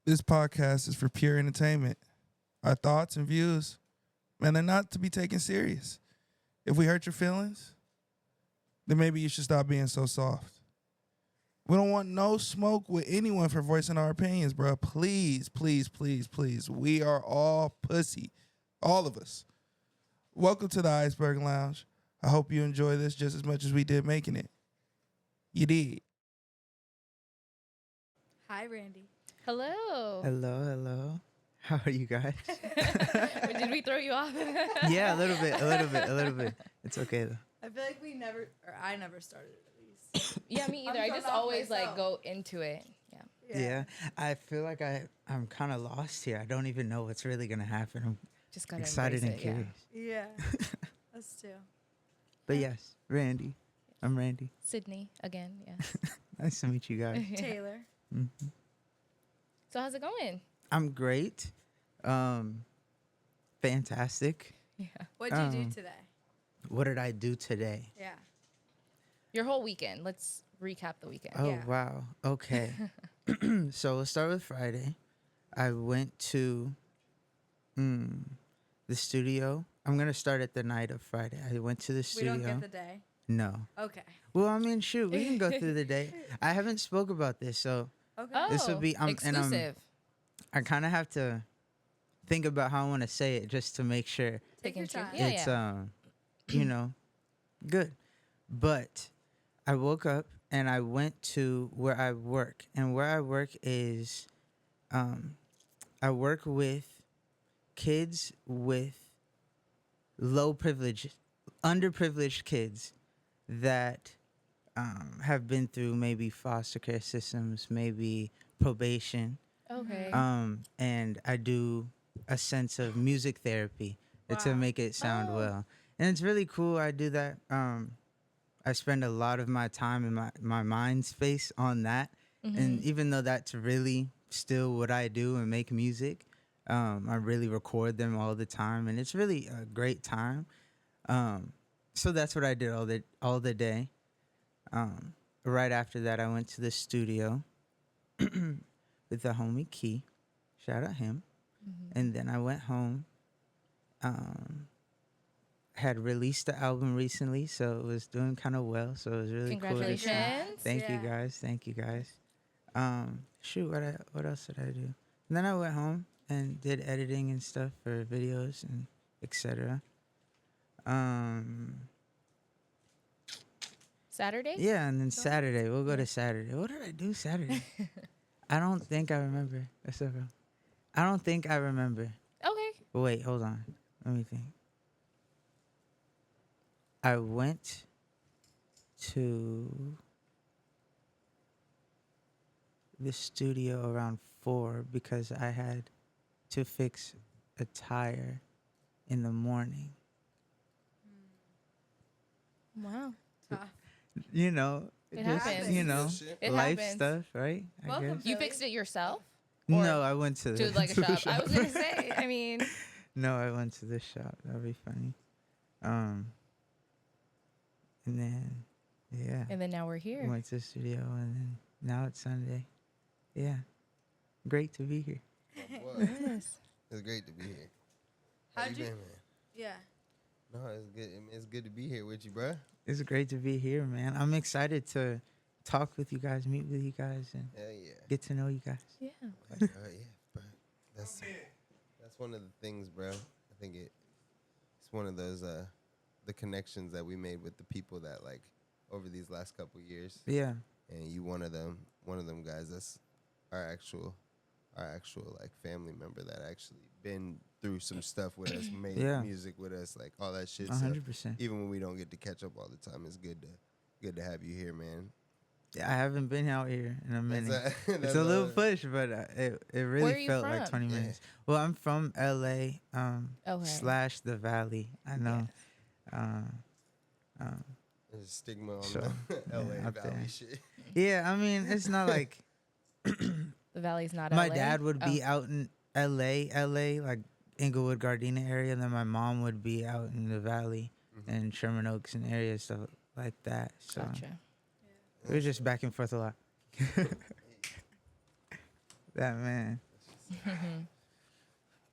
This podcast is for pure entertainment. Our thoughts and views, man, they're not to be taken serious. If we hurt your feelings, then maybe you should stop being so soft. We don't want no smoke with anyone for voicing our opinions, bro. Please, please, please, please. We are all pussy. All of us. Welcome to the Iceberg Lounge. I hope you enjoy this just as much as we did making it. You did. Hi, Randy. Hello. Hello. How are you guys? Did we throw you off? Yeah, a little bit. It's okay though. I feel like I never started at least. Yeah, me either. I'm I just starting off always myself. go into it. Yeah. Yeah. I feel like I'm kind of lost here. I don't even know what's really gonna happen. I'm Just gotta excited and embrace it, curious. Yeah, us too. But yes, Randy. I'm Randy. Sydney again. Yes. Nice to meet you guys. Taylor. hmm So how's it going? I'm great. Fantastic. Yeah. What'd you do today? What did I do today? Yeah. Your whole weekend. Let's recap the weekend. Oh Yeah. wow. Okay. So we'll start with Friday. I went to the studio. I'm gonna start at the night of Friday. I went to the We studio. don't get the day. No. Okay. Well, I mean, shoot, we can go through the day. I haven't spoke about this, so Okay. Oh, This would be- exclusive. I kind of have to think about how I want to say it just to make sure Take your Taking time. Yeah, it's good. But I woke up and I went to where I work, and where I work is I work with kids with low privilege, underprivileged kids that have been through maybe foster care systems, maybe probation, Okay. and I do a sense of music therapy to Wow. make it sound Oh. well, and it's really cool. I do that. I spend a lot of my time in my mind space on that, and even though that's really still what I do and make music, I really record them all the time, and it's really a great time. So that's what I did all the day. Right after that, I went to the studio with the homie Key. Shout out him. And then I went home. Had released the album recently, so it was doing kind of well. So it was really cool. to see. Congratulations. Thank you Yeah. guys. Thank you guys. Shoot, what else did I do? And then I went home and did editing and stuff for videos and etc. Saturday? Yeah, and then Saturday. We'll go to Saturday. What did I do Saturday? I don't think I remember. That's okay. I don't think I remember. Okay. Wait, hold on. Let me think. I went to the studio around 4 because I had to fix a tire in the morning. Wow. Tough. You know, It just, happens. you know, It life happens. stuff, right? I Welcome. guess. You fixed it yourself? No, I went to the To like a to the shop. I was gonna say. I mean, No, I went to the shop. That'd be funny. And then, yeah, and then now we're here. went to the studio, and then now it's Sunday. Yeah, great to be here. Yes. It's great to be here. How How'd you you? been, man? Yeah. No, it's good. I mean, it's good to be here with you, bruh. It's great to be here, man. I'm excited to talk with you guys, meet with you guys, and Hell yeah. get to know you guys. Yeah. Yeah, bruh. That's one of the things, bro. I think it's one of those the connections that we made with the people that like over these last couple years. Yeah, And you one of them guys. That's our actual like family member that actually been through some stuff with us, made Yeah. music with us, like all that shit. So 100%. even when we don't get to catch up all the time, it's good to have you here, man. I haven't been out here in a minute. It's That's a little push, but it Where are really you felt like from? 20 Yeah. minutes. Well, I'm from LA, Okay. / the Valley. I know. There's a stigma on So, the LA up Valley there. shit. Yeah, I mean, it's not like The Valley's not my LA? dad would be Oh. out in LA, like Inglewood, Gardena area, and then my mom would be out in the Valley and Sherman Oaks and areas, stuff like that. So Gotcha. we were just back and forth a lot. That man.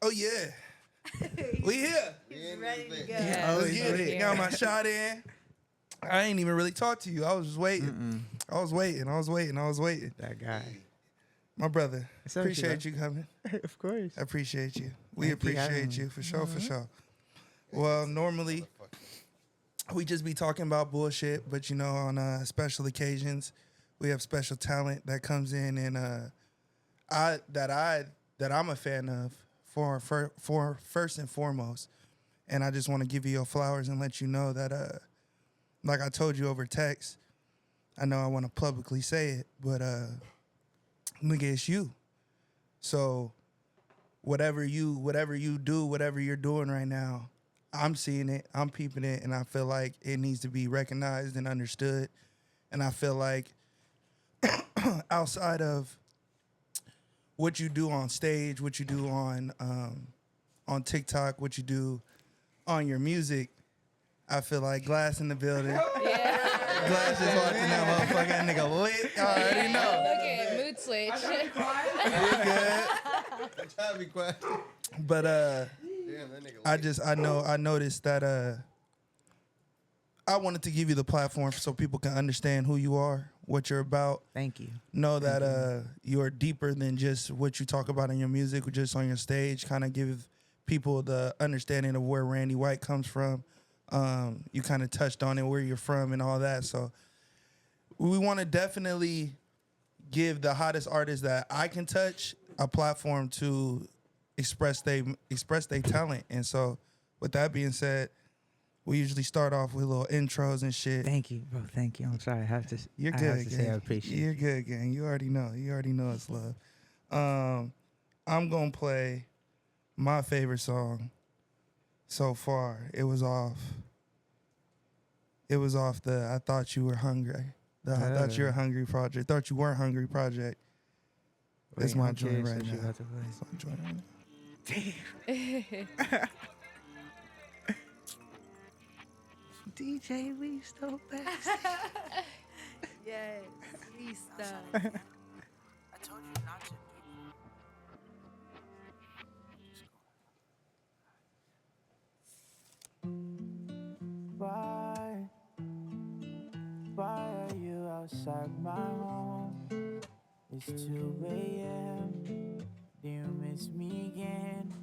Oh yeah, we here. He's ready to go. Yeah. Let's get it. Got my shot in. I ain't even really talk to you. I was just waiting. I was waiting. That guy. My brother, It's okay, appreciate bro. you coming. Of course. I appreciate you. We Thank you for having appreciate me. you for sure, for sure. Well, normally we just be talking about bullshit, but you know, on special occasions, we have special talent that comes in and that I'm a fan of for first and foremost. And I just want to give you your flowers and let you know that like I told you over text, I know I want to publicly say it, but nigga, it's you. So whatever you do, whatever you're doing right now, I'm seeing it, I'm peeping it, and I feel like it needs to be recognized and understood. And I feel like outside of what you do on stage, what you do on TikTok, what you do on your music, I feel like Glass in the building. Glass just walked in that motherfucker. That nigga lit. I already know. Look at mood switch. You're good. I'm trying to be quiet. But Damn, that nigga I noticed that I wanted to give you the platform so people can understand who you are, what you're about. Thank you. Know that you're deeper than just what you talk about in your music or just on your stage. Kind of give people the understanding of where Randy White comes from. You kind of touched on it, where you're from and all that. So we want to definitely give the hottest artists that I can touch a platform to express they talent. And so with that being said, we usually start off with little intros and shit. Thank you, bro. Thank you. I'm sorry. I have to You're I good, have to say I appreciate You're it. good, gang. You already know. You already know it's love. I'm going to play my favorite song so far. It was off the I Thought You Were Hungry. I Thought You Were Hungry project. Thought You Weren't Hungry project. It's Wait, my I'm joint curious right what you now. about to play. It's my joint right now. DJ, we still best. Yes, Lisa. I told you not to. Why are you outside my home? It's 2 a.m. Do you miss me again?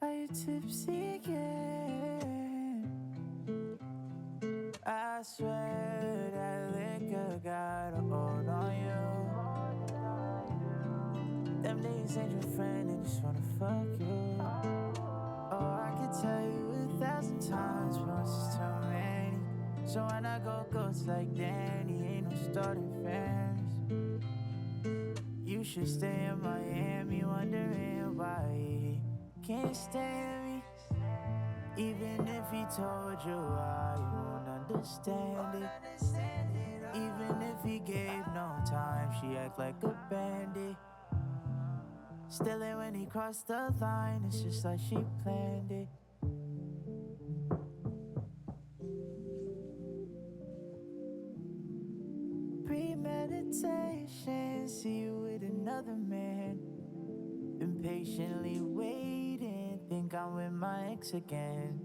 Are you tipsy again? I swear that liquor got a hold on you. Them niggas ain't your friend, they just wanna fuck you. Oh, I could tell you 1,000 times, but once it's too many. So when I go ghost like Danny, ain't no starting fans. You should stay in Miami, wondering why he can't stand me. Even if he told you why, you won't understand it. Even if he gave no time, she act like a bandit. Still ain't when he crossed the line, it's just like she planned it. Premeditation, see you with another man. Impatiently waiting, think I'm with my ex again.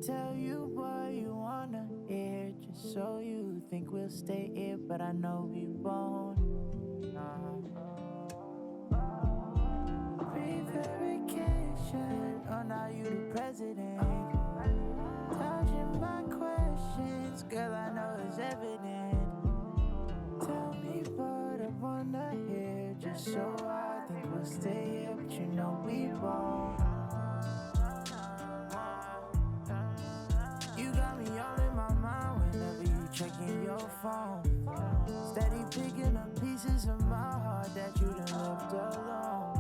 Tell you what you wanna hear, just so you think we'll stay here, but I know we won't. Pre-verification, oh now you the president. Dodging my questions, girl I know it's evident. Tell me what I wanna hear, just so I think we'll stay here, but you know we won't. You got me all in my mind whenever you checking your phone. Steady picking up pieces of my heart that you done left alone.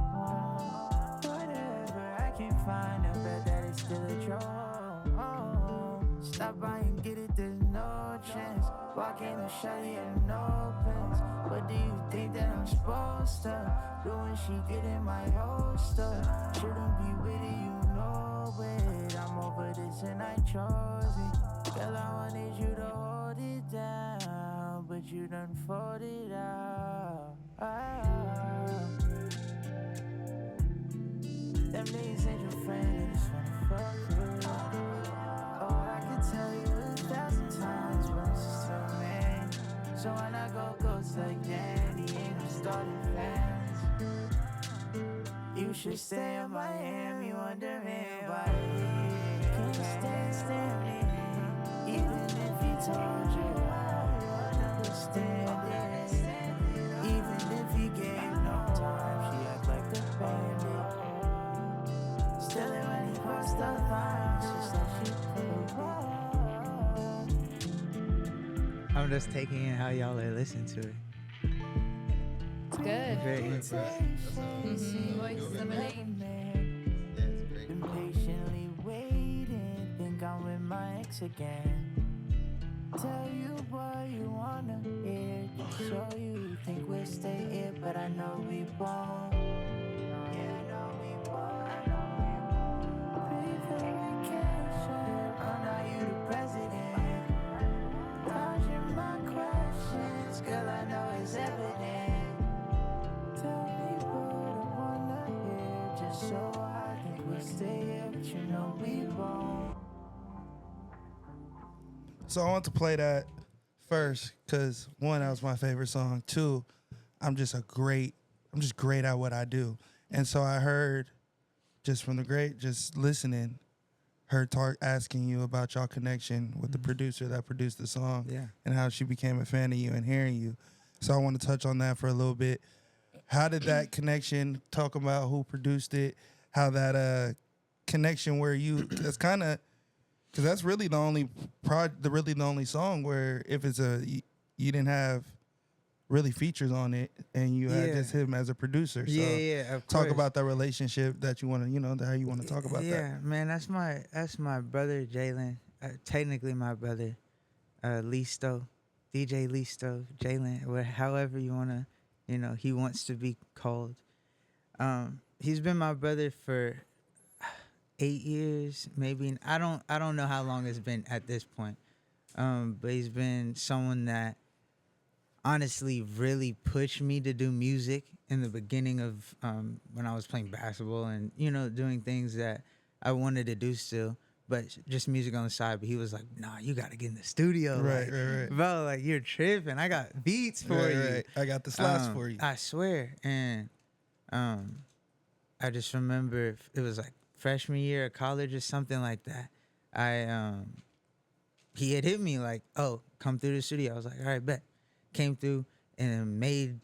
Whatever I can find, I bet that it's still at your home. Stop by and get it, there's no chance. Walk in the shawty and no plans. What do you think that I'm supposed to do when she get in my holster? Shouldn't be with it, you know it. I'm over this and I chose it. Girl, I wanted you to hold it down, but you done fold it out. knees ain't your friend, I just wanna fuck you. Oh, I could tell you 1,000 times, but it's just too many. So when I go ghost like Danny, ain't no starting fans. You should stay in Miami, wondering why. Can you stand me? Even if he told you I would understand it. Even if he gave no time, she act like a bandit. Still when he crossed the line, she said she proved. I'm just taking in how y'all are listening to it. It's good. Very interesting. Voice of a lady. Yeah, it's great. Been patiently waiting, think I'm with my ex again. Tell you what you wanna hear, just show you think we'll stay here, but I know we won't. Yeah, I know we won't. Pre-vacation, oh now you the president. Dodging my questions, girl I know it's evident. Tell me what I wanna hear, just so I think we'll stay here, but you know we won't. So I want to play that first because one, that was my favorite song. Two, I'm just great at what I do. And so I heard just listening, her asking you about y'all connection with the producer that produced the song, Yeah. and how she became a fan of you and hearing you. So I want to touch on that for a little bit. How did that connection, talk about who produced it, how that connection where that's kind of, because that's really the only the only song where if it's you didn't have really features on it and you had Yeah. just him as a producer. So Yeah, of talk course. about that relationship that you want to, how you want to talk about that. Yeah, man, that's my brother Jalen. Technically my brother, Listo, DJ Listo, Jalen, however you wanna, he wants to be called. He's been my brother for 8 years, maybe. I don't know how long it's been at this point, but he's been someone that honestly really pushed me to do music in the beginning of when I was playing basketball and doing things that I wanted to do still, but just music on the side. But he was like, "Nah, you gotta get in the studio, Right, like, right. bro. Like you're tripping. I got beats for Right, you. right. I got the slaps for you. I swear." And I just remember it was like freshman year of college or something like that. He had hit me like, "Oh, come through the studio." I was like, "All right, bet." Came through and made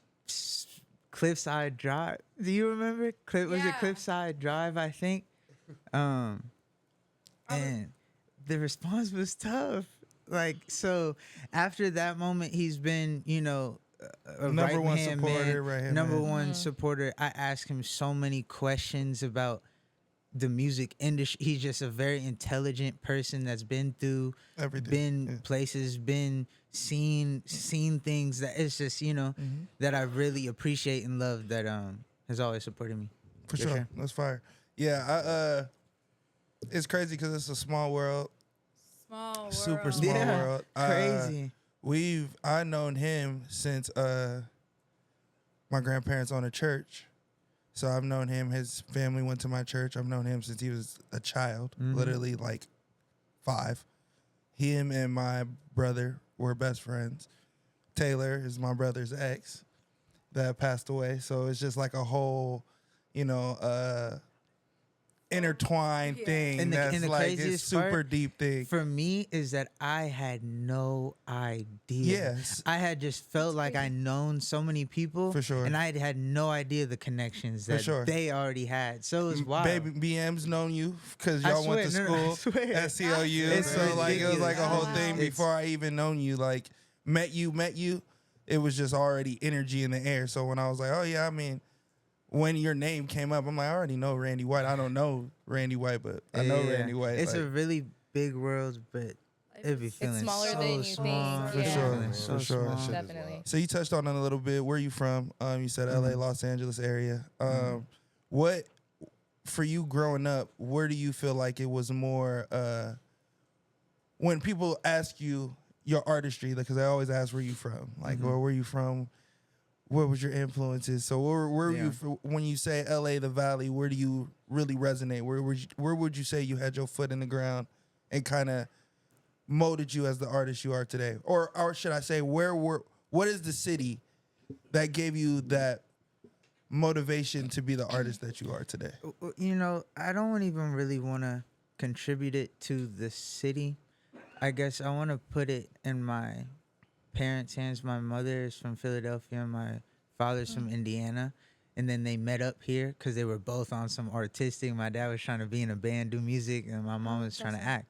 Cliffside Drive. Do you remember? Was it Yeah. Cliffside Drive? I think. And the response was tough. Like, so after that moment, he's been, a Number one right-hand supporter, man, right-hand number man. one supporter. I asked him so many questions about the music industry. He's just a very intelligent person that's been through, Everything. been Yeah. places, been seen things that it's just, that I really appreciate and love, that has always supported me. For Yes, sure. sir. That's fire. Yeah, it's crazy because it's a small world, Small world. super small Yeah, world. crazy. I've known him since my grandparents owned a church. So I've known him. His family went to my church. I've known him since he was a child, literally like 5. Him and my brother were best friends. Taylor is my brother's ex that passed away. So it's just like a whole, intertwined Yeah. thing. And the that's like it's craziest super part deep thing. For me is that I had no idea. Yes. I had just felt like I known so many people. For sure. And I had no idea the connections For that sure. they already had. So it was wild. Baby BM's known you because I y'all went to swear, no, I school swear. at COU. It's So like it was like a whole ridiculous. thing It's- before I even known you. Like met you. It was just already energy in the air. So when I was like, oh yeah, I mean, when your name came up, I'm like, I already know Randy White. I don't know Randy White, but I know Yeah. Randy White. It's like, a really big world, but it'd be feeling smaller so than you small. think. For Yeah. sure, Feeling so for sure. small. Shit is Definitely. wild. so you touched on it a little bit. Where you from? You said LA, Los Angeles area. What for you growing up? Where do you feel like it was more? When people ask you your artistry, because I always ask where you from, like, or where you from? what was your influences? So where Yeah. you when you say LA, the Valley? Where do you really resonate? Where would you say you had your foot in the ground and kind of molded you as the artist you are today? Or should I say, what is the city that gave you that motivation to be the artist that you are today? You know, I don't even really want to contribute it to the city. I guess I want to put it in my parents' hands. My mother is from Philadelphia. My father's from Indiana. And then they met up here because they were both on some artistic. My dad was trying to be in a band, do music, and my mom was trying to act.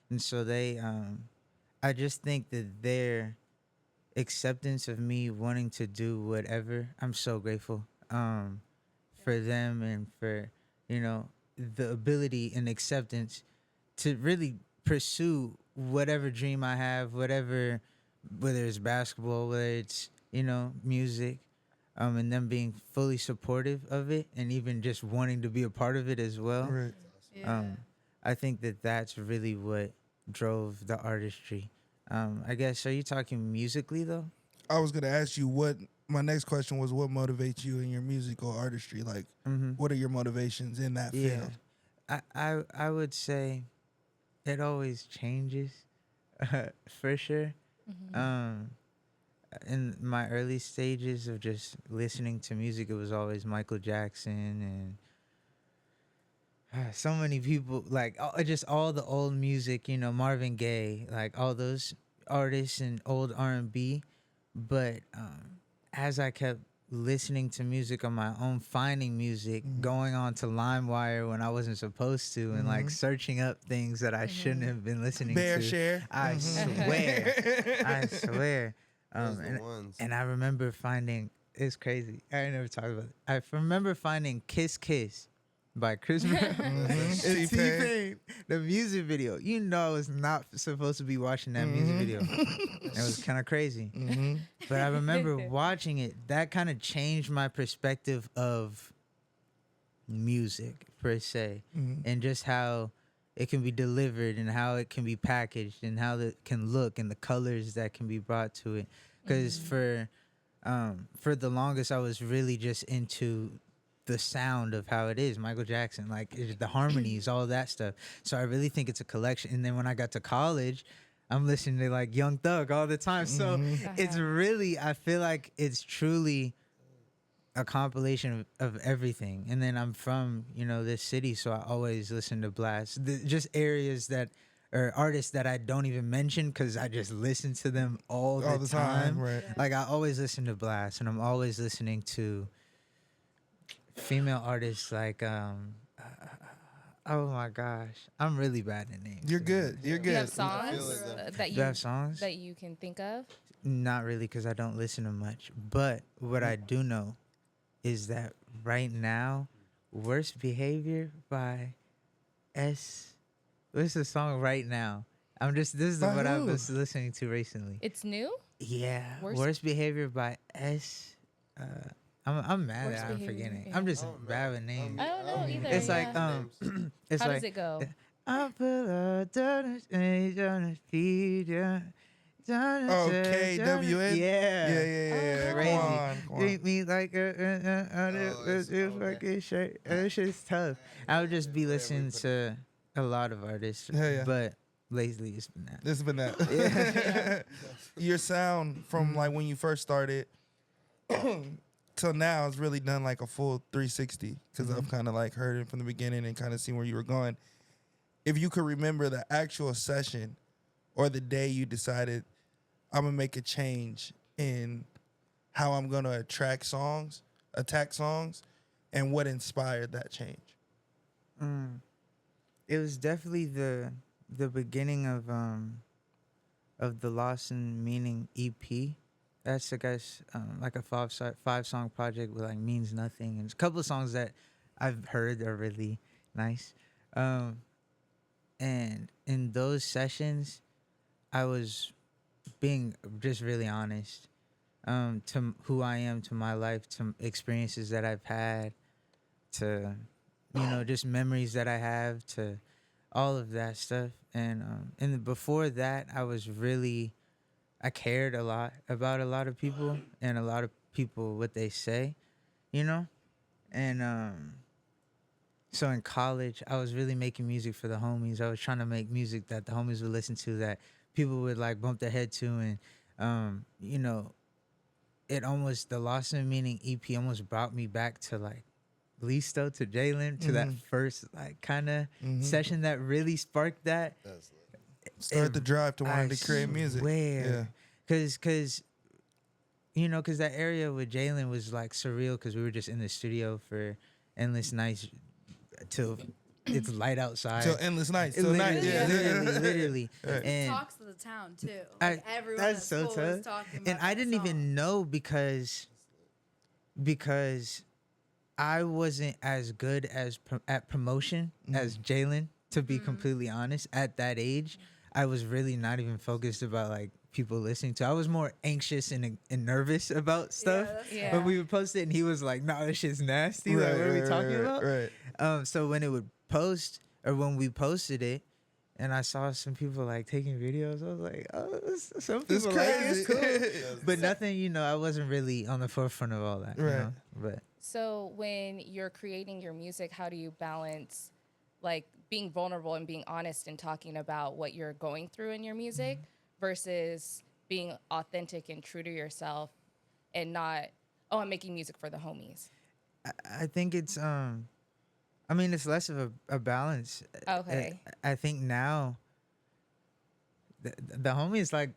And so they, I just think that their acceptance of me wanting to do whatever, I'm so grateful for them and for, you know, the ability and acceptance to really pursue whatever dream I have, whether it's basketball, whether it's, you know, music, and them being fully supportive of it and even just wanting to be a part of it as well. Right. Yeah. I think that that's really what drove the artistry. I guess, are you talking musically though? I was gonna ask you what my next question was. What motivates you in your musical artistry? Like, what are your motivations in that field? I would say it always changes, for sure. In my early stages of just listening to music, it was always Michael Jackson and so many people, like just all the old music, you know, Marvin Gaye, like all those artists and old R&B. But as I kept listening to music on my own, finding music, going on to LimeWire when I wasn't supposed to, and like searching up things that I shouldn't have been listening Bear to. share. I swear. I swear. Those the ones. And I remember finding, it's crazy. I never talked about it. I remember finding Kiss Kiss by Chris Brown and T-Pain. T-Pain. The music video. You know I was not supposed to be watching that music video. It was kind of crazy. But I remember watching it. That kind of changed my perspective of music, per se. And just how it can be delivered and how it can be packaged and how it can look and the colors that can be brought to it. Because for the longest, I was really just into the sound of how it is, Michael Jackson, like the harmonies, all that stuff. So I really think it's a collection. And then when I got to college, I'm listening to like Young Thug all the time. So it's really, I feel like it's truly a compilation of everything. And then I'm from, you know, this city, so I always listen to Blast. Just areas that, or artists that I don't even mention because I just listen to them all the time. Right. Like I always listen to Blast, and I'm always listening to female artists like oh my gosh, I'm really bad at names. You're good. You're Do you have good. songs that Do you have songs? that you can think of? Not really, because I don't listen to much. But what I do know is that right now, Worst Behavior by what's the song right now? This is By what I who? was listening to recently. It's new. Yeah, Worst- Worst Behavior by I'm mad Worst that I'm Behavior, forgetting. yeah. I'm just bad with names. I don't know either. It's like yeah. it's How like does it go? I put a donut on the feed ya. Oh, KWN? Yeah. Yeah. Crazy. Come on. Treat me like it's fucking shirt. That shit's tough. I would just be listening to a lot of artists, Hell yeah. but lately it's been that. This has been that. Your sound from like when you first started till now has really done like a full 360 because I've kind of like heard it from the beginning and kind of seen where you were going. If you could remember the actual session or the day you decided I'm gonna make a change in how I'm gonna attack songs, and what inspired that change. It was definitely the beginning of the Lost in Meaning EP. That's I guess like a five song project with like Means Nothing and a couple of songs that I've heard are really nice. And in those sessions, I was being just really honest to who I am, to my life, to experiences that I've had, to just memories that I have, to all of that stuff. And before that, I cared a lot about a lot of people, and a lot of people what they say, you know? And so in college, I was really making music for the homies. I was trying to make music that the homies would listen to, that people would like bump their head to. And, you know, it almost, the Lost in Meaning EP almost brought me back to like Listo, to Jalen, to that first like kind of session that really sparked that. That's Start the drive to wanting I to create music. Yeah. Cause you know, cause that area with Jalen was like surreal, cause we were just in the studio for endless nights till it's light outside. Till endless nights. It Till night. literally, Yeah. literally. Right. And Talks of the town too. I- Like everyone that's at so school was tough. talking about And I that didn't song. even know because I wasn't as good as at promotion as Jalen, to be completely honest. At that age, I was really not even focused about like people listening to. I was more anxious and nervous about stuff. that's Yeah. But we would post it and he was like, "Nah, this shit's nasty. Like, what are we talking about?" Right. So when it would post, or when we posted it, and I saw some people like taking videos, I was like, "Oh, some It's people like it. crazy. It's cool." But nothing, you know, I wasn't really on the forefront of all that. You Right. know? But So when you're creating your music, how do you balance like being vulnerable and being honest and talking about what you're going through in your music versus being authentic and true to yourself and not, oh, I'm making music for the homies? I think it's I mean, it's less of a balance. Okay. I think now the homie is like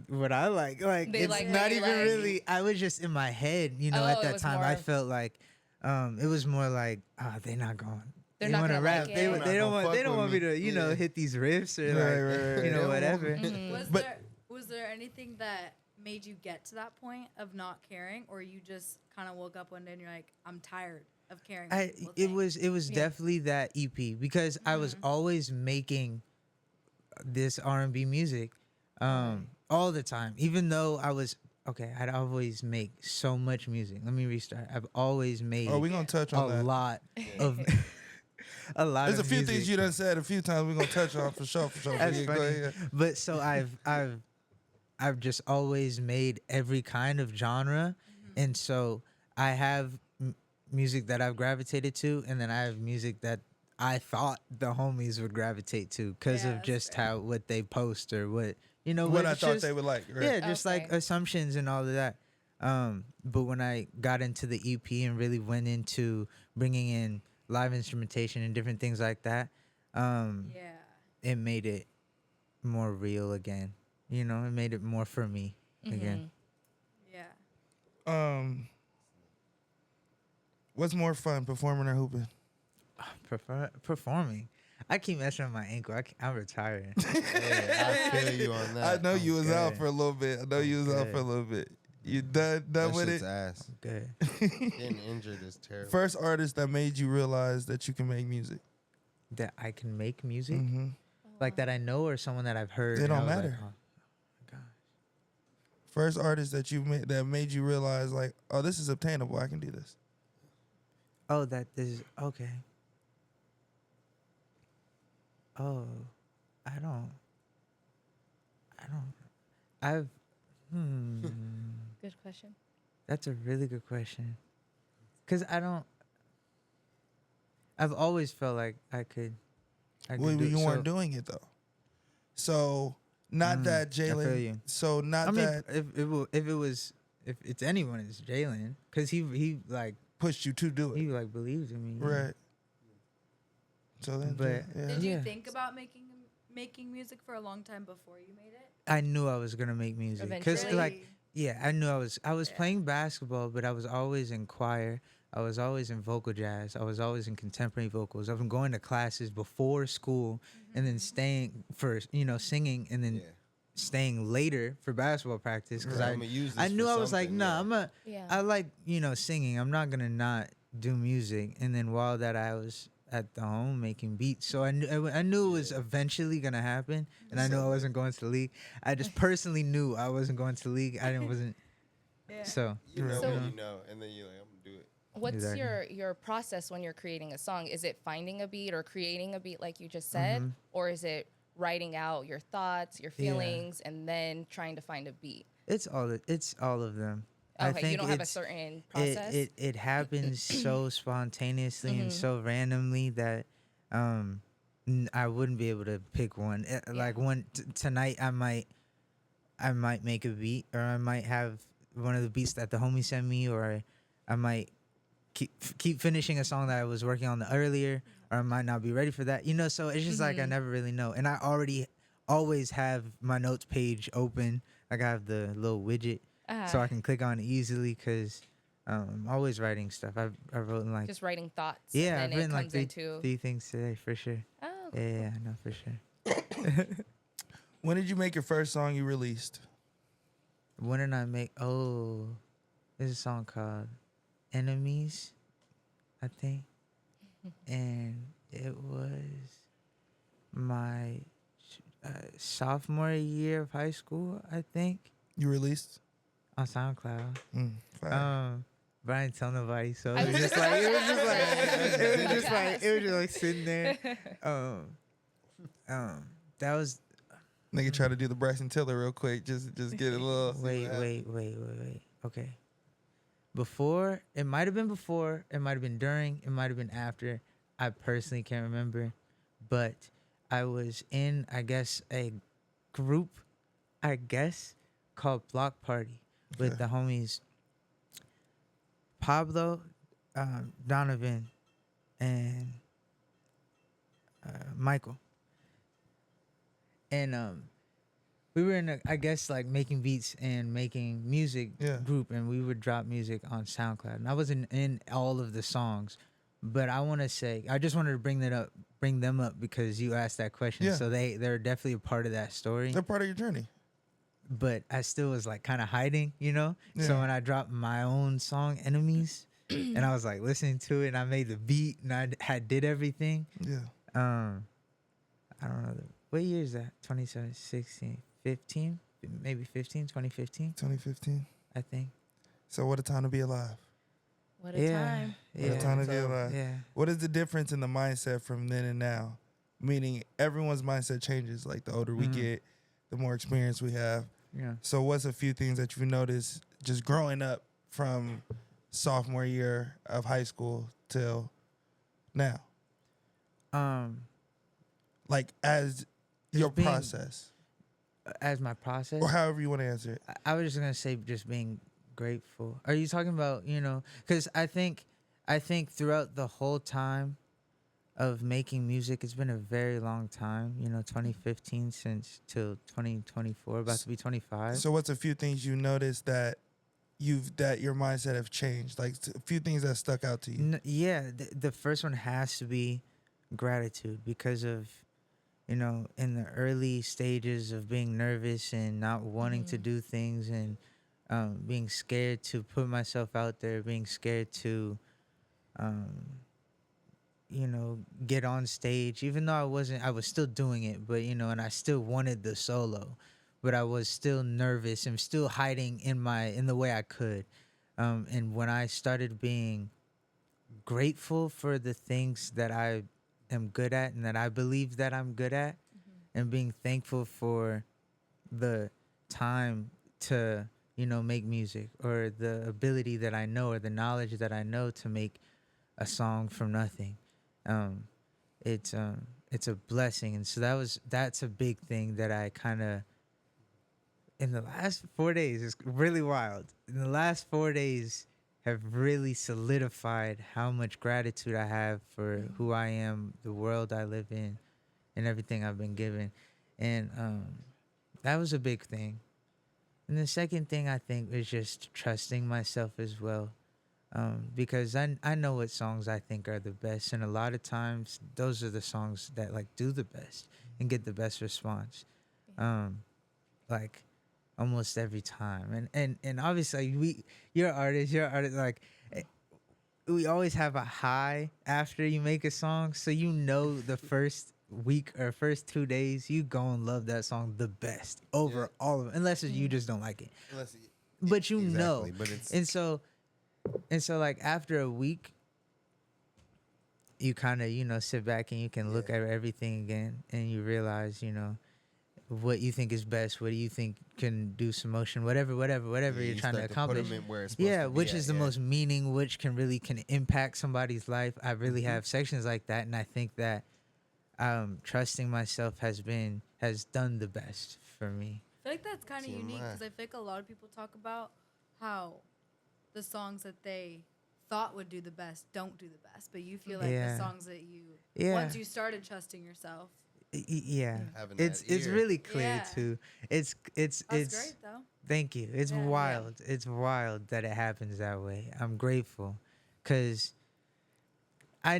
what I like. Like, They it's like not what you even like. really. I was just in my head, you know. Oh, At it that was time, more I of- felt like it was more like, oh, they're not going. They're They not want to gonna rap. like They, it. they Not don't gonna want. They fuck don't with want me me. to, you know, Yeah. hit these riffs or Right, you know, whatever. Was there anything that made you get to that point of not caring, or you just kind of woke up one day and you're like, I'm tired of caring? What people think? It was Yeah. definitely that EP, because I was always making this R&B music all the time, even though I was I'd always make so much music. Let me restart. I've always made Oh, we're going to touch a on that. lot of a lot There's a of few music. things you done said a few times we're going to touch on for sure. That's Yeah, go funny. ahead. But so I've just always made every kind of genre, and so I have music that I've gravitated to, and then I have music that I thought the homies would gravitate to because Yeah, of that's just fair. how what they post or what, you know, What I it's thought just- they would like. Right? Yeah, just like Okay. assumptions and all of that. But when I got into the EP and really went into bringing in live instrumentation and different things like that, Yeah. it made it more real again. You know, it made it more for me again. Yeah. What's more fun, performing or hooping? Performing. I keep messing with my ankle. I'm retiring. I feel you on that. I know you was out good. for a little bit. I know you was out good. for a little bit. You done That with shit's it? ass. Good. Getting injured is terrible. First artist that made you realize that you can make music. That I can make music, Mm-hmm. like that I know, or someone that I've heard. It and I don't was like, matter. oh, my gosh. First artist that that made you realize like, oh, this is obtainable. I can do this. Oh, that is okay. Oh, I don't. I've. Good question. That's a really good question. Cause I've always felt like I could. Well, do you it. weren't So- doing it though. So not that feel Jalen. you. So not I mean, that if it's anyone, it's Jalen, cause he like pushed you to do it. he like believes in me. Right. So then, But- yeah. Did you Yeah. think about making music for a long time before you made it? I knew I was gonna make music, cause Eventually. like yeah, I knew I was Yeah. playing basketball, but I was always in choir. I was always in vocal jazz. I was always in contemporary vocals. I've been going to classes before school and then staying for, you know, singing and then Yeah. staying later for basketball practice because Right. I'ma use I this knew for I was like, something, nah, yeah. Yeah. I like, you know, singing. I'm not gonna not do music. And then while that I was at the home making beats, so I knew it was eventually gonna happen, and I knew I wasn't going to the league. I just personally knew I wasn't going to the league. wasn't. Yeah. So You know So- when you know, and then you're like, I'm gonna do it. What's Exactly. your process when you're creating a song? Is it finding a beat or creating a beat like you just said? Mm-hmm. Or is it writing out your thoughts, your Yeah. feelings, and then trying to find a beat? it's all of them. I Okay, you think don't have a it's certain process. it happens so spontaneously and so randomly that I wouldn't be able to pick one. Like tonight, I might make a beat, or I might have one of the beats that the homie sent me, or I might keep finishing a song that I was working on earlier, or I might not be ready for that. You know, so it's just like I never really know. And I already always have my notes page open. Like I have the little widget, so I can click on it easily because I'm always writing stuff. I've written like Just writing thoughts. yeah, and I've written like into three things today for sure. Oh, Yeah, no, for sure. When did you make your first song you released? When did I make? Oh, there's a song called "Enemies," I think, and it was my sophomore year of high school, I think, You released? on SoundCloud. Fire. But I didn't tell nobody, so it was just like it was just like sitting there. That was Nigga try to do the Bryson Tiller real quick. Just get a little. wait. Okay. Before, it might have been before, it might have been during, it might have been after. I personally can't remember, but I was in, I guess, a group, I guess, called Block Party with the homies Pablo, Donovan, and Michael. And we were in a, I guess, like making beats and making music group, and we would drop music on SoundCloud. And I wasn't in all of the songs, but I want to say I just wanted to bring them up because you asked that question. Yeah. So they're definitely a part of that story. They're part of your journey. But I still was like kind of hiding, you know. Yeah. So when I dropped my own song, "Enemies," and I was like listening to it, and I made the beat, and I did everything. Yeah. I don't know. What year is that? 2016, 15? Maybe 15, 2015? 2015. I think. So what a time to be alive. What a time. What a time to be Yeah. alive. Yeah. What is the difference in the mindset from then and now? Meaning everyone's mindset changes. Like the older we get, the more experience we have. Yeah. So what's a few things that you've noticed just growing up from sophomore year of high school till now? Like as your process. As my process? Or however you want to answer it. I was just going to say just being grateful. Are you talking about, you know, because I think throughout the whole time of making music, it's been a very long time, you know, 2015 till 2024, about to be 25. So what's a few things you noticed that your mindset have changed? Like a few things that stuck out to you. The first one has to be gratitude because of, you know, in the early stages of being nervous and not wanting to do things and being scared to put myself out there, being scared to, you know, get on stage, even though I was still doing it, but, you know, and I still wanted the solo, but I was still nervous and still hiding in the way I could. And when I started being grateful for the things that I am good at and that I believe that I'm good at, and being thankful for the time to, you know, make music, or the ability that I know, or the knowledge that I know to make a song from nothing. It's a blessing. And so that's a big thing that I kind of, in the last 4 days, it's really wild. In the last 4 days have really solidified how much gratitude I have for who I am, the world I live in, and everything I've been given. And that was a big thing. And the second thing I think is just trusting myself as well. Because I know what songs I think are the best, and a lot of times those are the songs that like do the best and get the best response. Like almost every time. And obviously you're an artist, like we always have a high after you make a song, so you know the first week or first 2 days you gonna love that song the best over all of them, unless you just don't like it. But you know. But it's And so like after a week, you kind of, you know, sit back and you can look at everything again, and you realize, you know, what you think is best. What do you think can do some motion? Whatever Yeah, you're you trying to start accomplish. put 'em in where it's supposed Yeah, to be which at, is the yeah. most meaning, which can impact somebody's life. I really have sections like that, and I think that trusting myself has done the best for me. I feel like that's kind of So am unique I. because I feel like a lot of people talk about how the songs that they thought would do the best don't do the best, but you feel like Yeah. the songs that you Yeah. once you started trusting yourself. Yeah, Having it's that ear. really clear Yeah. too. It's That's great though. Thank you. It's Yeah. wild. It's wild that it happens that way. I'm grateful, cause I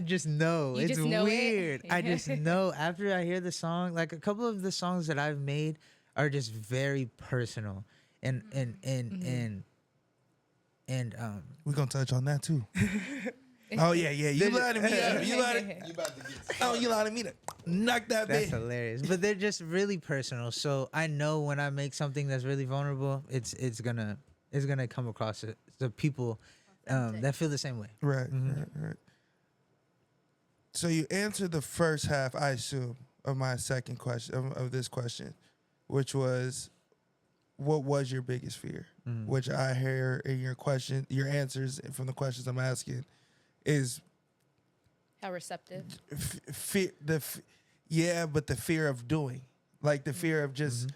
just know You it's just know it? weird. I just know after I hear the song, like a couple of the songs that I've made are just very personal, and We're gonna touch on that too. Oh yeah. You lied me up. You lied. You about to get Oh, you lied me to knock that that's bit. hilarious. But they're just really personal. So I know when I make something that's really vulnerable, it's gonna come across the people Authentic. that feel the same way. Right. So you answered the first half, I assume, of my second question of this question, which was, what was your biggest fear? Which I hear in your answers from the questions I'm asking, is How receptive? fear. But the fear of doing, like the fear of just,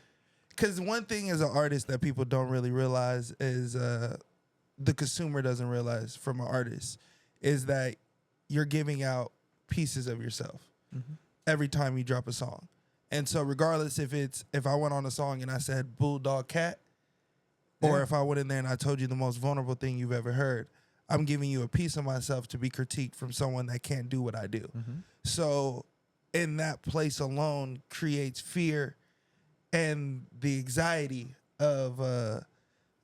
because one thing as an artist that people don't really realize is the consumer doesn't realize from an artist is that you're giving out pieces of yourself every time you drop a song. And so regardless if I went on a song and I said bulldog cat, or if I went in there and I told you the most vulnerable thing you've ever heard, I'm giving you a piece of myself to be critiqued from someone that can't do what I do. So in that place alone creates fear and the anxiety of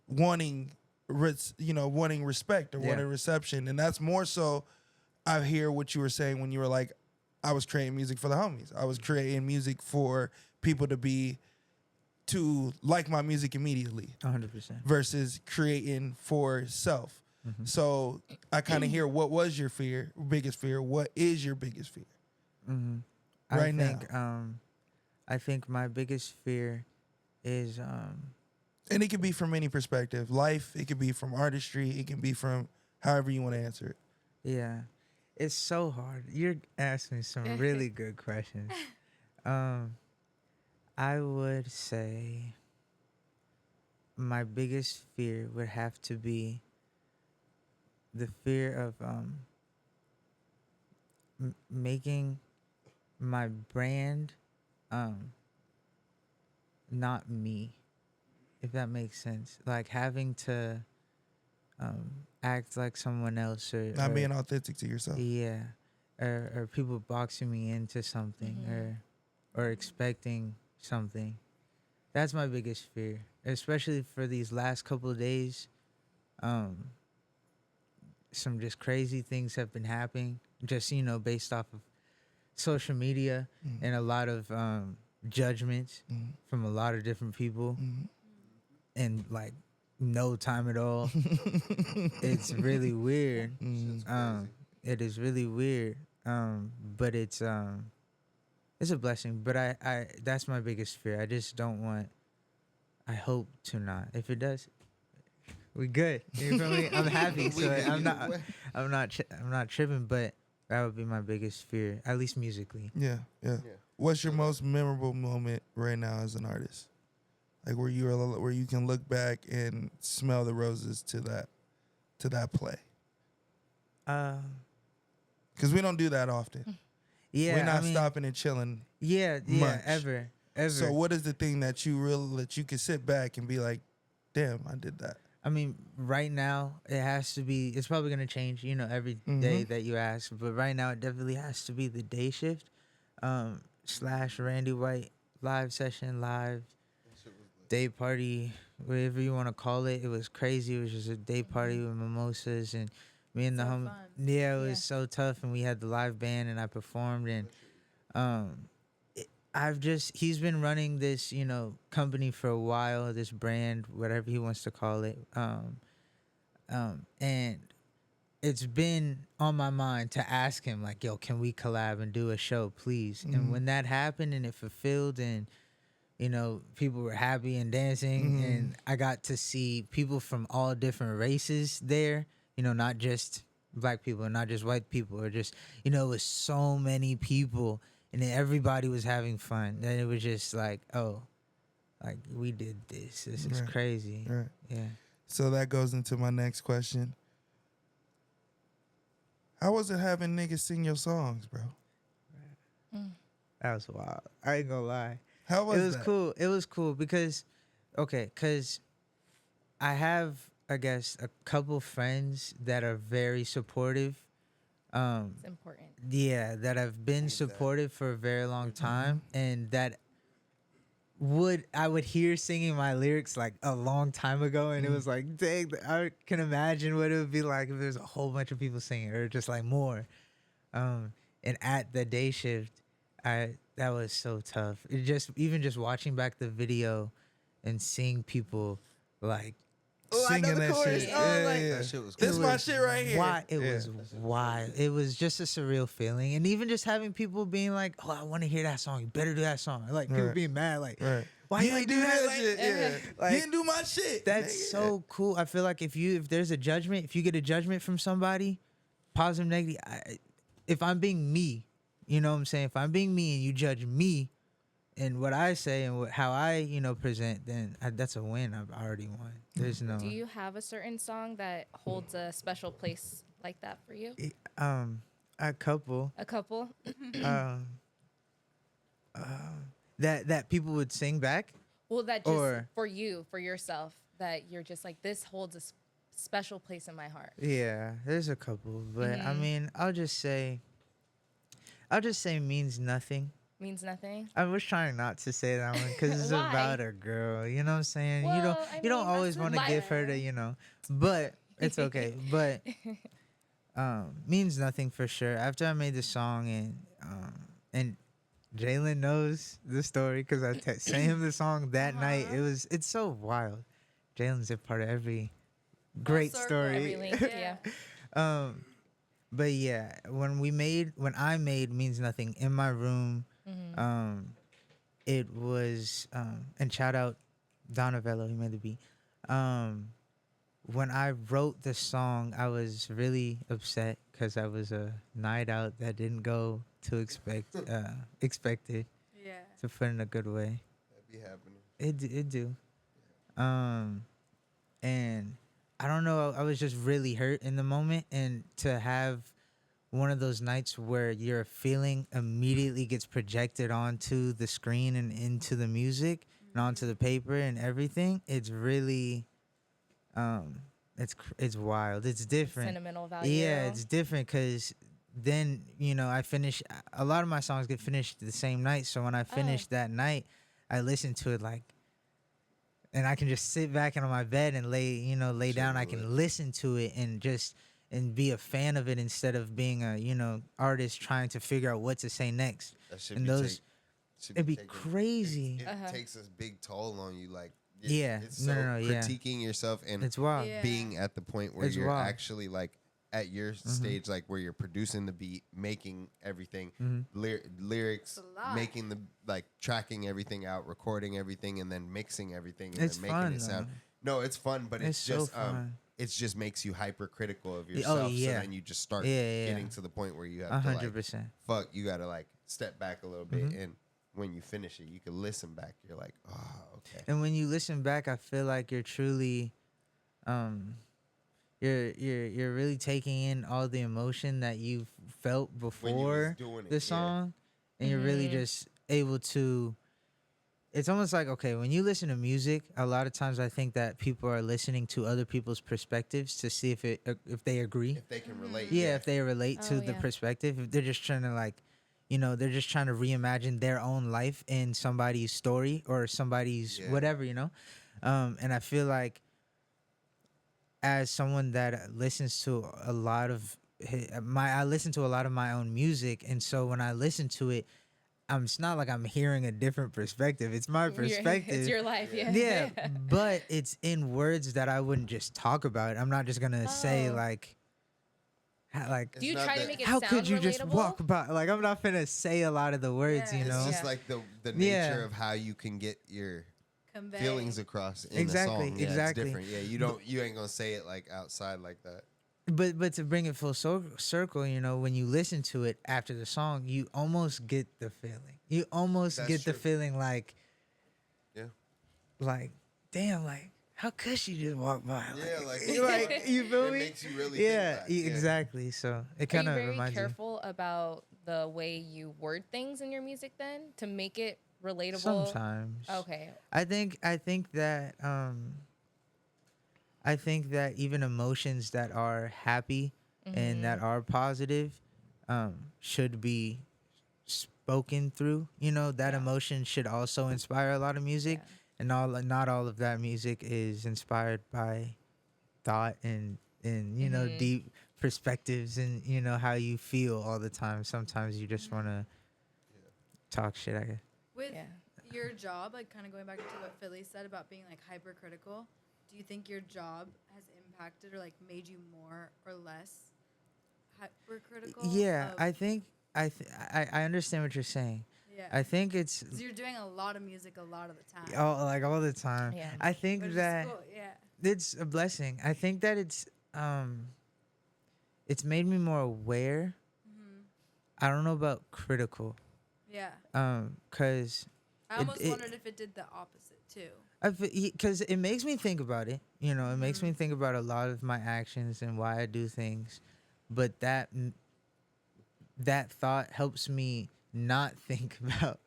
wanting respect or wanting reception. And that's more so, I hear what you were saying when you were like, I was creating music for the homies. I was creating music for people to like my music immediately 100%. versus creating for self. So I kind of hear, what was your biggest fear? What is your biggest fear? Right now. I think my biggest fear is And it could be from any perspective. Life, it could be from artistry, it can be from however you want to answer it. yeah. It's so hard. You're asking some really good questions. I would say my biggest fear would have to be the fear of making my brand not me, if that makes sense. Like having to act like someone else, or Not being authentic to yourself. yeah, or people boxing me into something, or expecting something. That's my biggest fear, especially for these last couple of days. Some just crazy things have been happening, just based off of social media and a lot of judgments from a lot of different people, and like no time at all. It's really weird. It is really weird. But it's a blessing. But I that's my biggest fear. I just don't want. I hope to not. If it does, we good. You feel me? I'm happy. So I'm not tripping. But that would be my biggest fear, at least musically. Yeah. What's your most memorable moment right now as an artist? Like where you can look back and smell the roses to that play. Because we don't do that often. Yeah, We're not stopping and chilling. Yeah, much. ever. So what is the thing that you can sit back and be like, damn, I did that? I mean, right now it has to be. It's probably gonna change, every day that you ask. But right now it definitely has to be the day shift, / Randy White live session, live day party, whatever you want to call it. It was crazy. It was just a day party with mimosas and me and the So home. fun. Yeah, it was so tough, and we had the live band, and I performed, and he's been running this company for a while, this brand, whatever he wants to call it, and it's been on my mind to ask him, like, yo, can we collab and do a show, please? And when that happened and it fulfilled, and people were happy and dancing, and I got to see people from all different races there, not just black people and not just white people, or just, it was so many people, and then everybody was having fun. Then it was just like, oh, like we did this. This is crazy. Right. Yeah. So that goes into my next question. How was it having niggas sing your songs, bro? That was wild. I ain't gonna lie. How was it was that? cool. It was cool because I have, I guess, a couple friends that are very supportive. It's important. Yeah, that have been supportive for a very long time, and that I would hear singing my lyrics like a long time ago, and it was like, dang, I can imagine what it would be like if there's a whole bunch of people singing, or just like more. And at the day shift, that was so tough. Even just watching back the video and seeing people like Singing that shit. That shit was cool. This my shit right here. It was wild. It was just a surreal feeling. And even just having people being like, oh, I want to hear that song. You better do that song. Like, people being mad, like, why you ain't do that? shit? Yeah. Like, You didn't do my shit. that's nigga. so cool. I feel like if there's a judgment, if you get a judgment from somebody, positive, negative, if I'm being me, you know what I'm saying? If I'm being me and you judge me and what I say and how I, present, then that's a win. I've already won. There's no. Do you have a certain song that holds a special place like that for you? A couple. A couple? That people would sing back. Well, that just Or- for you, for yourself, that you're just like, this holds a special place in my heart. Yeah, there's a couple, but I mean, I'll just say means nothing. Means nothing? I was trying not to say that one because it's Why? about a girl. You know what I'm saying? Well, you don't I you don't mean, always that's want to give her the but it's okay. But means nothing for sure. After I made the song and Jalen knows the story because I sent him the song that night. It's so wild. Jalen's a part of every great circle, story. Every link, yeah. But yeah, when I made Means Nothing in my room, it was and shout out Donavello, he made the beat. When I wrote the song, I was really upset because I was a night out that didn't go to expected. Yeah. To put in a good way. That be happening. It do. And I don't know, I was just really hurt in the moment, and to have one of those nights where your feeling immediately gets projected onto the screen and into the music and onto the paper and everything, it's really it's wild. It's different. Sentimental value. Yeah, it's different because then, I finish, a lot of my songs get finished the same night. So when I finish that night, I listen to it and I can just sit back in my bed and lay down. I can listen to it and be a fan of it instead of being a, artist trying to figure out what to say next. That should And be those, it'd be taken- crazy. It takes a big toll on you. Like, Yeah. it's so critiquing yourself and It's wild. Yeah. being at the point where It's you're wild. actually like at your stage, like where you're producing the beat, making everything, lyrics, It's a lot. making the tracking everything out, recording everything, and then mixing everything, and It's then making fun, it sound. though. No, it's fun, but it's so just fun. it just makes you hypercritical of yourself. yeah. So then you just start Yeah. getting to the point where you have to 100%. fuck, you gotta step back a little bit, and when you finish it, you can listen back. You're like, oh, okay. And when you listen back, I feel like you're truly, you're really taking in all the emotion that you felt When you was before doing it, the yeah. song, and you're really just able to. It's almost like, okay, when you listen to music, a lot of times I think that people are listening to other people's perspectives to see if they agree. If they can relate, Yeah, if they relate Oh, to the yeah. perspective, if they're just trying to they're just trying to reimagine their own life in somebody's story or somebody's whatever, and I feel like as someone that listens to a lot of I listen to a lot of my own music, and so when I listen to it, it's not like I'm hearing a different perspective. It's my perspective. It's your life, yeah. Yeah, but it's in words that I wouldn't just talk about. I'm not just gonna say Oh. like Do you not try to that- make it how sound could you relatable? just walk by? Like, I'm not finna say a lot of the words, Yeah. you It's know. just Yeah. like the Yeah. nature of how you can get your Convey. feelings across in Exactly, the song. Yeah, exactly. it's different. Yeah, you ain't gonna say it like outside like that. But to bring it full circle, you know, when you listen to it after the song, you almost get the feeling. You almost That's get the true. feeling like, Yeah. damn, like how could she just walk by? Yeah, like like you feel it me? makes you really Yeah, think that. exactly. So it Are you kind of very reminds you. careful about the way you word things in your music then to make it relatable? Sometimes. Okay. I think that even emotions that are happy and that are positive should be spoken through. You know, that Yeah. emotion should also inspire a lot of music, Yeah. and not all of that music is inspired by thought and you know deep perspectives and you know how you feel all the time. Sometimes you just want to talk shit, I guess. With Yeah. your job, like kind of going back to what Philly said about being like hypercritical, do you think your job has impacted or like made you more or less hypercritical? Yeah, of- I think I understand what you're saying. Yeah. I think it's 'Cause you're doing a lot of music a lot of the time. all the time. Yeah. I think Which is that cool. Yeah. it's a blessing. I think that it's made me more aware. I don't know about critical. Yeah. Cause I almost it- wondered if it did the opposite too. because it makes me think about it. You know, it makes me think about a lot of my actions and why I do things. But that thought helps me not think about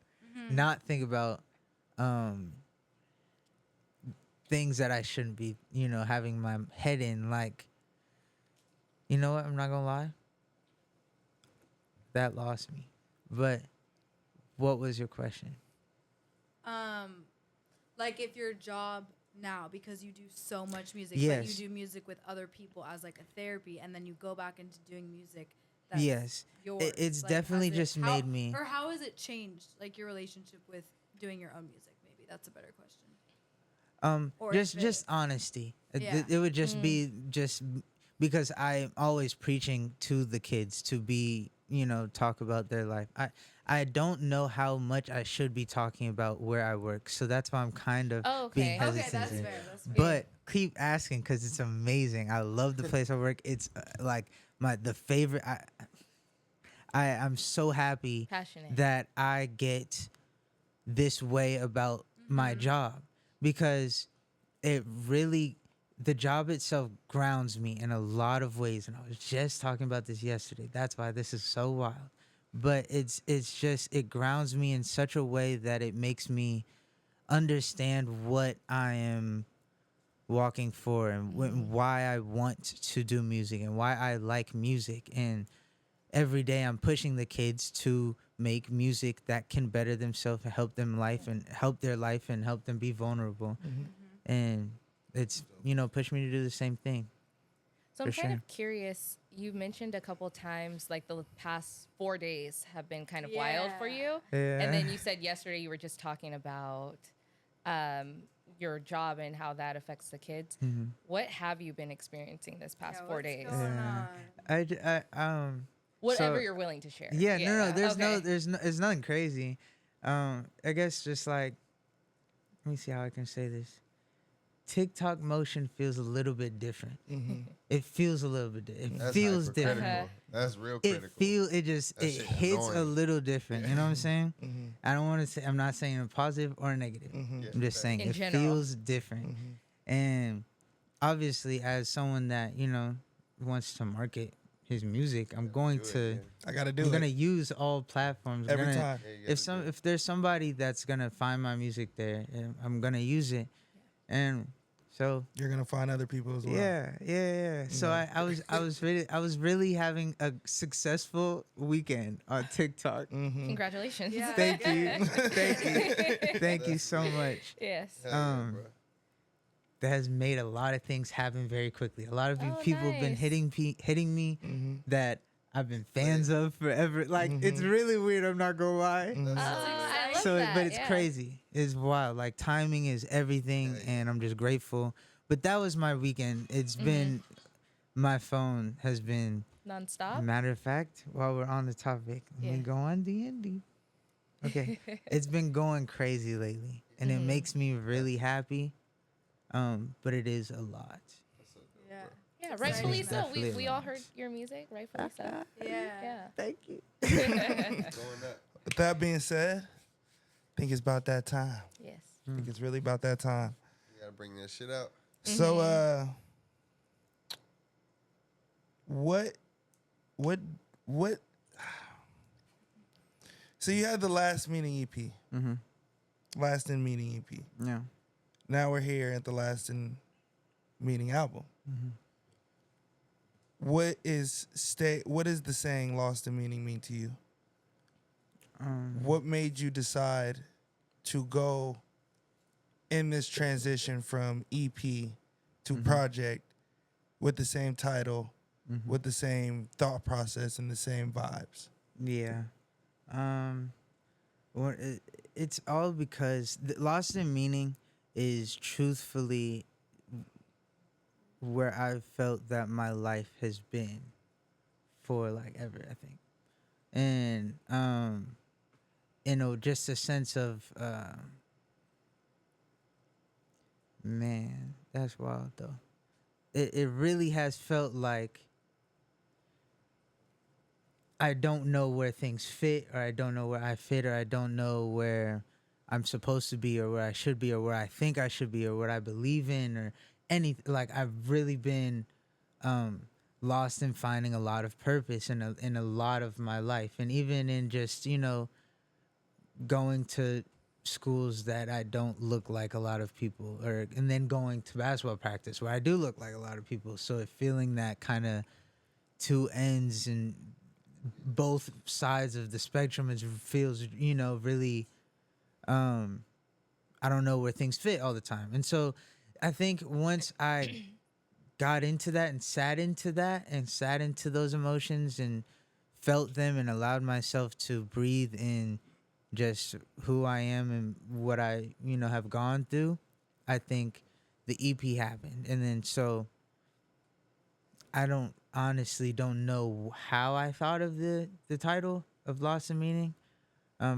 things that I shouldn't be, you know, having my head in. Like, you know what? I'm not gonna lie. That lost me. But what was your question? Like if your job now, because you do so much music, but Yes. you do music with other people as like a therapy, and then you go back into doing music. That's Yes. yours. It's Like, definitely has it- just made me. Or how has it changed, like your relationship with doing your own music? Maybe that's a better question. Or if Just honesty. Yeah. It would just be just because I'm always preaching to the kids to be, you know, talk about their life. I don't know how much I should be talking about where I work, so that's why I'm kind of Oh, being okay. Okay, hesitant. that's fair. That's fair. But keep asking because it's amazing. I love the place I work. It's like the favorite. I'm so happy Passionate. that I get this way about my job because it really the job itself grounds me in a lot of ways, and I was just talking about this yesterday. That's why this is so wild. But it's just it grounds me in such a way that it makes me understand what I am walking for and why I want to do music and why I like music. And every day I'm pushing the kids to make music that can better themselves and help them life and help their life and help them be vulnerable. And it's, you know, push me to do the same thing. So I'm For kind sure. of curious. You mentioned a couple times like the past 4 days have been kind of wild for you. Yeah. And then you said yesterday you were just talking about your job and how that affects the kids. What have you been experiencing this past Yeah, 4 what's days? going on? Whatever so- you're willing to share. Yeah, no, okay. there's nothing crazy. I guess just like, let me see how I can say this. TikTok motion feels a little bit different. It feels a little bit different. It That's feels hypercritical. different. That's real It critical. just That it shit hits a annoying. little different. You know what I'm saying? I don't want to say I'm not saying a positive or a negative. I'm just saying In it general. feels different. And obviously, as someone that you know wants to market his music, I'm going Do it, to. yeah. I gotta do I'm it gonna use all platforms. I'm every gonna- time. Yeah, you gotta do it. if there's somebody that's gonna find my music there, I'm gonna use it. And so You're gonna find other people as well. yeah. So I was really having a successful weekend on TikTok. Congratulations. Yeah. Thank you, thank you so much. Yes. Hell yeah, um, bro. That has made a lot of things happen very quickly. A lot of Oh, people have been nice. hitting me that I've been fans of forever. Like it's really weird. I'm not gonna lie. I love So, that. but it's yeah. crazy. It's wild. Like timing is everything, and I'm just grateful. But that was my weekend. It's been my phone has been nonstop. Matter of fact, while we're on the topic, let me Yeah. go on D&D. Okay. It's been going crazy lately, and it Mhm. makes me really happy. But it is a lot. Yeah. Yeah, It's rightfully exciting, so. though. Definitely We a all lot. heard your music, rightfully so. Yeah. Yeah. Thank you. Going up. With that being said, I think it's about that time. Yes. I think it's really about that time. You gotta bring that shit out. So, what, what? So you had the Last Meeting EP, Mm-hmm. Last in Meeting EP. Yeah. Now we're here at the Last in Meeting album. Mm-hmm. What is the saying "lost in meaning" mean to you? What made you decide to go in this transition from EP to project with the same title, with the same thought process and the same vibes? Yeah. Well, it's all because Lost in Meaning is truthfully where I felt that my life has been for like ever, I think. And just a sense of man, that's wild though. It really has felt like I don't know where things fit, or I don't know where I fit, or I don't know where I'm supposed to be, or where I should be, or where I think I should be, or what I believe in, or anything. Like I've really been lost in finding a lot of purpose in a lot of my life, and even in just going to schools that I don't look like a lot of people, and then going to basketball practice where I do look like a lot of people. So feeling that kind of two ends and both sides of the spectrum feels really I don't know where things fit all the time. And so I think once I got into that and sat into those emotions and felt them and allowed myself to breathe in just who I am and what I have gone through, I think the EP happened. And then so I honestly don't know how I thought of the title of Lost in Meaning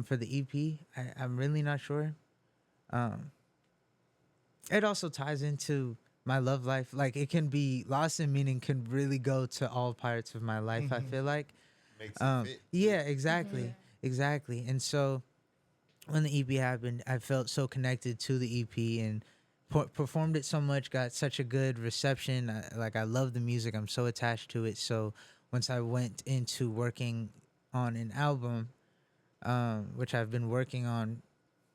for the EP. I'm really not sure. It also ties into my love life. Like it can be Lost in Meaning can really go to all parts of my life, I feel like. Makes it fit. Yeah, exactly. Exactly. And so when the EP happened, I felt so connected to the EP and performed it so much, got such a good reception. I love the music. I'm so attached to it. So once I went into working on an album, which I've been working on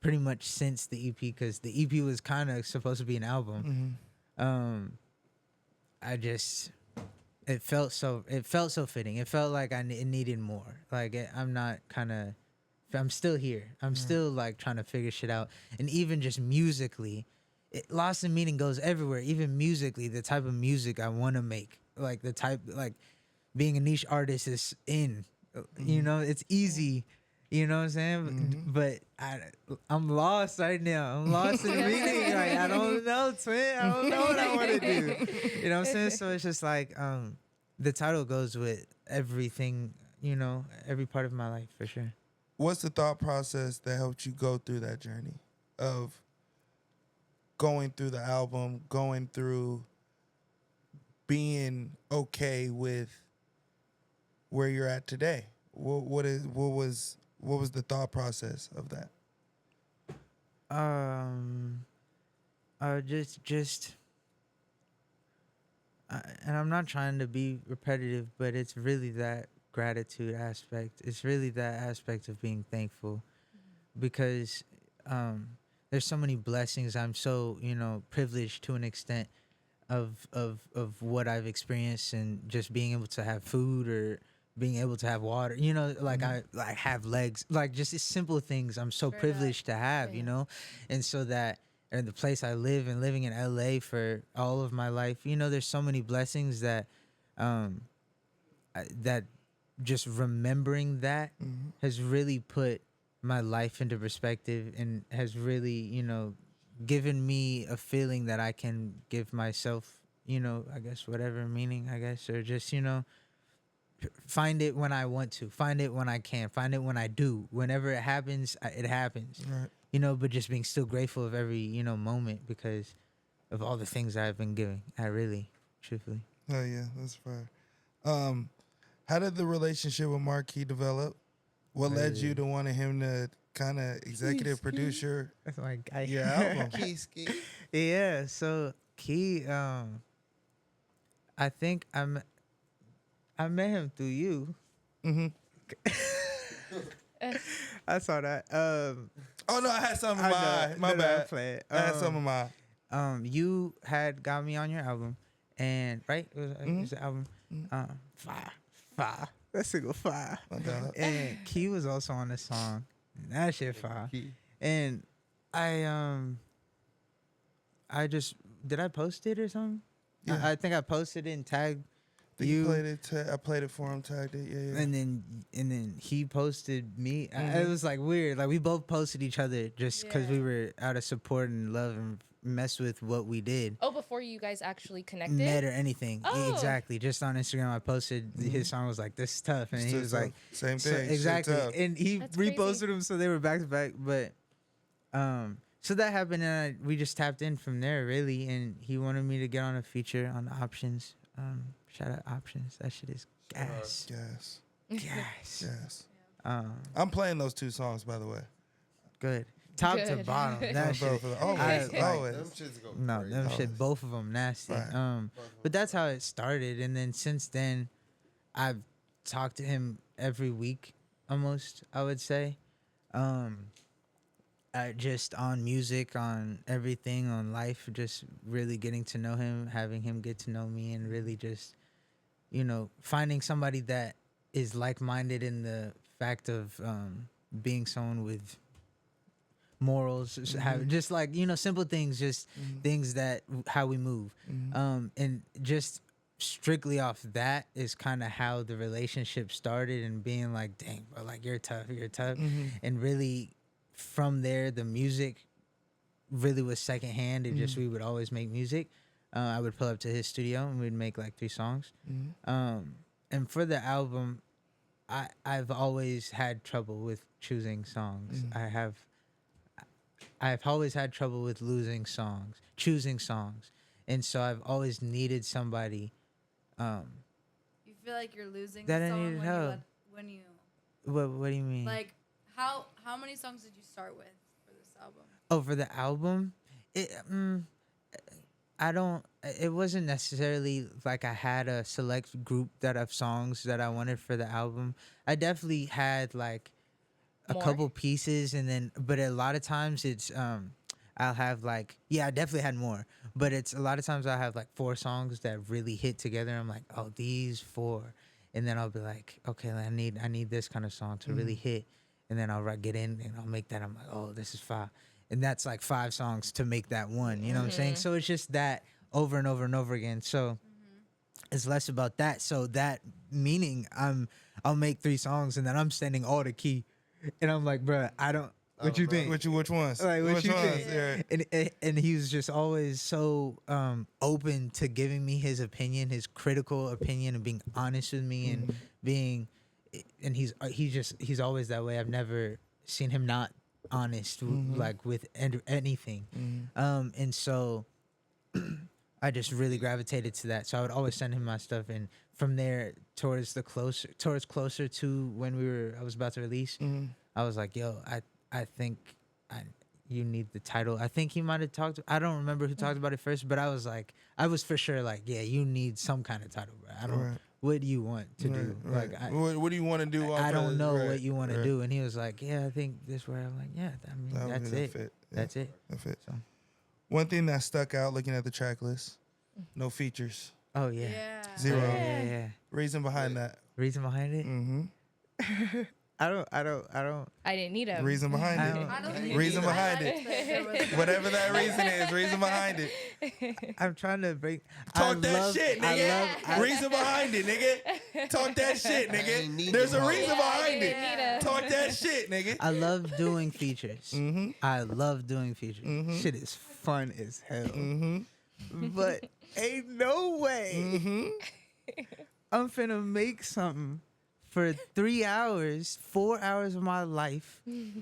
pretty much since the EP, because the EP was kind of supposed to be an album. It felt so fitting. It felt like it needed more. Like I'm still here. I'm still like trying to figure shit out. And even just musically, Lost in Meaning goes everywhere. Even musically, the type of music I want to make, like the type, like being a niche artist is in, it's easy. You know what I'm saying? But I'm lost right now. I'm lost in meaning. Like I don't know, twin. I don't know what I want to do. You know what I'm saying? So it's just like the title goes with everything. Every part of my life for sure. What's the thought process that helped you go through that journey of going through the album, going through being okay with where you're at today? What was the thought process of that? And I'm not trying to be repetitive, but it's really that gratitude aspect. It's really that aspect of being thankful, because there's so many blessings. I'm so privileged to an extent of what I've experienced, and just being able to have food or being able to have water. I have legs. Like just simple things. I'm so Straight up. privileged to have. Yeah. And so that. And the place I live and living in LA for all of my life, there's so many blessings that, that just remembering that has really put my life into perspective, and has really, given me a feeling that I can give myself, I guess whatever meaning, I guess, or just, find it when I want to, find it when I can, find it when I do. Whenever it happens, it happens. Right. You know, but just being still grateful of every, you know, moment because of all the things I've been giving. I really, truthfully. Oh yeah, that's fair. How did the relationship with Marquis develop? What led you to wanting him to kind of executive producer That's my guy. your album? Key ski. Yeah, so Key, I think I met him through you. Mm-hmm. I saw that. Oh no, I had something in my eye. My No, bad. I play it. I had something in my eye. You had got me on your album, and right, it was the album, Fire. That single Fire. My God. And Key was also on the song. That shit fire. Key. And I just did I post it or something? Yeah. I think I posted it and tagged You you. played it. I played it for him. Tagged it. Yeah. And then he posted me. It was like weird. Like we both posted each other just because we Yeah. were out of support and love and mess with what we did. Oh, before you guys actually connected? Met or anything. Oh. Exactly. Just on Instagram, I posted his song was like, "This is tough," and It's he tough. was like, Same so- thing. Shit exactly. tough. And he That's reposted crazy. them, so they were back to back. But so that happened, and we just tapped in from there, really. And he wanted me to get on a feature on Options. Shout out Options. That shit is gas. Yes. Gas. Yes. Um, I'm playing those two songs, by the way. good. Top to Good. bottom. That On shit. both of them. Always. I like- Always. Them shits go No, crazy. them Always. shit, both of them nasty. Right. But that's how it started, and then since then, I've talked to him every week, almost. I would say, just on music, on everything, on life, just really getting to know him, having him get to know me, and really just, you know, finding somebody that is like-minded in the fact of being someone with morals, have just like, you know, simple things, just things that how we move, and just strictly off that is kind of how the relationship started, and being like, dang, bro, like you're tough, and really from there the music really was secondhand. It just we would always make music. I would pull up to his studio and we'd make like 3 songs. And for the album, I've always had trouble with choosing songs. I've always had trouble with choosing songs. And so I've always needed somebody. You feel like you're losing That a I song needed when help. when you What do you mean? like how many songs did you start with for this album? Oh, for the album, it wasn't necessarily like I had a select group of songs that I wanted for the album. I definitely had like a More? couple pieces, and then, but a lot of times it's, I'll have like, I definitely had more, but it's a lot of times I'll have like 4 songs that really hit together. I'm like, oh, these 4. And then I'll be like, okay, I need this kind of song to really hit. And then I'll get in and I'll make that. I'm like, oh, this is 5. And that's like 5 songs to make that one. You know what I'm saying? So it's just that over and over and over again. So it's less about that. So that meaning I'll make 3 songs and then I'm sending all to Key. And I'm like, bruh, I don't. What you think? Which ones? Like, what Which you ones? think? Yeah. And he was just always so open to giving me his opinion, his critical opinion, and being honest with me, and being, and he's always that way. I've never seen him not honest like with anything, and so I just really gravitated to that. So I would always send him my stuff, and from there towards closer to when I was about to release, I was like, yo, I think you need the title. I think he might have talked. I don't remember who talked about it first, but I was for sure like, yeah, you need some kind of title, bro. I don't. Right. What do you want to do? Right. Like, What do you want to do? I don't know Right. what you want to Right. do. And he was like, yeah, I think this way. I'm like, yeah, I mean, That would that's be the it. fit. Yeah, That's it. that fit. So. One thing that stuck out looking at the track list, no features. Oh yeah. Yeah. 0. Yeah. Reason behind that. Reason behind it? Mm-hmm. I don't. I didn't need him. Reason behind I it. don't- I don't think Reason I behind liked that there was a- Whatever that reason is, reason behind it. I'm trying to break. Talk I that love- shit, I nigga. love- Reason behind it, nigga. Talk that shit, I ain't need nigga. There's a them reason hoes. behind it. Yeah. Talk that shit, nigga. I love doing features. Mm-hmm. I love doing features. Shit is fun as hell. Mm-hmm. But ain't no way Mm-hmm. I'm finna make something for 3 hours, 4 hours of my life,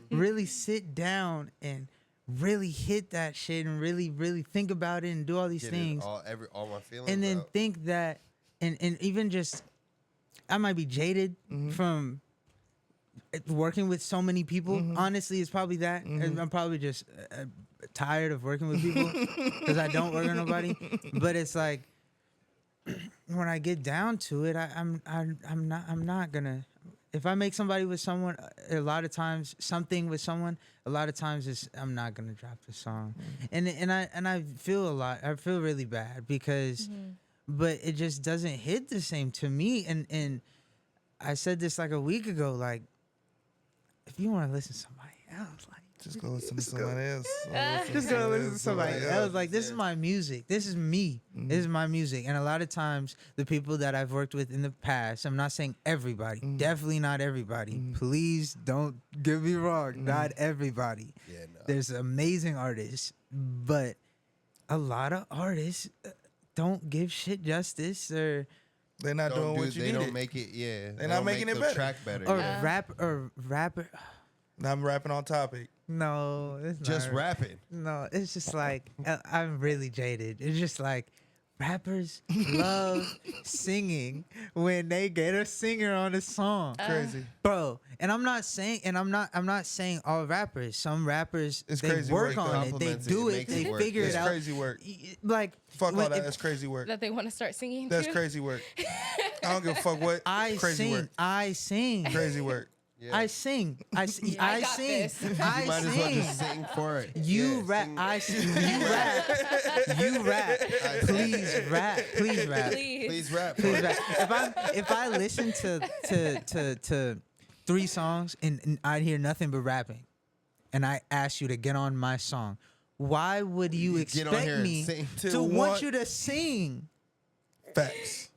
really sit down and really hit that shit and really, really think about it and do all these Get things. all my feelings And then out. think that, and even just, I might be jaded from working with so many people. Honestly, it's probably that. And I'm probably just tired of working with people because I don't work with nobody. But it's like, when I get down to it, I'm not gonna. If I make somebody with someone, a lot of times something with someone, a lot of times I'm not gonna drop the song, and I feel a lot. I feel really bad because, but it just doesn't hit the same to me. And I said this like a week ago. Like, if you want to listen to somebody else, like. Just go listen to somebody else. Just go listen to somebody else. Like, this is my music. This is me. This is my music. And a lot of times, the people that I've worked with in the past, I'm not saying everybody, definitely not everybody. Please don't get me wrong. Not everybody. Yeah, no. There's amazing artists, but a lot of artists don't give shit justice or They're not doing what you They needed. don't make it. Yeah, They're not making it the better. track better. or yeah. rapper. Now I'm rapping on topic. No, it's Just not. rapping. No, it's just like I'm really jaded. It's just like rappers love singing when they get a singer on a song, Crazy. bro. And I'm not saying all rappers. Some rappers It's they crazy work work, on though. it. They Compliments it, do it it. makes They it work. figure It's it out. crazy work. Like Fuck when- all that. if That's crazy work. That they want to start singing That's too? crazy work. I don't give a fuck what. I crazy sing, work. I sing, Crazy work. Yeah. I sing, I sing, I I got sing, this. I You might as well sing. just sing for it. You Yeah, rap, sing. I sing. You rap, you rap. Please rap, please rap. Please. Please rap. Please rap. If I listen to 3 songs and I hear nothing but rapping, and I ask you to get on my song, why would you Get on expect here and me sing. to To want want- you to sing? Facts.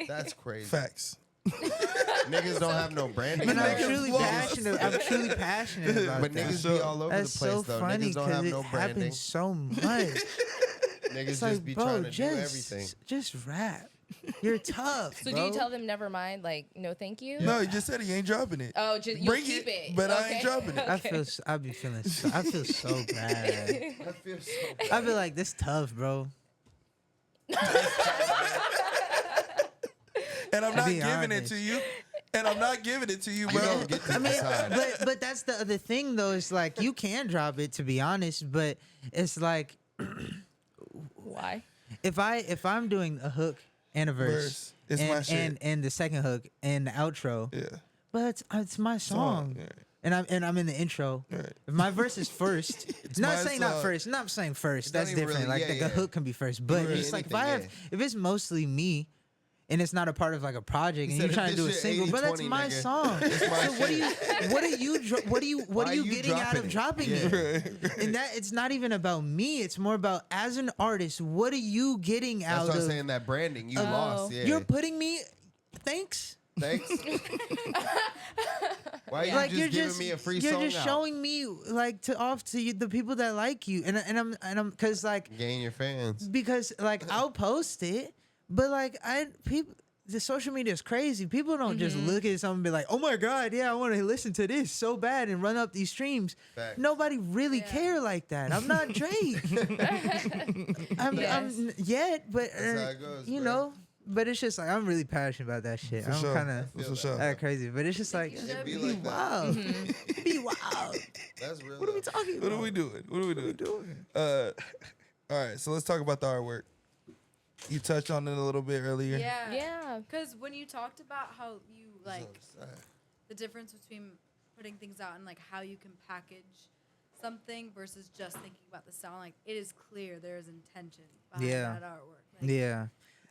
That's crazy. Facts. Niggas don't have no branding. But I'm Niggas truly lost. passionate. I'm truly passionate about But that. niggas Sure. be all over That's the place so though. funny Niggas don't because have it no branding. happens so much. Niggas It's just like, be bro, trying to do everything. just rap. You're tough. So bro. do you tell them never mind? Like, no, thank you? No, he just said he ain't dropping it. Oh, just you Bring keep it. but I Okay. ain't dropping it. I feel. I be feeling. I feel so bad. I feel so bad. I be like, this tough, bro. And I'm To not be giving it honest. to you. And I'm not giving it to you, You bro. don't get to decide. But that's the other thing though. It's like you can drop it, to be honest. But it's like Why? if I'm doing a hook and a verse, Verse. It's my shit. and the second hook and the outro, Yeah. but it's my song. Yeah. And I'm in the intro. Right. If my verse is first, not my saying not song. first, not saying first. It That's don't even different. really- Like yeah, the yeah. hook can be first, but Right. it's like if Anything, I have, if it's mostly me, and it's not a part of like a project, and said you're trying to do a this shit single, but that's 80-20, my nigga. song. It's my So what are you Why getting out of dropping dropping it? it? And that it's not even about me. It's more about as an artist, what are you getting That's out what I'm of? saying. That branding, you lost. Yeah. You're putting me. Thanks. Thanks. Why are you Like just giving me a free you're song just out? showing me like to you, the people that like you, and I'm because like Gain your fans. because like I'll post it, but like the social media is crazy. People don't just look at something and be like, oh my god, yeah, I want to listen to this so bad and run up these streams. Facts. Nobody really Yeah. care like that. I'm not Drake. I'm yet, but That's how it goes, you bro. know. But it's just like I'm really passionate about that shit. For I'm sure. kind of For sure. that crazy, but it's just like you should be be like that. wild, be wild. That's real. What are we though. talking What about? are we doing? What are we doing? doing? All right, so let's talk about the artwork. You touched on it a little bit earlier. Yeah. Yeah. Because when you talked about how you like It's on the side. the difference between putting things out and like how you can package something versus just thinking about the sound, like it is clear there is intention behind Yeah. that artwork. Like, Yeah,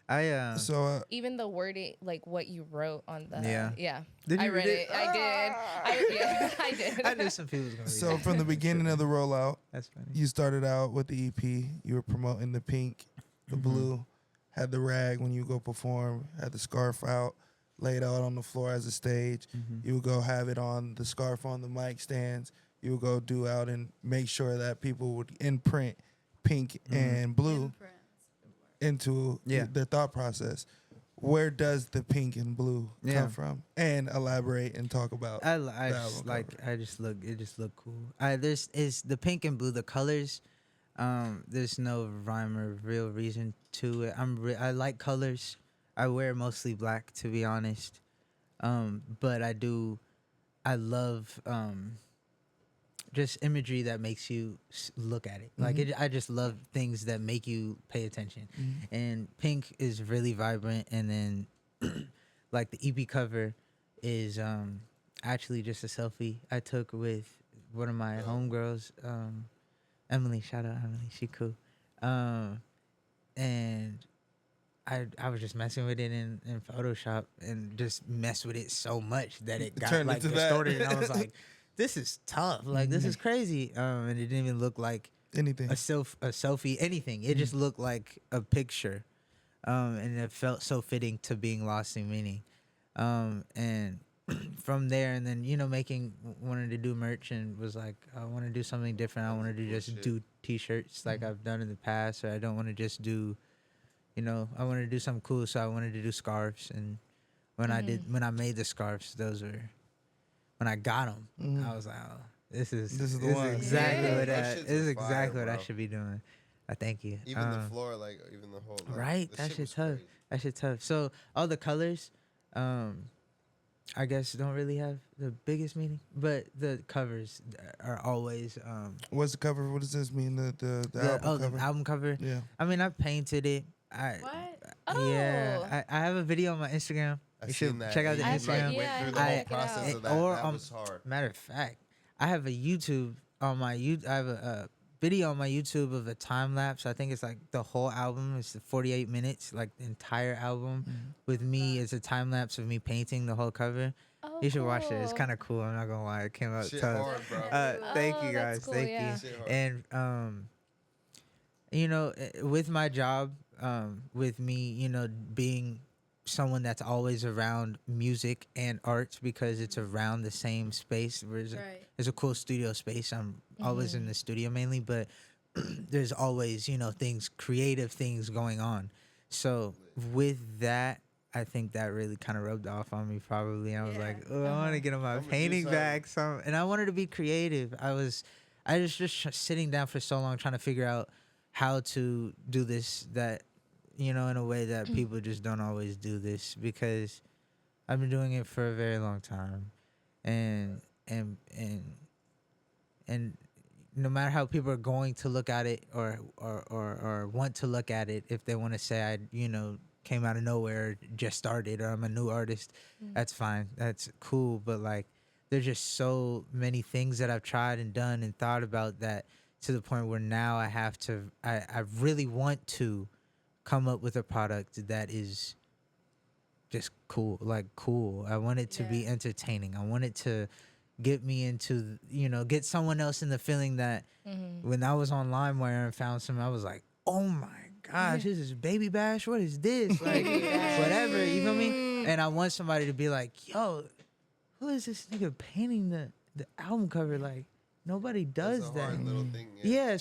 I So Even the wording, like what you wrote on the. Yeah. I read it. I did. I did. I knew some people was gonna. Read so that. from the beginning of the rollout, That's funny. you started out with the EP. You were promoting the pink, the blue, had the rag when you go perform, had the scarf out, laid out on the floor as a stage. You would go have it on the scarf on the mic stands. You would go do out and make sure that people would imprint pink and blue imprints. into Yeah. their thought process. where does the pink and blue Yeah. come from? And elaborate and talk about I the just album like cover. I just look it just look cool. There's is the pink and blue, the colors. There's no rhyme or real reason to it. I like colors. I wear mostly black, to be honest. But I love just imagery that makes you look at it. Like I just love things that make you pay attention. And pink is really vibrant, and then like the EP cover is actually just a selfie I took with one of my homegirls, Emily. Shout out Emily, she cool. And I was just messing with it in Photoshop and just messed with it so much that it got turned like into that. distorted, and I was like, this is tough. Like this is crazy. And it didn't even look like Anything. a selfie, anything. It just looked like a picture. And it felt so fitting to being lost in meaning. And from there, and then wanted to do merch, and was like, I want to do something different. I want to just do t-shirts like I've done in the past, or I don't want to just do, I wanted to do something cool. So I wanted to do scarves, and when I made the scarves, when I got them, I was like, oh, this is the one. exactly Yeah. what Those this shits is was exactly fire, what I bro. should be doing. I thank you. Even the floor, like even the whole. Like, Right, the that shit shit was tough. crazy. That shit tough. So all the colors, I guess don't really have the biggest meaning, but the covers are always What's the cover? What does this mean? The album cover? the album cover. Yeah. I mean, I painted it. What? Yeah, I have a video on my Instagram. I You seen should that. check out the You, Instagram. Like, went Yeah, through the I whole check it process out. of that. Or, That was hard. Matter of fact, I have a YouTube on my I have a video on my YouTube of a time lapse. I think it's like the whole album. It's 48 minutes, like the entire album, with me as a time lapse of me painting the whole cover. Oh, You should watch it. It's cool. kind of cool. I'm not gonna lie. It came out Shit tough. hard, bro. Thank you Oh, guys. that's cool, Thank yeah. you. Shit hard. And with my job, with me, being someone that's always around music and arts because it's around the same space. Right. There's a cool studio space. I'm always in the studio mainly, but there's always, creative things going on. So with that, I think that really kind of rubbed off on me probably. I was Yeah. like, oh, I want to get on my I'ma do painting something. back. And I wanted to be creative. I was just sitting down for so long trying to figure out how to do this in a way that people just don't always do this, because I've been doing it for a very long time. And no matter how people are going to look at it or want to look at it, if they want to say I came out of nowhere, just started, or I'm a new artist, that's fine, that's cool. But like, there's just so many things that I've tried and done and thought about, that to the point where now I really want to come up with a product that is just cool. I want it to be Yeah. entertaining. I want it to get me into, get someone else in the feeling that when I was on LimeWire and found some, I was like, oh my gosh, this is Baby Bash. What is this? Like, whatever, you feel me? And I want somebody to be like, yo, who is this nigga painting the album cover? Like, nobody does That's a that. hard little thing. Yeah,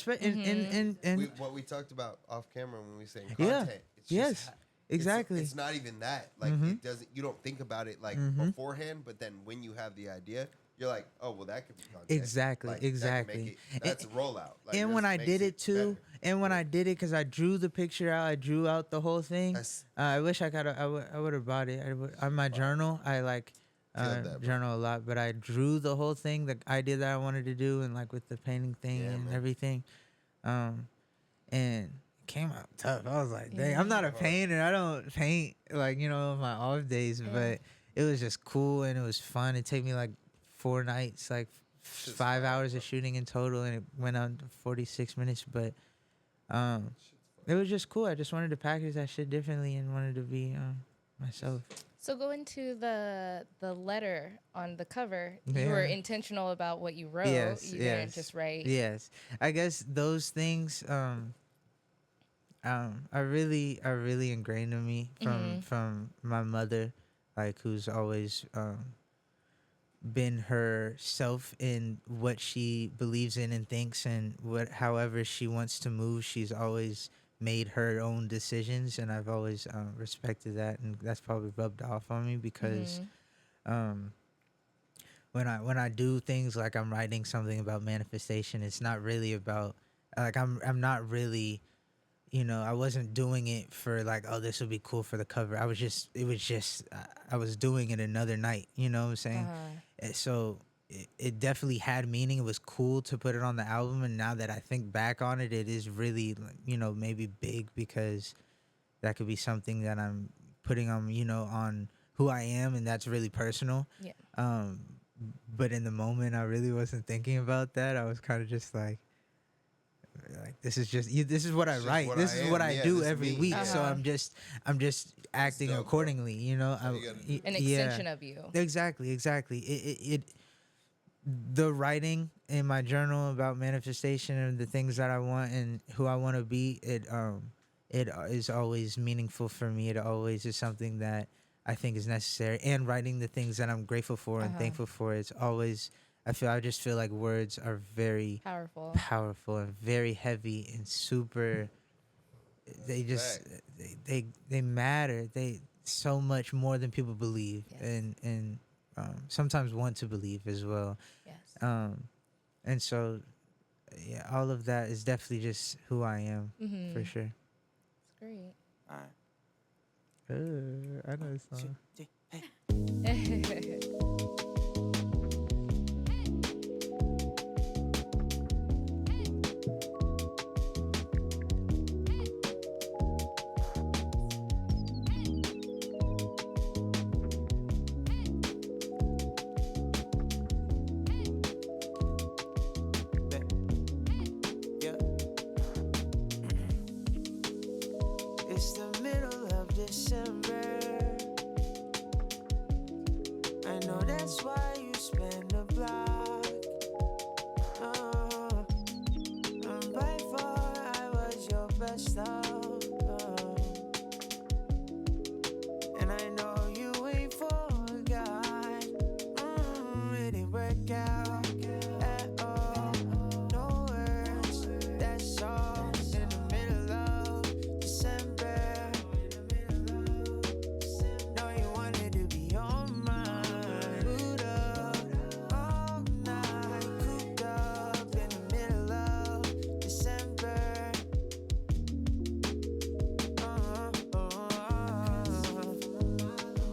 and What we talked about off camera when we say Yeah. content. It's Yes. just, exactly. It's not even that. Like it doesn't. You don't think about it like beforehand, but then when you have the idea, you're like, oh well, that could be content. Exactly, Like, that could exactly. make it- that's a rollout. Like, And yours when I makes did it too, better. and when I did it, because I drew the picture out, I drew out the whole thing. That's- I wish I would have bought it. On my journal, I Killed that, bro. journal a lot, but I drew the whole thing, the idea that I wanted to do, and like with the painting thing Yeah, and man. everything, and it came out tough. I was like, dang, I'm not a painter. I don't paint like on my off days, but it was just cool and it was fun. It took me like 4 nights, like Shit's 5 fire, hours bro. of shooting in total, and it went on to 46 minutes. But it was just cool. I just wanted to package that shit differently and wanted to be myself. So go into the letter on the cover. You Yeah. were intentional about what you wrote. Yes, You yes. didn't just write. Yes, I guess those things are really ingrained in me from my mother, like, who's always been herself in what she believes in and thinks, and however she wants to move. She's always made her own decisions, and I've always respected that, and that's probably rubbed off on me because um, when I do things like I'm writing something about manifestation, it's not really about like I'm not really, you know, I wasn't doing it for like, oh, this would be cool for the cover. I was just I was doing it another night, you know what I'm saying? So it definitely had meaning. It was cool to put it on the album, and now that I think back on it, it is really, you know, maybe big because that could be something that I'm putting on, you know, on who I am, and that's really personal. Yeah. But in the moment, I really wasn't thinking about that. I was kind of just like this is just this is what I It's just write. what This I is am. what I Yeah, do this is every me. week. Yeah. So I'm just acting dope, bro. accordingly. You know, That's all you gotta do. An yeah. extension of you. Exactly. It the writing in my journal about manifestation and the things that I want and who I want to be. It is always meaningful for me. It always is something that I think is necessary. And writing the things that I'm grateful for and thankful for. It's always. I just feel like words are very powerful and very heavy and super. They just they matter. They so much more than people believe, and sometimes want to believe as well. Yes. And so, yeah, all of that is definitely just who I am for sure. It's great. All right. I know this song. Yeah. It's the middle of December. I know that's why you spend the block. By far, I was your best love. And I know you ain't forgot. It didn't work out at all. No words, that's all. In the middle of December. Know you wanted to be on mine. Boot up all night, cooped up in the middle of December.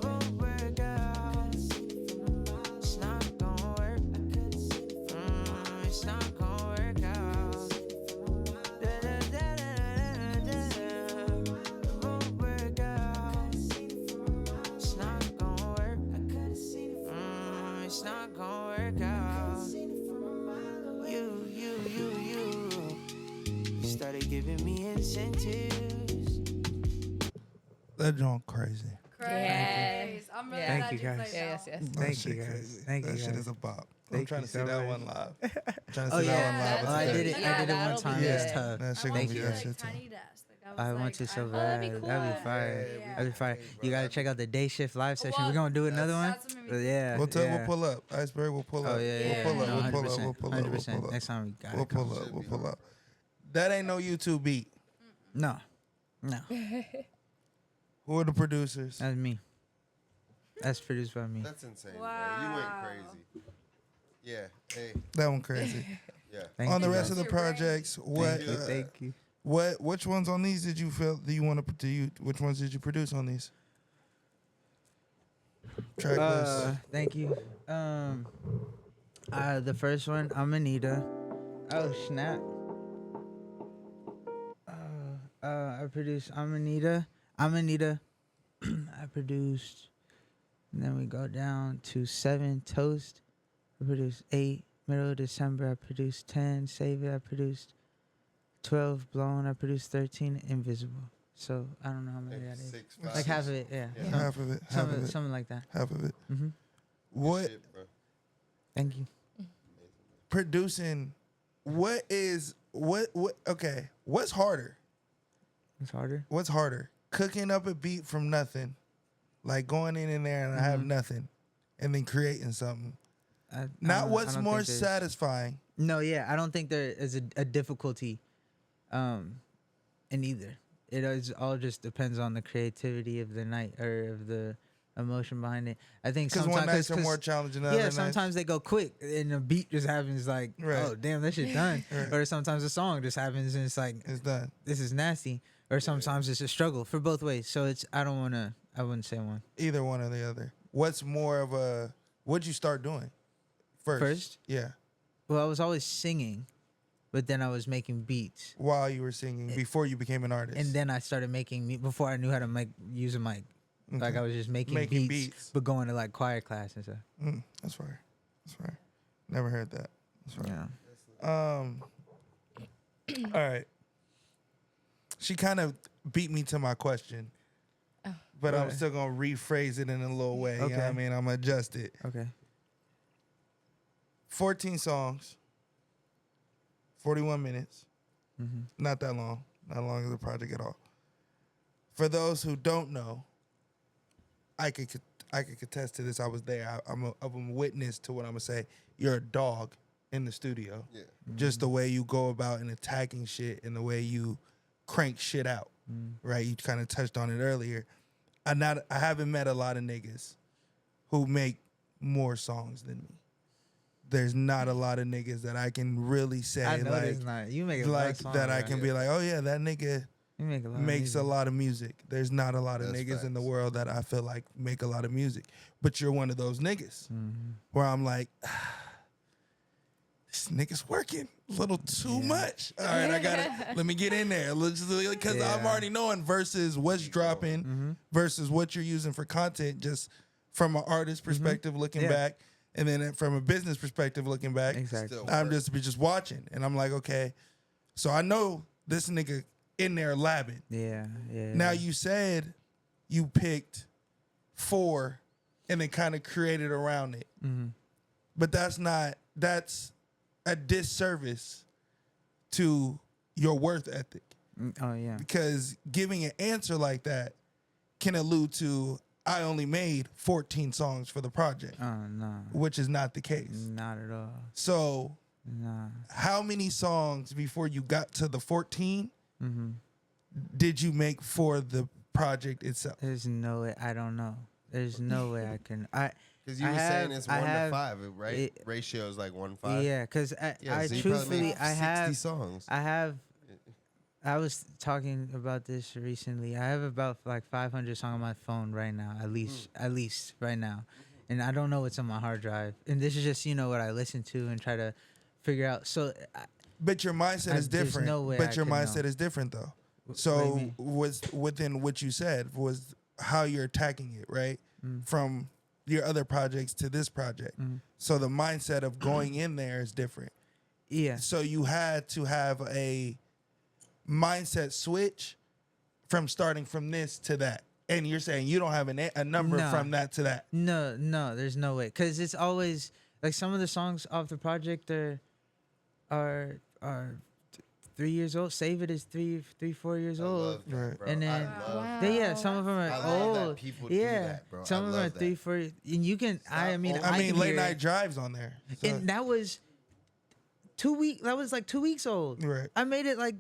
Won't work out. It's not gonna work. It's not gonna work out. Won't work out. It's not gonna work. It's not gonna work out. You started giving me incentives. That joint crazy. Crazy. I'm really Yeah. glad Thank you, played guys. that Yes, one. yes. That Thank shit you, guys. crazy. Thank that you, shit guys. is a bop. I'm Thank trying you to see so that much. one live. I'm trying to Oh see yeah, that one live. that's I did good. it. Yeah, I did it one that'll be time. good. It's tough. That shit I gonna Thank be you, that guys. shit too. Tiny Desk. Like, I want like, to so hope- bad. that'd be That'd be cool. fire. Yeah. That'd be fire. Bro, You gotta that'd check be- out the day shift live session. Well, We're gonna do another one. that's what made me think. Yeah. We'll yeah. pull up. Iceberg, we'll pull up. Oh yeah, We'll yeah. pull up. No, We'll pull up. 100%. We'll pull up. We'll 100%. pull up. Next time we got We'll it. pull up. We'll pull up. That ain't no YouTube beat. No, no, Who are the producers? that's me. That's produced by me. That's insane, bro. You Wow. went crazy. Yeah. Hey. That one crazy. Yeah. Thank On the you, rest guys. of the projects, what? Thank you. Thank you. Which ones on these did you feel? Do you want to? Do you? Which ones did you produce on these? Track list. Thank you. The first one, I'm Anita. Oh snap. I produced I'm Anita. I produced, and then we go down to 7 Toast. I produced 8 Middle of December. I produced 10 Save It. I produced 12 Blown. I produced 13 Invisible. So I don't know how many that is. 6, Like 5, half of it, yeah. Yeah. Half of it. Half of it. Something like that. Half of it. Mm-hmm. What Shit, bro. Thank you. producing? What is what? Okay. What's harder? It's harder. What's harder? Cooking up a beat from nothing, like going in there and I have Mhm. nothing, and then creating something. I Not don't- what's I don't more think there's- satisfying. No, yeah, I don't think there is a difficulty either. All just depends on the creativity of the night or of the emotion behind it. I think Because one sometimes nights are more challenging than yeah, other sometimes nights. they go quick and the beat just happens like, Right. oh damn, that shit done. Right. Or sometimes a song just happens and it's like, It's done. this is nasty. Or sometimes it's a struggle for both ways. So I wouldn't say one. Either one or the other. What's more of a? What'd you start doing first? Yeah. Well, I was always singing, but then I was making beats. While you were singing, before you became an artist. And then I started making before I knew how to use a mic. Like Okay. I was just making beats, but going to like choir class and stuff. That's fair. That's fair. Never heard that. That's fair. Yeah. All right. She kind of beat me to my question, but I'm still gonna rephrase it in a little way. You know what I mean? I'm gonna adjust it. Okay. 14 songs, 41 minutes. Not that long. Not long as a project at all. For those who don't know, I could contest to this. I was there. I'm a witness to what I'm gonna say. You're a dog in the studio. Yeah. Just the way you go about and attacking shit and the way you crank shit out. Right? You kind of touched on it earlier. I haven't met a lot of niggas who make more songs than me. There's not a lot of niggas that I can really say I know like there's not. You make a lot like of songs, that I right? can be like, oh yeah, that nigga You make a lot makes of a lot of music. There's not a lot of That's niggas in the facts. world that I feel like make a lot of music. But you're one of those niggas where I'm like, this nigga's working a little too much. All right, let me get in there. Because I'm already knowing versus what's dropping versus what you're using for content, just from an artist perspective looking back. And then from a business perspective looking back. Exactly. Still I'm work. just watching. And I'm like, okay. So I know this nigga in there labbing. Yeah. Now you said you picked 4 and then kind of created around it. But that's a disservice to your worth ethic. Oh yeah. Because giving an answer like that can allude to I only made 14 songs for the project, Oh no. which is not the case. Not at all. So Nah. how many songs before you got to the 14 did you make for the project itself? There's no way. I don't know. There's no way I can. Because you I were saying have- it's I 1 have- to 5, right? it- Ratio is like 1-5. Yeah, because Yeah, I so you probably truthfully made I 60 have songs. I was talking about this recently. I have about like 500 songs on my phone right now, at least right now, and I don't know what's on my hard drive. And this is just what I listen to and try to figure out. So But your mindset is there's different. no way But I your could know. mindset is different though. What do you So mean? was within what you said was how you're attacking it, right? From your other projects to this project. So the mindset of going in there is different. yeah, So you had to have a mindset switch from starting from this to that. And you're saying you don't have a number No. from that to that. no, there's no way, because it's always like some of the songs off the project are 3 years old. Save It is 4 years I old. love that, Right. bro. And then- I love Wow. that. Yeah, some of them are I love that old. people do Yeah, that, bro. some I of them are love 3, that. 4. And you can. I mean, old. I mean, can Late hear Night it. Drive's on there. So- And that was 2 weeks. That was like 2 weeks old. Right. I made it like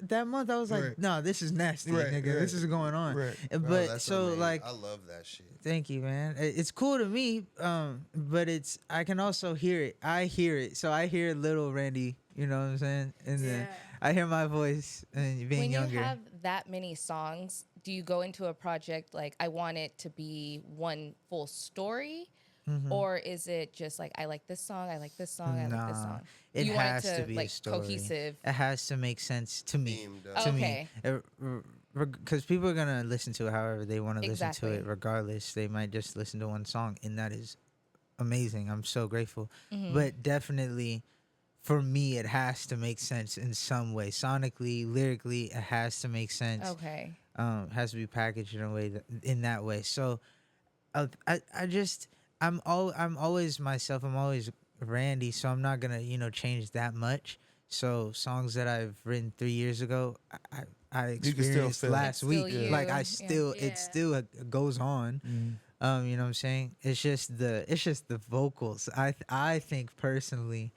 that month. I was like, Right. no, this is nasty, Right, nigga. right. This is going on. Right. And- Bro, But that's so amazing. like, I love that shit. thank you, man. It's cool to me. But I can also hear it. I hear it. So I hear little Randy. You know what I'm saying? And then Yeah. I hear my voice and being When younger. you have that many songs, do you go into a project like I want it to be one full story? Or is it just like I like this song, I like this song, I like this Nah, song? it you want has it to be a like story. cohesive. It has to make sense to me. Themed up. To Okay. me, because people are gonna listen to it however they want to listen to Exactly. it. Regardless, they might just listen to one song, and that is amazing. I'm so grateful. But definitely, for me, it has to make sense in some way. Sonically, lyrically, it has to make sense. Okay. Has to be packaged in a way in that way. So, I'm always myself. I'm always Randy. So I'm not gonna change that much. So songs that I've written 3 years ago, I You can still experienced feel it. last It's week. still you. Like Yeah. it still goes on. You know what I'm saying? It's just the vocals. I think personally,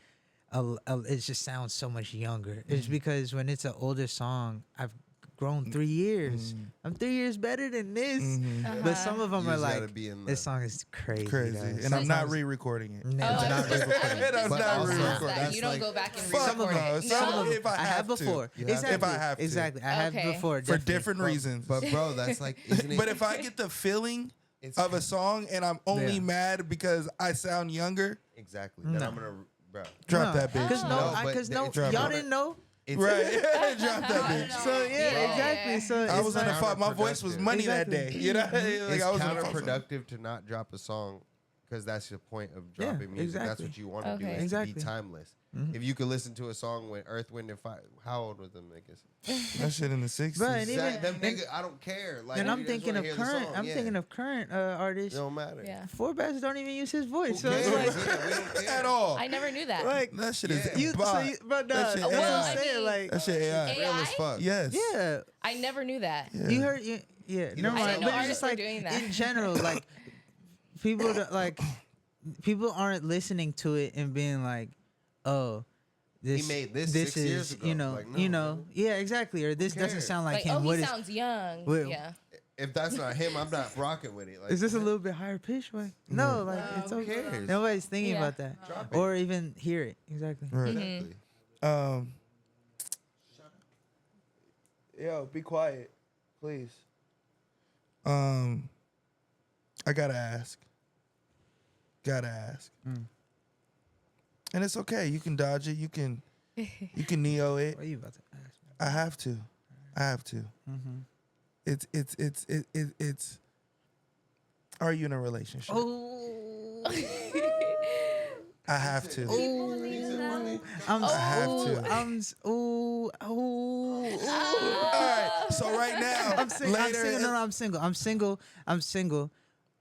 it just sounds so much younger. It's because when it's an older song, I've grown 3 years. I'm 3 years better than this. But some of them You are just gotta like, be in this the- song is crazy. Crazy. guys. And I'm not Sometimes- re-recording it. No, Oh, I not was just, re-recording. I was That's just not about to real. ask that. That's You don't like- go back and Fuck re-record no. it. Some No. if I have to. before. You have to. Exactly. If I have to. Exactly. I have Okay. before. For definitely. different reasons. But bro, that's like, isn't it? But if I get the feeling It's- of a song and I'm only Yeah. mad because I sound younger, exactly, then No. I'm gonna, bro. drop that bitch. Because No, but it's- y'all didn't know. It's Right. Drop that bitch. So yeah, Yeah. exactly. So I it's was on the like, fuck. My voice was money that day. Exactly. You know, like it's I was on the fuck. counterproductive to not drop a song because that's the point of Yeah, dropping music. That's exactly. what you want to do, Okay. is to Exactly. be timeless. If you could listen to a song when Earth, Wind, and Fire, how old was them niggas? That shit in the 60s. Bro, and even- Them niggas, I don't care. Like, and you I'm just thinking wanna of hear the current. song, I'm yeah. thinking of current It artists. don't matter. Yeah. Four-Bass don't even use his voice. Who So it's cares? like, Yeah, we don't care At all. I never knew that. like That shit is Yeah. you, so bot. you, but That shit that's what AI. I'm saying. Like, That shit AI. AI? real as fuck. Yes. yeah, I never knew that. Yeah. you heard, yeah. You Never know, I mind. didn't know But it's artists just were like doing that. in general, like people that, like people aren't listening to it and being like, oh. This, made this This 6 years is, ago. you know, Like, no, you know, man. yeah, exactly. Or this doesn't cares? sound like Like, him. oh, What he is? sounds young. Wait, Yeah. If that's not him, I'm not rocking with it. Like, Is this a little bit higher pitch? Like, no, like it's who okay. cares? Nobody's thinking Yeah. about that, Drop it. or even hear it. Exactly. Right. Exactly. Yo, be quiet, please. I gotta ask. And it's okay. You can dodge it. You can neo it. What are you about to ask? I have to. Mm-hmm. It's. Are you in a relationship? Oh, I have to. I'm. I have ooh, to. I'm. Ooh, ooh. All right. So right now, I'm single. later, I'm single. I'm single.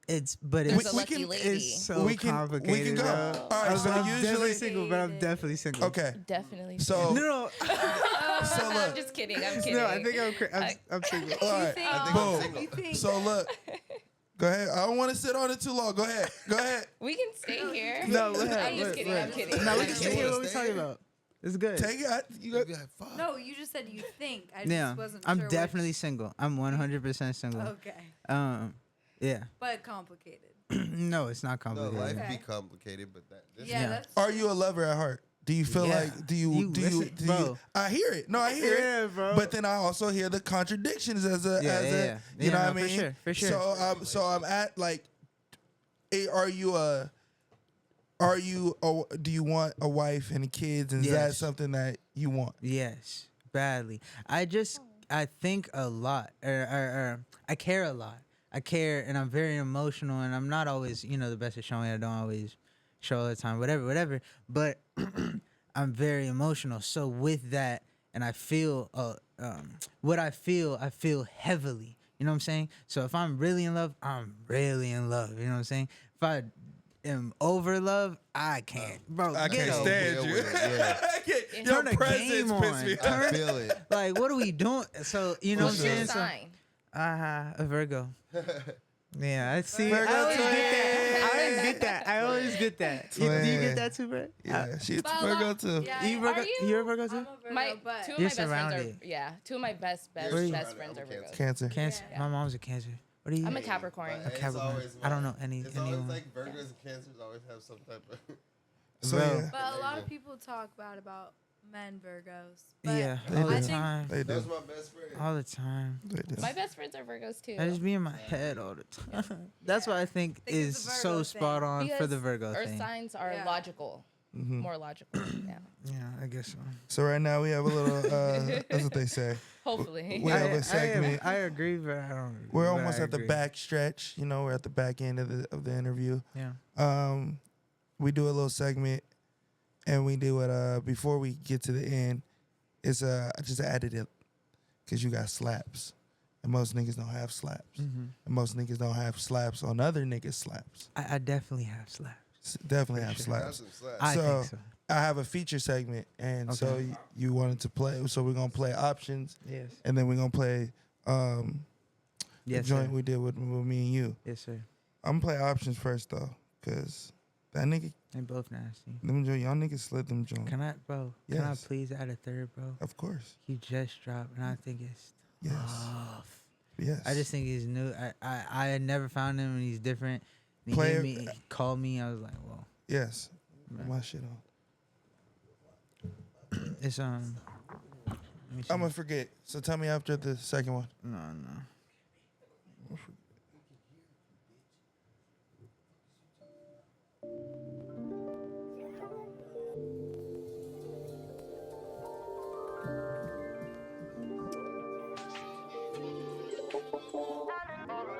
It's but There's it's, a lucky lady. it's so we can complicated. go. bro. All right. So I'm definitely usually, single, but I'm definitely single. okay. Definitely. So No, so I'm look. just kidding. I'm kidding. no, I think I'm single. All right. I think Boom. I'm single. So look. Go ahead. I don't want to sit on it too long. Go ahead. We can stay here. No, go ahead. I'm just kidding. I'm kidding. No, we I'm can stay kidding. here. What we talking about? It's good. Take it. You You'd got, be like, fuck. No, you just said you think. I just Yeah, wasn't I'm sure definitely single. I'm 100% single. Okay. Yeah. But complicated. No, it's not No, complicated. life Okay. be complicated, but this Yeah, Yeah. that's are you a lover at heart? Do you feel Yeah. like? Do you? listen, bro. I hear it. No, I hear it. Yeah, bro. But then I also hear the contradictions as a. Yeah, as yeah, a yeah. You know Yeah, what I no, mean? for sure. So I'm at like. Are you a? Do you want a wife and kids? And is that Yes. something that you want? Yes, badly. I think a lot. I care a lot. I care, and I'm very emotional, and I'm not always, the best at showing. I don't always show all the time, whatever. But I'm very emotional. So with that, and I feel what I feel heavily. You know what I'm saying? So if I'm really in love, I'm really in love. You know what I'm saying? If I am over love, I can't, bro. I get can't over it. stand you. with it, yeah. I can't. Turn Your the game presence on. piss me off. I feel it. Like, what are we doing? So you know What's what I'm your saying? sign? A Virgo. Yeah, I see. Virgo I always twin. get that. I always get that. Do you Twin. get that too, bro? Yeah, she's But a Virgo lot- too. Yeah, You I- Virgo? Are you? You're a Virgo I'm too? a Virgo, My but two of You're my best friends surrounded. are two of my best Where you? best friends I'm are a Cancer. Virgos. Cancer. Cancer. Yeah. My mom's a Cancer. What are you? I'm a Capricorn. But it's Capricorn. always I don't my- know any- It's always anyone. like Virgos and Cancers always have some type of. So Bro. yeah, But a lot of people talk bad about men Virgos. But Yeah, They all do. the think- time. they do. That's my best friend. All the time. They do. My best friends are Virgos too. I just be in my head all the time. That's what I think Think is it's a so Virgo spot thing. on for Because the Virgo Earth thing. signs are Yeah. logical, Mhm. more logical. Yeah, Yeah, I guess so. So right now we have a little. That's what they say. hopefully. We have a segment. I agree, but I don't. Agree, We're but almost I at the agree. back stretch. We're at the back end of the interview. Yeah. We do a little segment, and we do it before we get to the end. It's I just added it because you got slaps, and most niggas don't have slaps, and most niggas don't have slaps on other niggas' slaps. I definitely have slaps. Definitely have sure. Have slaps. some slaps. I So, think so. I have a feature segment, and so Okay. you wanted to play. So we're gonna play options, Yes. and then we're gonna play the Yes, joint sir. we did with me and you. Yes, sir. I'm gonna play options first though, cause that nigga, They both nasty. y'all niggas slid them joints. Can I, bro? Can I Yes. please add a third, bro? Of course. He just dropped, and I think it's Yes. Yes. I just think he's new. I had never found him, and he's different. And he Player- gave me, he called me. I was like, well, Yes. man. My shit on. It's let me see. I'm gonna forget. So tell me after the second one. No.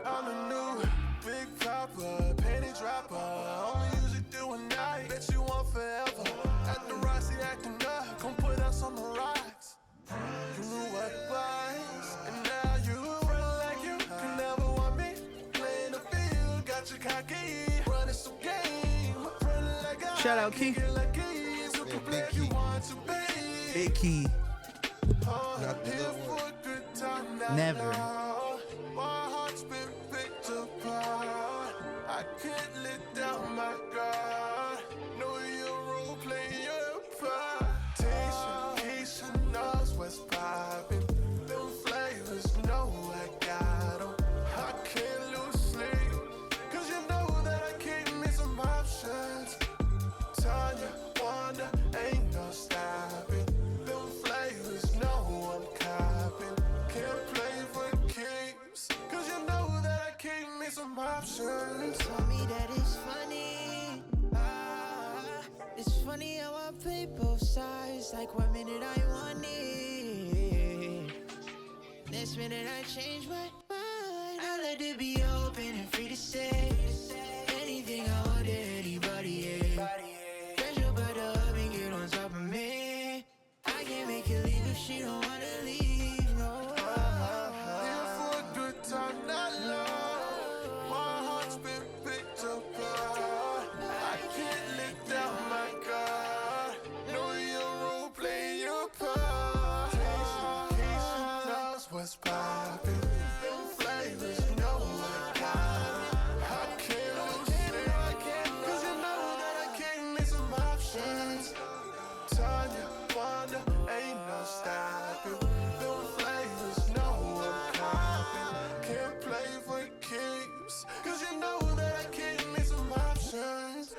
I'm a new big popper, penny dropper. Only music doing night, bet you want forever. At the Rossi acting up, gon' put us on the rocks. You knew what it was, and now you running like you can never want me. Playing the field, got you cocky, running some game. Running like I Shout out, Key. get lucky. So can play if you want to be. Big Key. Not the Here little for one. a good time now. Never. My heart's been picked apart. I can't let down my guard. Know your role, play your part. Keisha knows what's poppin'. Them flavors know I got 'em. I can't lose sleep, 'cause you know that I can't miss some options. Tanya, Wanda, ain't no stopping. Them flavors know I'm copping. Can't play for keeps, 'cause you know that I can't miss some options. Tell me that it's funny. It's funny how I play both sides. Like 1 minute I want it, next minute I change my mind. I let it be open and free to say anything I want to anybody. Yeah. Pressure but the hub and get on top of me. I can't make it leave if she don't wanna leave. No. Here for a good time, not long. My heart's been picked apart. I can't let down my guard. Know your role, play your part. Keisha knows what's poppin'. Them flavors know I got 'em. I can't lose it, 'cause you know that I can't miss some options. Tanya, Wanda, ain't no stopping. Them flavors know I'm copping. Can't play for keeps, 'cause you know that I can't miss some options.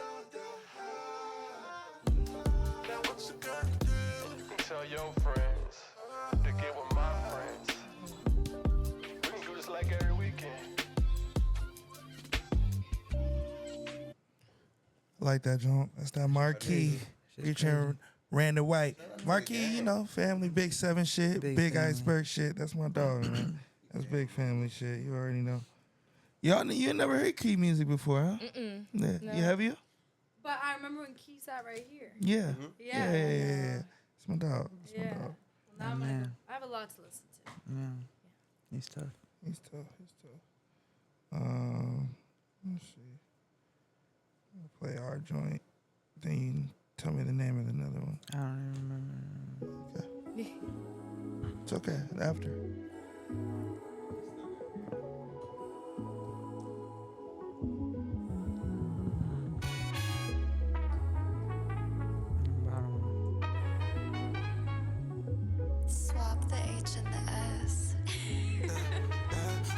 Now what you gonna do? Tell your friends to get with my friends. We can do this like every weekend. I like that joint. That's that Marquee. Featuring Randy White. Marquee, you know, family, Big 7 shit, Big big family. Iceberg shit. That's my dog, man. That's big family shit. You already know. You never heard Key music before, huh? Yeah. No. You have you? But I remember when Key sat right here. Yeah. Yeah. Yeah. It's my dog. It's my Yeah. dog. Well, now I'm gonna man. go. I have a lot to listen to. Yeah. He's tough. He's tough. He's tough. Let's see. I'll play our joint. Then you can tell me the name of another one. I don't even remember. It's okay. After. Swap the H and the S.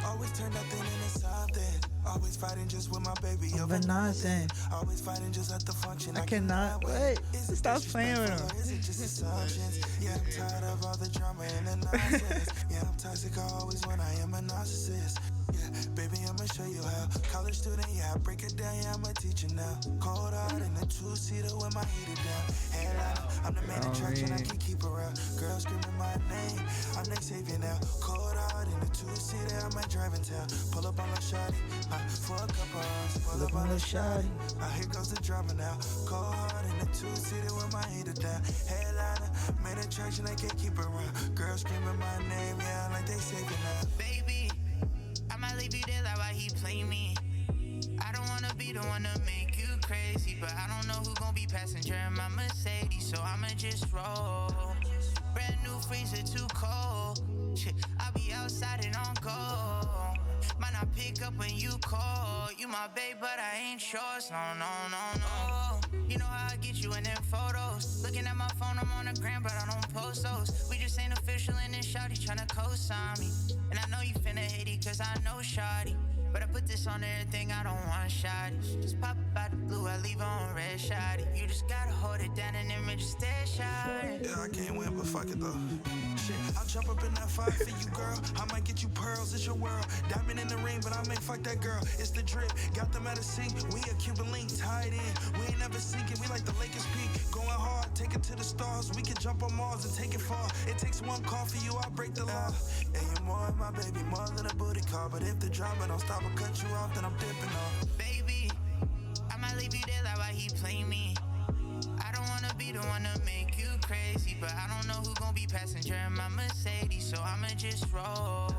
Always turn nothing into something. Always fighting just with my baby Over nothing. Always fighting just at the function. I cannot wait. Stop playing with him. Is it just assumptions? Yeah, I'm tired of all the drama and the nonsense. Yeah, I'm toxic always when I am a narcissist. Yeah, baby, I'ma show you how. College student, yeah, I break it down, yeah, I'm a teacher now. Cold hard in the two-seater with my heater down. Headliner, I'm the main attraction, I can keep around. Girls screaming my name, I'm next savior now. Cold hard in the two-seater, I might drive in town. Pull up on the shawty, for a couple hours. Pull up on the shawty, here goes the drama now. Cold hard in the two-seater with my heater down. Headliner, main attraction, I can't keep around. Girls screaming my name, yeah, like they savior now. Baby, I might leave you there like why he play me. I don't wanna be the one to make you crazy, but I don't know who gon' be passenger in my Mercedes, so I'ma just roll. Brand new freezer, too cold. Shit, I'll be outside and on go. Might not pick up when you call. You my babe, but I ain't yours. No, no, no, no. You know how I get you in them photos. Looking at my phone, I'm on the gram, but I don't post those. We just ain't official in this shawty tryna co-sign me. And I know you finna hate it cause I know shawty. But I put this on everything, I don't want shawty. Just pop out the blue, I leave on red shawty. You just gotta hold it down and then just stare shawty. Yeah, I can't win, but fuck it though. Shit, I'll jump up in that fight for you, girl. I might get you pearls, it's your world. Diamond in the ring, but I may fuck that girl. It's the drip, got them at a sink. We a Cuban link, tied in. We ain't never sinking, we like the Lakers peak. Going hard, take it to the stars. We can jump on Mars and take it far. It takes one call for you, I'll break the law. And you're more, my baby, more than a booty call. But if the drama don't stop or cut you off, then I'm dipping off. Baby, I might leave you there like why he play me. I don't wanna be the one to make you crazy, but I don't know who gon' be passenger in my Mercedes, so I'ma just roll.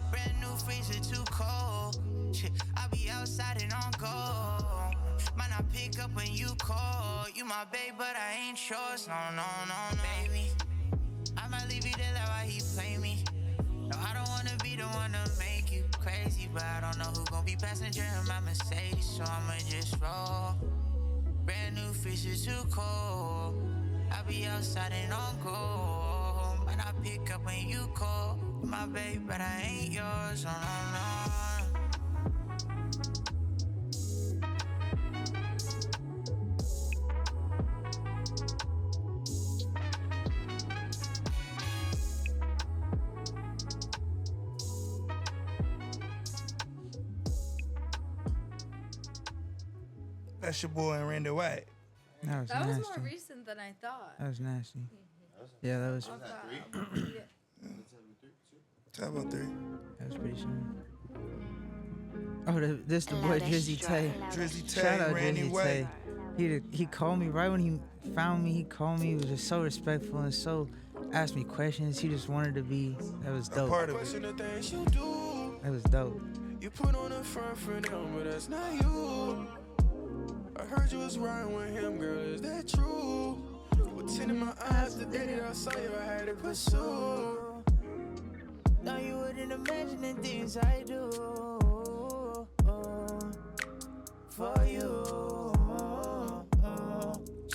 Brand new freezer, too cold. Shit, I'll be outside and on go. Might not pick up when you call. You my babe, but I ain't yours. No, no, no, baby. I might leave you there like why he play me. No, I don't wanna be the one to make you crazy, but I don't know who gon' be passenger in my Mercedes, so I'ma just roll. Brand new freezer, too cold. I'll be outside and on go. Might not pick up when you call. My babe, but I ain't yours. Oh, no, no. That's your boy Randy White. That was That was nasty. more recent than I thought. That was nasty. Yeah, that was Off that album. Yeah. Talk about 3. that was pretty soon. Oh, this the boy Drizzy Tay. Drizzy Shout Tay, out Randy Drizzy White. Tay. He called me right when he found me. He called me. He was just so respectful and so asked me questions. He just wanted to be. That was A dope. part of it. Question the things you do. That was dope. You put on the front for them, but that's not you. I heard you was riding with him, girl, is that true? With 10 in my eyes, the day that I saw you, I had to pursue. Now you wouldn't imagine the things I do for you.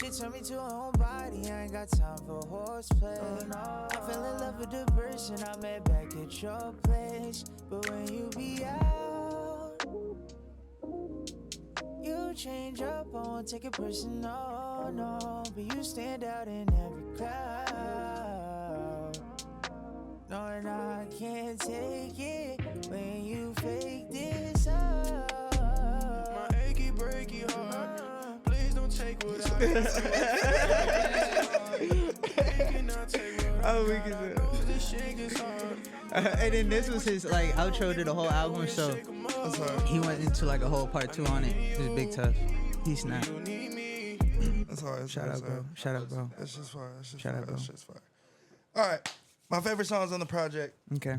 She turned me to her own body, I ain't got time for horseplay. I fell in love with the person I met back at your place. But when you be out, you change up, I won't take it personal, no. But you stand out in every crowd. No, and I can't take it when you fake this up. My achy, breaky heart, please don't take what I can. Oh, we can do and then this was his like outro to the whole album, so he went into like a whole part 2 on it. It was Big Tough. He snapped. That's hard. Shout out, bro. Shout out, bro. That's just fire. That's just Shout fire. out, bro. That's just fire. All right. My favorite songs on the project. Okay.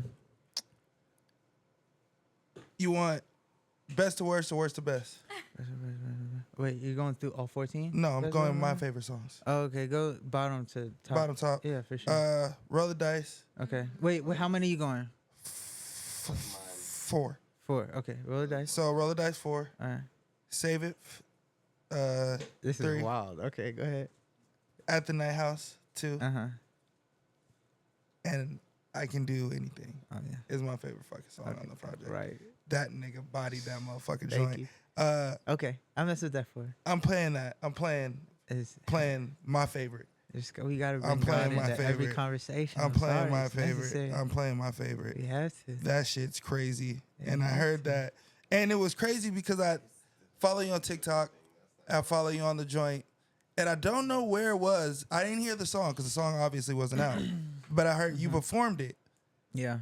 You want best to worst or worst to best? Wait, you're going through all 14? No, I'm Best going one? with my favorite songs. Oh, okay, go bottom to top. Bottom top. Yeah, for sure. Roll the dice. Okay. Wait, how many are you going? 4. 4. Okay, roll the dice. So roll the dice 4. All right. Save it. This 3. is wild. Okay, go ahead. At the Night House 2. Uh-huh. And I Can Do Anything. Oh, yeah. Is my favorite fucking song Okay, on the project. right. That nigga bodied that motherfucking Thank joint. you. Okay, I messed with that 4. I'm playing that. I'm playing my favorite. We gotta I'm bring playing God my into every favorite. conversation. I'm playing sorry, my it's favorite. necessary. I'm playing my favorite. We have to. That shit's crazy. Yeah, And I we have heard to. that. And it was crazy because I follow you on TikTok. I follow you on The Joint. And I don't know where it was. I didn't hear the song because the song obviously wasn't out. But I heard you performed it. Yeah,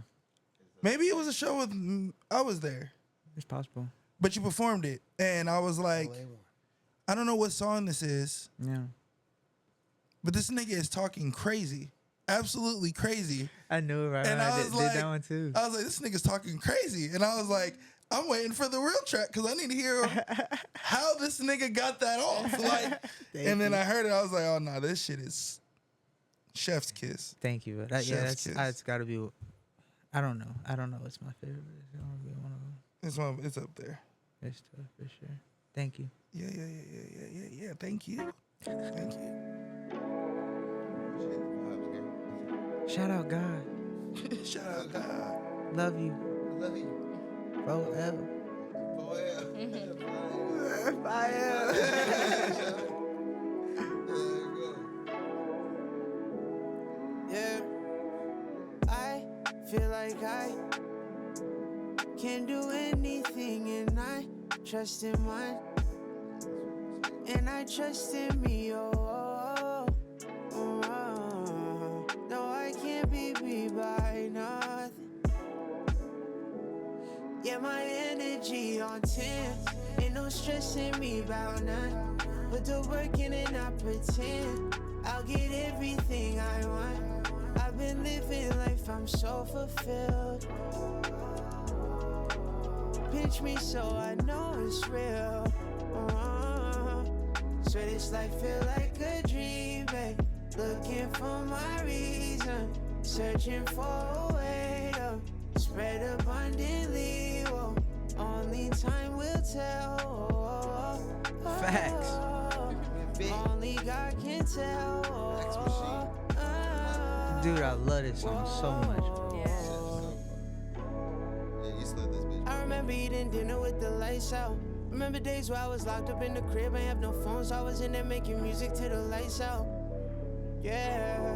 Maybe it was a show with, I was there. it's possible. But you performed it. And I was like, I don't know what song this is. Yeah. But this nigga is talking crazy. Absolutely crazy. I knew it right And when I I was did like, that one too. I was like, this nigga's talking crazy. And I was like, I'm waiting for the real track because I need to hear how this nigga got that off. Like, and then I heard it. I was like, oh no, this shit is chef's kiss. Thank you. But that, yeah, Chef's kiss. it's got to be. I don't know. What's my favorite. But it's gonna be one of them. It's up there. It's tough for sure. Thank you. Yeah. Thank you. Thank you. Shout out God. Shout out God. Love you. Love you. Forever. Yeah, I feel like I can do anything, and I trust in mine, and I trust in me. No, I can't be beat by nothing. Yeah, my energy on 10. Ain't no stressing me about none. Put the work in and I pretend I'll get everything I want. I've been living life, I'm so fulfilled. Pinch me so I know it's real. Swear this life feel like a dream, babe. Looking for my reason, searching for a way to spread abundantly. Whoa. Only time will tell. Facts. Only God can tell. Dude, I love this song so much. Yeah, you slid this bitch. I remember eating dinner with the lights out. Remember days where I was locked up in the crib, ain't have no phones, so I was in there making music till the lights out. Yeah,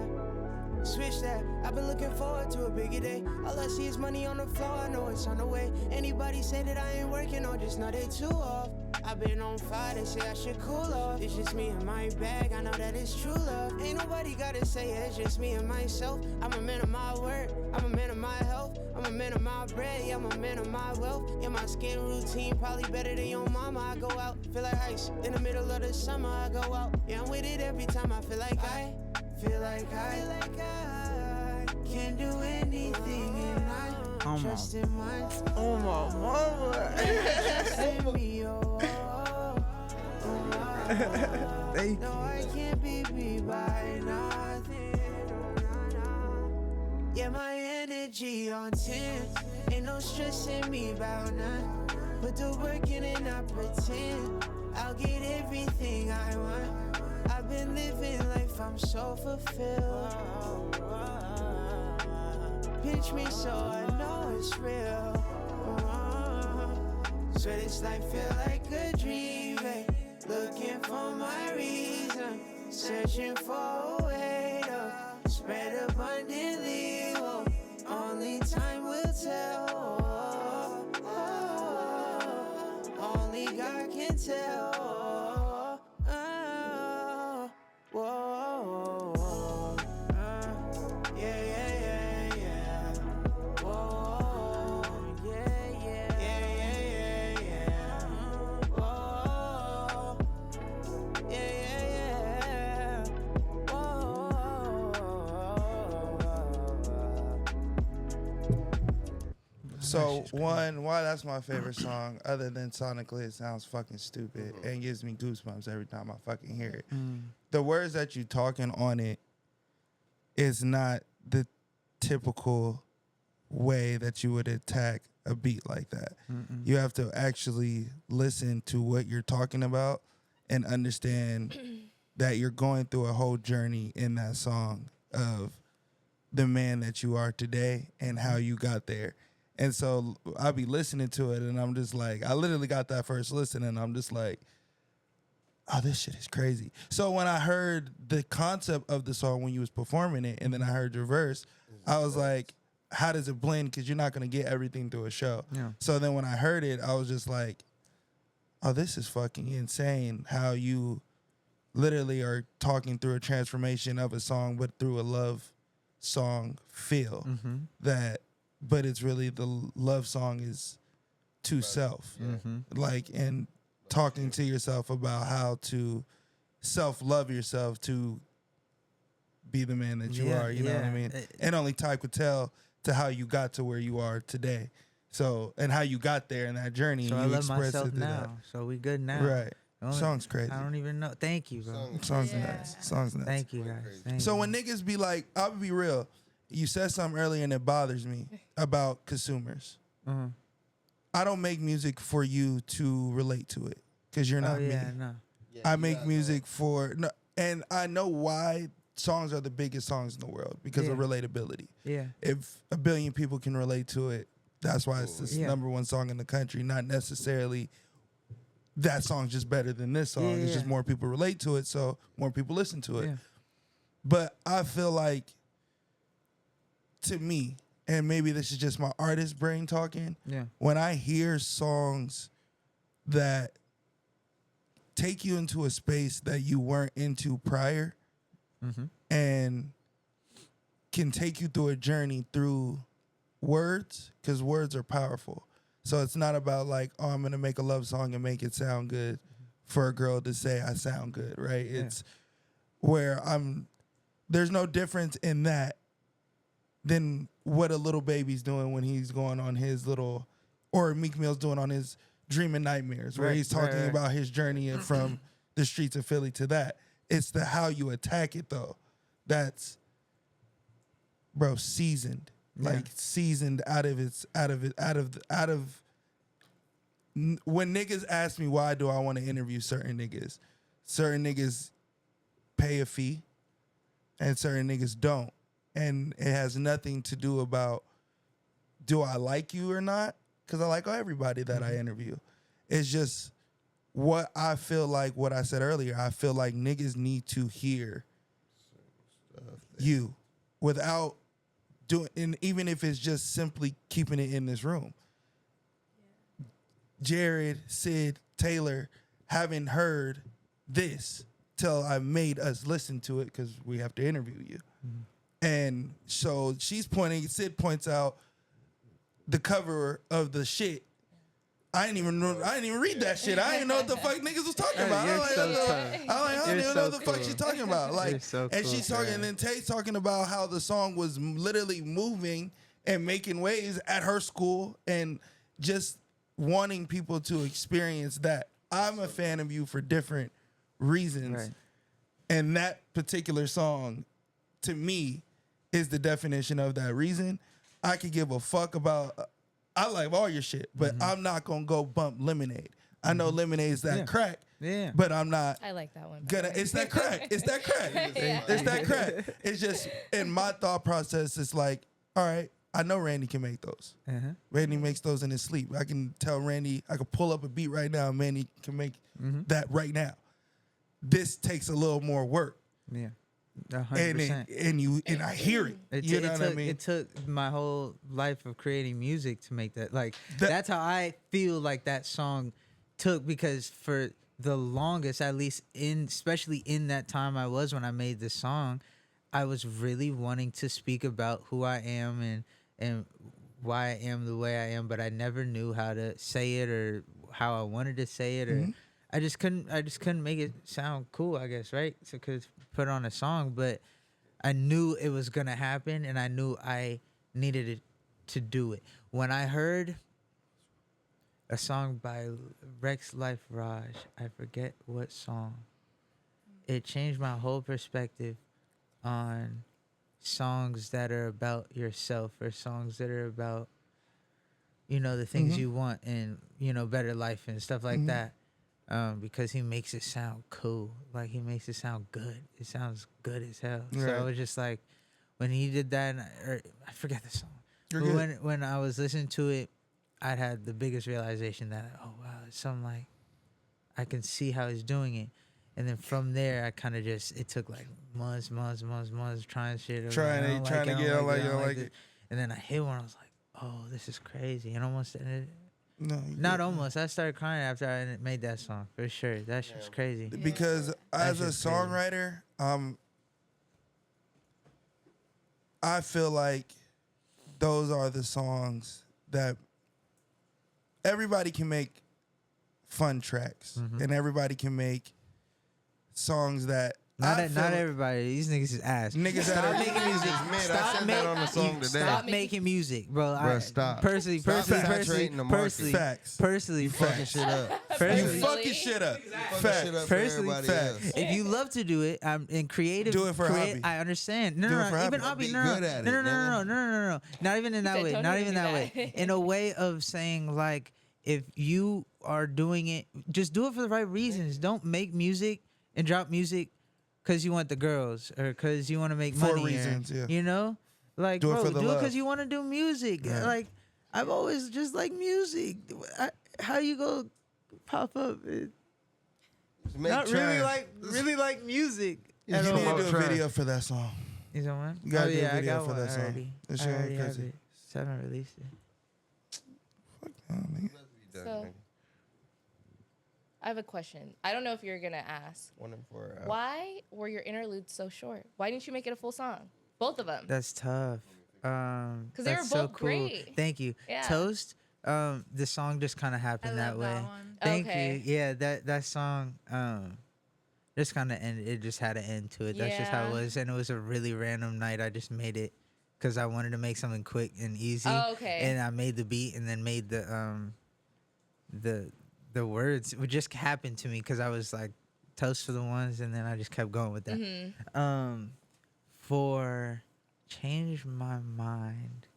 switch that. I've been looking forward to a bigger day. All I see is money on the floor, I know it's on the way. Anybody say that I ain't working, or just know they too off. I've been on fire, they say I should cool off. It's just me and my bag, I know that it's true love. Ain't nobody gotta say it, it's just me and myself. I'm a man of my word, I'm a man of my health. I'm a man of my bread, yeah, I'm a man of my wealth. Yeah, my skin routine probably better than your mama. I go out, feel like ice. In the middle of the summer, I go out. Yeah, I'm with it every time. I feel like I can do anything, and I trust in mine. Oh my mama. Trust in me, Thank no, you. I can't be beat by nothing. Yeah, my energy on 10. Ain't no stressing me about none. Put the work in and I pretend I'll get everything I want. I've been living life, I'm so fulfilled. Pinch me so I know it's real. Swear this life feel like a dream, babe. Looking for my reason, searching for a way to spread abundantly. Whoa. Only time will tell. Only God can tell. Whoa. Yeah. Whoa. Yeah. Whoa. Yeah. So one, why that's my favorite song, other than sonically it sounds fucking stupid and gives me goosebumps every time I fucking hear it. The words that you talking on it is not the typical way that you would attack a beat like that. You have to actually listen to what you're talking about and understand that you're going through a whole journey in that song of the man that you are today and how you got there. And so I'll be listening to it and I'm just like, I literally got that first listen and I'm just like, oh, this shit is crazy. So when I heard the concept of the song when you was performing it and then I heard your verse, I was like, how does it blend? Because you're not going to get everything through a show. Yeah. So then when I heard it, I was just like, oh, this is fucking insane how you literally are talking through a transformation of a song, but through a love song feel that, but it's really the love song is to self. Like, and talking to yourself about how to self-love yourself to be the man that you are, you know what I mean? And only time could tell to how you got to where you are today. So, and how you got there in that journey. So and I you love express myself it through now. So we good now. Right. Only- Song's crazy. I don't even know. Thank you, bro. Song's nuts. Song's nuts. Thank you, guys. Thank So you. when niggas be like, I'll be real. You said something earlier and it bothers me about consumers. I don't make music for you to relate to it. because you're not Oh yeah, me. no. Yeah, I you make got music for no, and I know why songs are the biggest songs in the world because of Yeah. relatability. Yeah. If a billion people can relate to it, that's why it's the Yeah. number one song in the country. Not necessarily that song's just better than this song. It's just Yeah. more people relate to it, so more people listen to it. Yeah. But I feel like, to me, and maybe this is just my artist brain talking, Yeah. when I hear songs that take you into a space that you weren't into prior Mm-hmm. and can take you through a journey through words, because words are powerful. So it's not about like, oh, I'm going to make a love song and make it sound good for a girl to say I sound good, right? Yeah. It's where there's no difference in that than what a little baby's doing when he's going on his little, or Meek Mill's doing on his Dream and Nightmares, where Right, he's talking right. about his journey and from the streets of Philly to that. It's the how you attack it though. That's, bro, seasoned. Yeah. Like seasoned when niggas ask me why do I want to interview certain niggas pay a fee and certain niggas don't. And it has nothing to do about do I like you or not? Because I like everybody that I interview. It's just what I feel like, what I said earlier, I feel like niggas need to hear you without doing, and even if it's just simply keeping it in this room. Jared, Sid, Taylor haven't heard this till I made us listen to it because we have to interview you. And so Sid points out the cover of the shit. I didn't even read that shit. I didn't know what the fuck niggas was talking about. You're I'm like, so I tough. don't You're even know so what the fuck cool. she's talking about. Like, You're so and cool, she's talking, man. and then Tate's talking about how the song was literally moving and making waves at her school and just wanting people to experience that. I'm a fan of you for different reasons. Right. And that particular song, to me, is the definition of that reason. I could give a fuck about, I like all your shit, but I'm not going to go bump Lemonade. I know Lemonade's that Yeah. crack, Yeah. but I'm not I like that one. gonna, it's that crack. It's that crack. It's that crack. It's just, in my thought process, it's like, all right, I know Randy can make those. Uh-huh. Randy makes those in his sleep. I can tell Randy, I can pull up a beat right now and Randy can make that right now. This takes a little more work. Yeah. And 100%. and I hear it. You know what I mean? It took my whole life of creating music to make that. Like That- that's how I feel like that song took, because for the longest, at least especially in that time I was when I made this song, I was really wanting to speak about who I am and why I am the way I am, but I never knew how to say it or how I wanted to say it, or I just couldn't make it sound cool, I guess, right? So could put on a song, but I knew it was gonna happen, and I knew I needed it to do it. When I heard a song by Rex Life Raj, I forget what song, it changed my whole perspective on songs that are about yourself, or songs that are about, the things you want and, better life and stuff like that. Because he makes it sound cool. Like, he makes it sound good. It sounds good as hell. So Right. I was just like, when he did that, I forget the song. You're But good. when I was listening to it, I had the biggest realization that, oh, wow, it's something like, I can see how he's doing it. And then from there, I kind of it took like months trying shit. I was Trying like, I don't to like it, I get, don't like, I don't like this. it. And then I hit one, I was like, oh, this is crazy. And almost, No, you not good. almost. I started crying after I made that song, for sure. That shit's crazy. Because as a just crazy. songwriter, I feel like those are the songs that everybody can make fun tracks, and everybody can make songs that Not I feel like everybody. These niggas is ass. niggas that Stop are making music. Man, I Stop said that on the song today. Stop making music, bro. Bruh, stop. Personally, Stop saturating the market. Facts. personally, Fucking shit up. You personally, fucking shit up. Fucking Facts. shit up for Personally, everybody facts. else. if you love to do it, in creative, Do it for a hobby. I understand. No, Do no, it for no. Even hobby. hobby, Be no, no, good at no, it, no, no, nigga. no, no, no, no, no. Not even in that said, way. "Don't Not even even do that that." way. In a way of saying, like, if you are doing it, just do it for the right reasons. Don't make music and drop music because you want the girls or because you want to make For money. reasons, yeah. You know, like Do it bro, for the do it love. because you want to do music. Right. Like I've always just like music. How you go pop up? Just make Not trash. really like music. You at need all. to do a Trash. video for that song. You know what? You gotta do a yeah, video I got for one that song. already. That I shit already have crazy. it. Just haven't released it. Oh, nigga. So I have a question. I don't know if you're gonna ask. One and four. Why were your interludes so short? Why didn't you make it a full song? Both of them. That's tough. Because they were both great. Thank you. Yeah. Toast. The song just kind of I happened that love way. that one. Thank Okay. you. Yeah, that song. Just kind of ended. It just had an end to it. That's just how it Yeah. was, and it was a really random night. I just made it because I wanted to make something quick and easy. Oh, okay. And I made the beat and then made the words. It just happened to me because I was like toast for the ones, and then I just kept going with that. Mhm. For change my mind,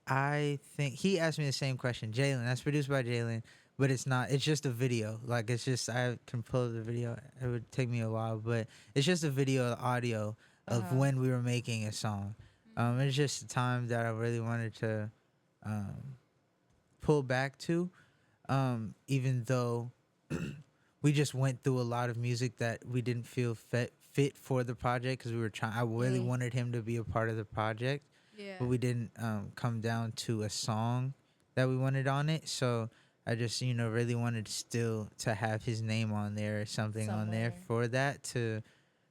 I think he asked me the same question. Jalen, that's produced by Jalen, but it's not. It's just a video. Like it's just I can pull the video. It would take me a while, but it's just a video, audio of when we were making a song. It's just a time that I really wanted to pull back to, even though we just went through a lot of music that we didn't feel fit for the project because we were trying. I really wanted him to be a part of the project, Yeah. but we didn't come down to a song that we wanted on it. So I just really wanted still to have his name on there or something on there Somewhere. for that to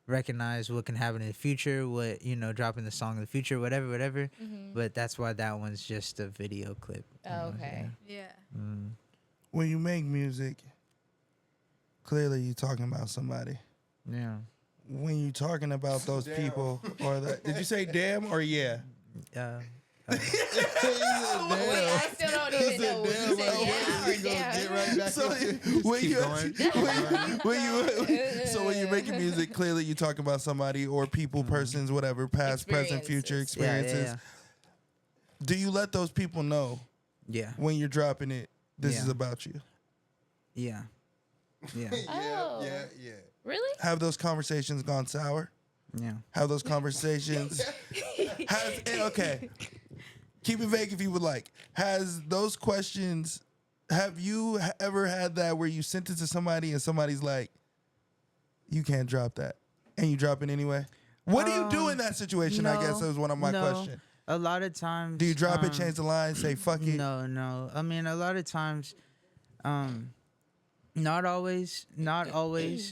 recognize what can happen in the future, what dropping the song in the future, whatever. Mhm. But that's why that one's just a video clip. Oh, okay. Yeah. When you make music, clearly you're talking about somebody. Yeah. When you talking about those people, or did you say damn or yeah? Yeah. Wait, I still don't even know what you said. Yeah or damn. So when you're making music, clearly you're talking about somebody or people, persons, whatever, past, present, future experiences. Yeah. Do you let those people know Yeah. when you're dropping it? This Yeah. is about you. Yeah. Yeah. Oh. Yeah. Really? Have those conversations gone sour? Yeah. Have those conversations? Okay. Keep it vague if you would like. Has those questions? Have you ever had that where you sent it to somebody and somebody's like, "You can't drop that," and you drop it anyway? What do you do in that situation? I guess that was one of my questions. A lot of times. Do you drop it, change the line, say "fuck it"? No. I mean, a lot of times, not always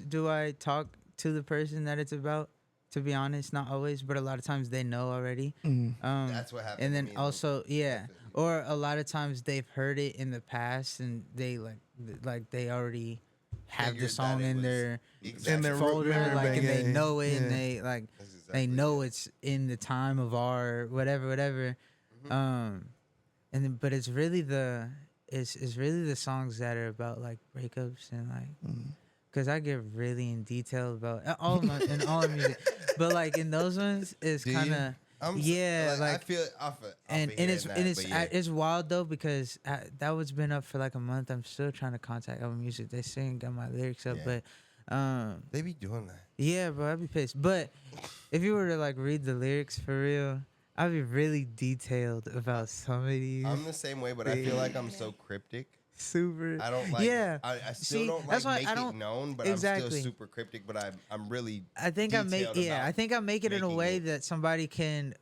do I talk to the person that it's about. To be honest, not always, but a lot of times they know already. That's what happened. And to then me, also, yeah, or a lot of times they've heard it in the past and they like they already have the Figured song that it in was their In their folder, memory like, bank, and they yeah, know it, yeah. and they like That's exactly they know it's in the time of our whatever. And then, but it's really the songs that are about like breakups and like. Because I get really in detail about all of my music, but like in those ones, it's Do you? kind of I like feel off of and hearing it's that, and it's but yeah. it's wild though because that was been up for like a month. I'm still trying to contact Apple Music. They still ain't got my lyrics up, Yeah. but They be doing that. yeah, bro, I'd be pissed. But if you were to like read the lyrics for real, I'd be really detailed about some of these. I'm the same way, but I feel like I'm so cryptic. Super. I don't like. Yeah. I still See, don't that's like why make I it don't- known, but Exactly. I'm still super cryptic. But I'm really. I think I make detailed about I think I make it in a making way it. that somebody can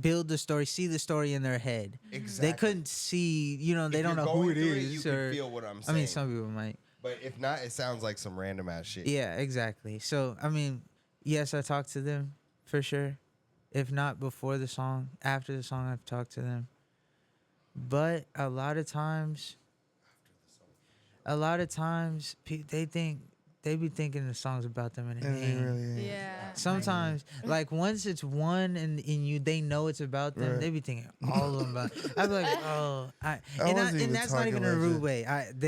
build the story, see the story in their head. Exactly. They couldn't see, they If don't you're know who going it through is. you can or feel what I'm I saying. mean, some people might. But if not, it sounds like some random ass shit. Yeah, exactly. So I mean, yes, I talked to them for sure. If not before the song, after the song, I've talked to them. But a lot of times, they think they be thinking the song's about them and it And it ain't. really ain't. Yeah. Sometimes, like once it's one and you they know it's about them, Right. they be thinking all of them about. I'd be like, oh, wasn't even that's not talking even a about rude you. way. That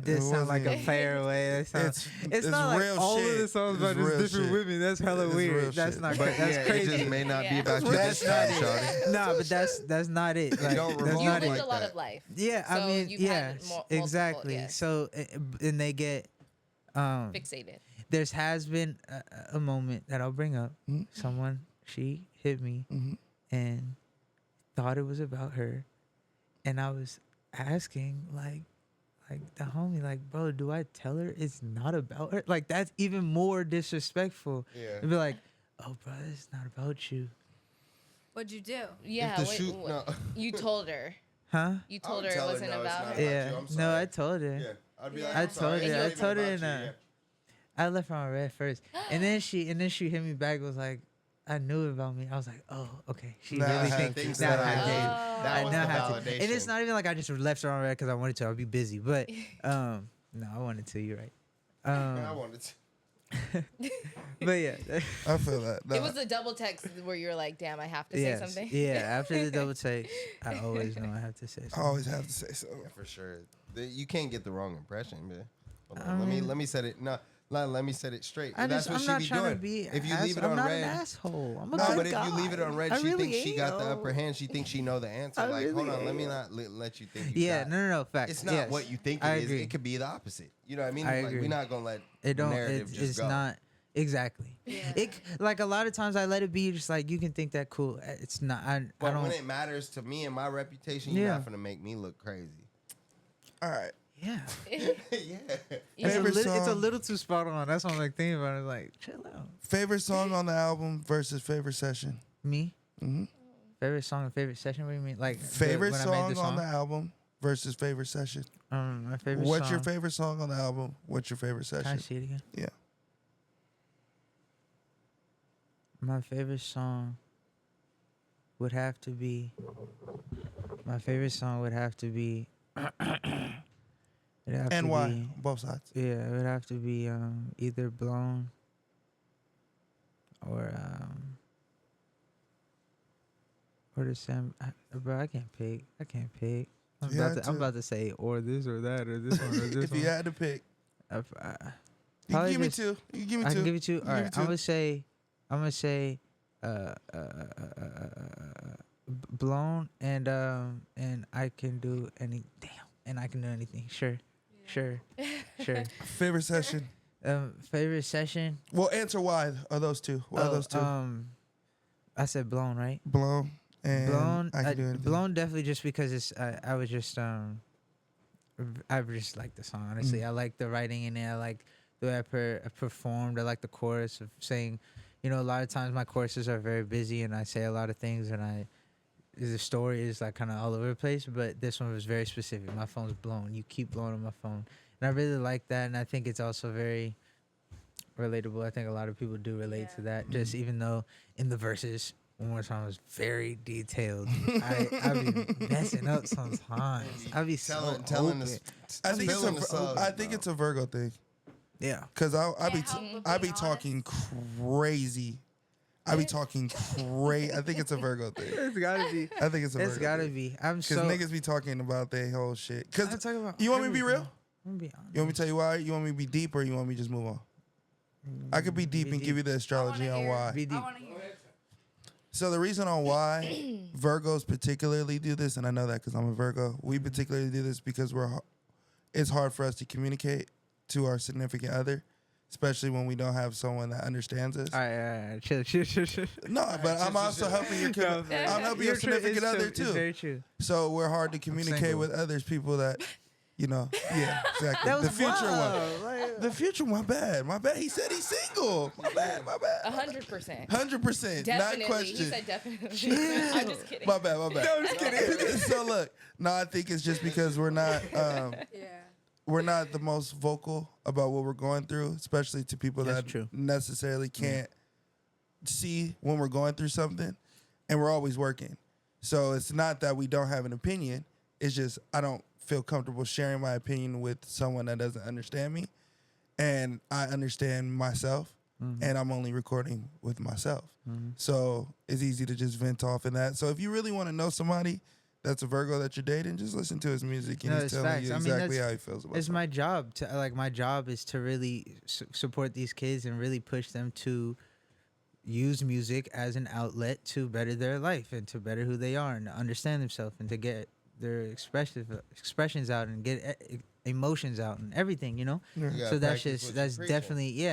did It sound like a wasn't even- fair way. That sounds, it's not like real all shit. of the songs It's about real just different shit. women. That's hella It's weird. real That's shit. not. But That's yeah, crazy. it just may not be Yeah. about you That's this not time, shawty. it. Nah, but that's not it. Like, don't that's revolve You not lived it. a lot that. of life. Yeah, I So mean, you've yeah, had multiple, exactly. yes. So, and they get, Fixated. there's has been a moment that I'll bring up. Mhm. Someone, she hit me Mhm. and thought it was about her, and I was asking like the homie, like, bro, do I tell her it's not about her? Like, that's even more disrespectful. Yeah. To be like, oh, bro, it's not about you, What'd you do? Yeah. the wait, shoot- what- no. You told her. huh? You I told would her it tell her, wasn't no, it's about not her. about Yeah, you, I'm no, sorry. I told her. Yeah, I'd be Yeah. like, I I'm sorry, told it's her- not I even told her about in you, a- yeah. I left her on red first, and then she hit me back. Was like, I knew about me. I was like, oh, okay. She Nah, I really had thinks to. that Nah, I I did. did. That I was now the have to, and it's validation. not even like I just left her on red because I wanted to. I'll be busy, but no, I wanted to. You're right. I wanted to. But yeah, I feel that. It Nah. was a double text where you were like, damn, I have to say yes, something. yeah. After the double take, I always know I have to say I something. always have to say so. Yeah, for sure. You can't get the wrong impression, man. Hold I on, mean- let me set it. No, let me set it straight. I That's just, what I'm she not be trying doing. to be. If you ass- leave it I'm on not red, an asshole. I'm a no, good but if guy. you leave it on red, I she really thinks she got the am. upper hand. She thinks she know the answer. I Like, hold really on, let me am. not let you think you Yeah, got. no. Fact. It's not yes. what you think I it is. agree. It could be the opposite. You know what I mean? I Like, agree. we're not gonna let It don't. narrative It's, just it's go. not exactly. Yeah. It like a lot of times I let it be. Just like you can think that cool. It's not. I But don't. when it matters to me and my reputation, you're Yeah. not gonna make me look crazy. All right. Yeah. yeah. It's Favorite it's a song? little too spot on. That's what I'm like thinking about. It. Like, chill out. Favorite song on the album versus favorite session. Me. Mm-hmm. Favorite song and favorite session. What do you mean? Like Favorite when I song made the on the album versus favorite session. My favorite. What's song. your favorite song on the album? What's your favorite Can I session? see it again? Yeah. My favorite song would have to be. My favorite song would have to be. It'd have And to why? be- Both sides. Yeah, it would have to be either Blown or the Sam. Bro, I can't pick. I'm You about had to, I'm to. about to say or this or that or this one or this If one. you had to pick, If you can Probably give me just- two. You can give me I two. can give you two. You All can right, give me I'm two. gonna say, Blown and I can do any. Damn, and I can do anything. Sure. Favorite session. Favorite session. Well, answer why are those two? Why are those two? I said Blown, right? Blown and Blown. I can do anything. Blown definitely just because it's. I was just I just like the song. Honestly, I like the writing in it. I like the way I performed. I like the chorus of saying, a lot of times my choruses are very busy and I say a lot of things and the story is like kind of all over the place. But this one was very specific. My phone's blown. You keep blowing on my phone, and I really like that. And I think it's also very relatable. I think a lot of people do relate to that. Just even though in the verses. One more time was very detailed. I be messing up sometimes. I be telling telling this. I think spilling the sauce, I think bro. it's a Virgo thing. Yeah. Cause I Can't help but I be be talking crazy. I be talking crazy. I think it's a Virgo thing. It's gotta be. I think it's a Virgo. It's gotta thing. be. I'm Cause so. niggas be talking about their whole shit. I'm Cause talking about you want me to be real? everything. I'm gonna be honest. You want me to tell you why? You want me to be deep or you want me to just move on? I could be deep Be and deep. give you the I astrology wanna on hear- why. Be deep. I want to hear it. So the reason on why Virgos particularly do this, and I know that because I'm a Virgo, we particularly do this because it's hard for us to communicate to our significant other, especially when we don't have someone that understands us. All right. Chill. No, but I'm also helping your I'm helping your significant other It's too. very true. So we're hard to communicate single. with others, people that, yeah, exactly. That was The future wild. one. Like, The future, my bad. He said he's single. My bad. 100%. 100%, not Definitely. He question. said definitely. Chill. I'm just kidding. My bad. I'm just kidding. So look, no, I think it's just because we're not the most vocal about what we're going through, especially to people That's that true. necessarily can't see when we're going through something, and we're always working. So it's not that we don't have an opinion. It's just I don't feel comfortable sharing my opinion with someone that doesn't understand me. and I understand myself, and I'm only recording with myself. So it's easy to just vent off in that. So if you really want to know somebody that's a Virgo that you're dating, just listen to his music, and No, he's it's telling facts. you I mean, exactly that's- how he feels about It's something. my job to my job is to really support these kids and really push them to use music as an outlet to better their life and to better who they are and to understand themselves and to get their expressions out and get emotions out and everything, you know. You gotta So that's practice just what that's you're preaching. definitely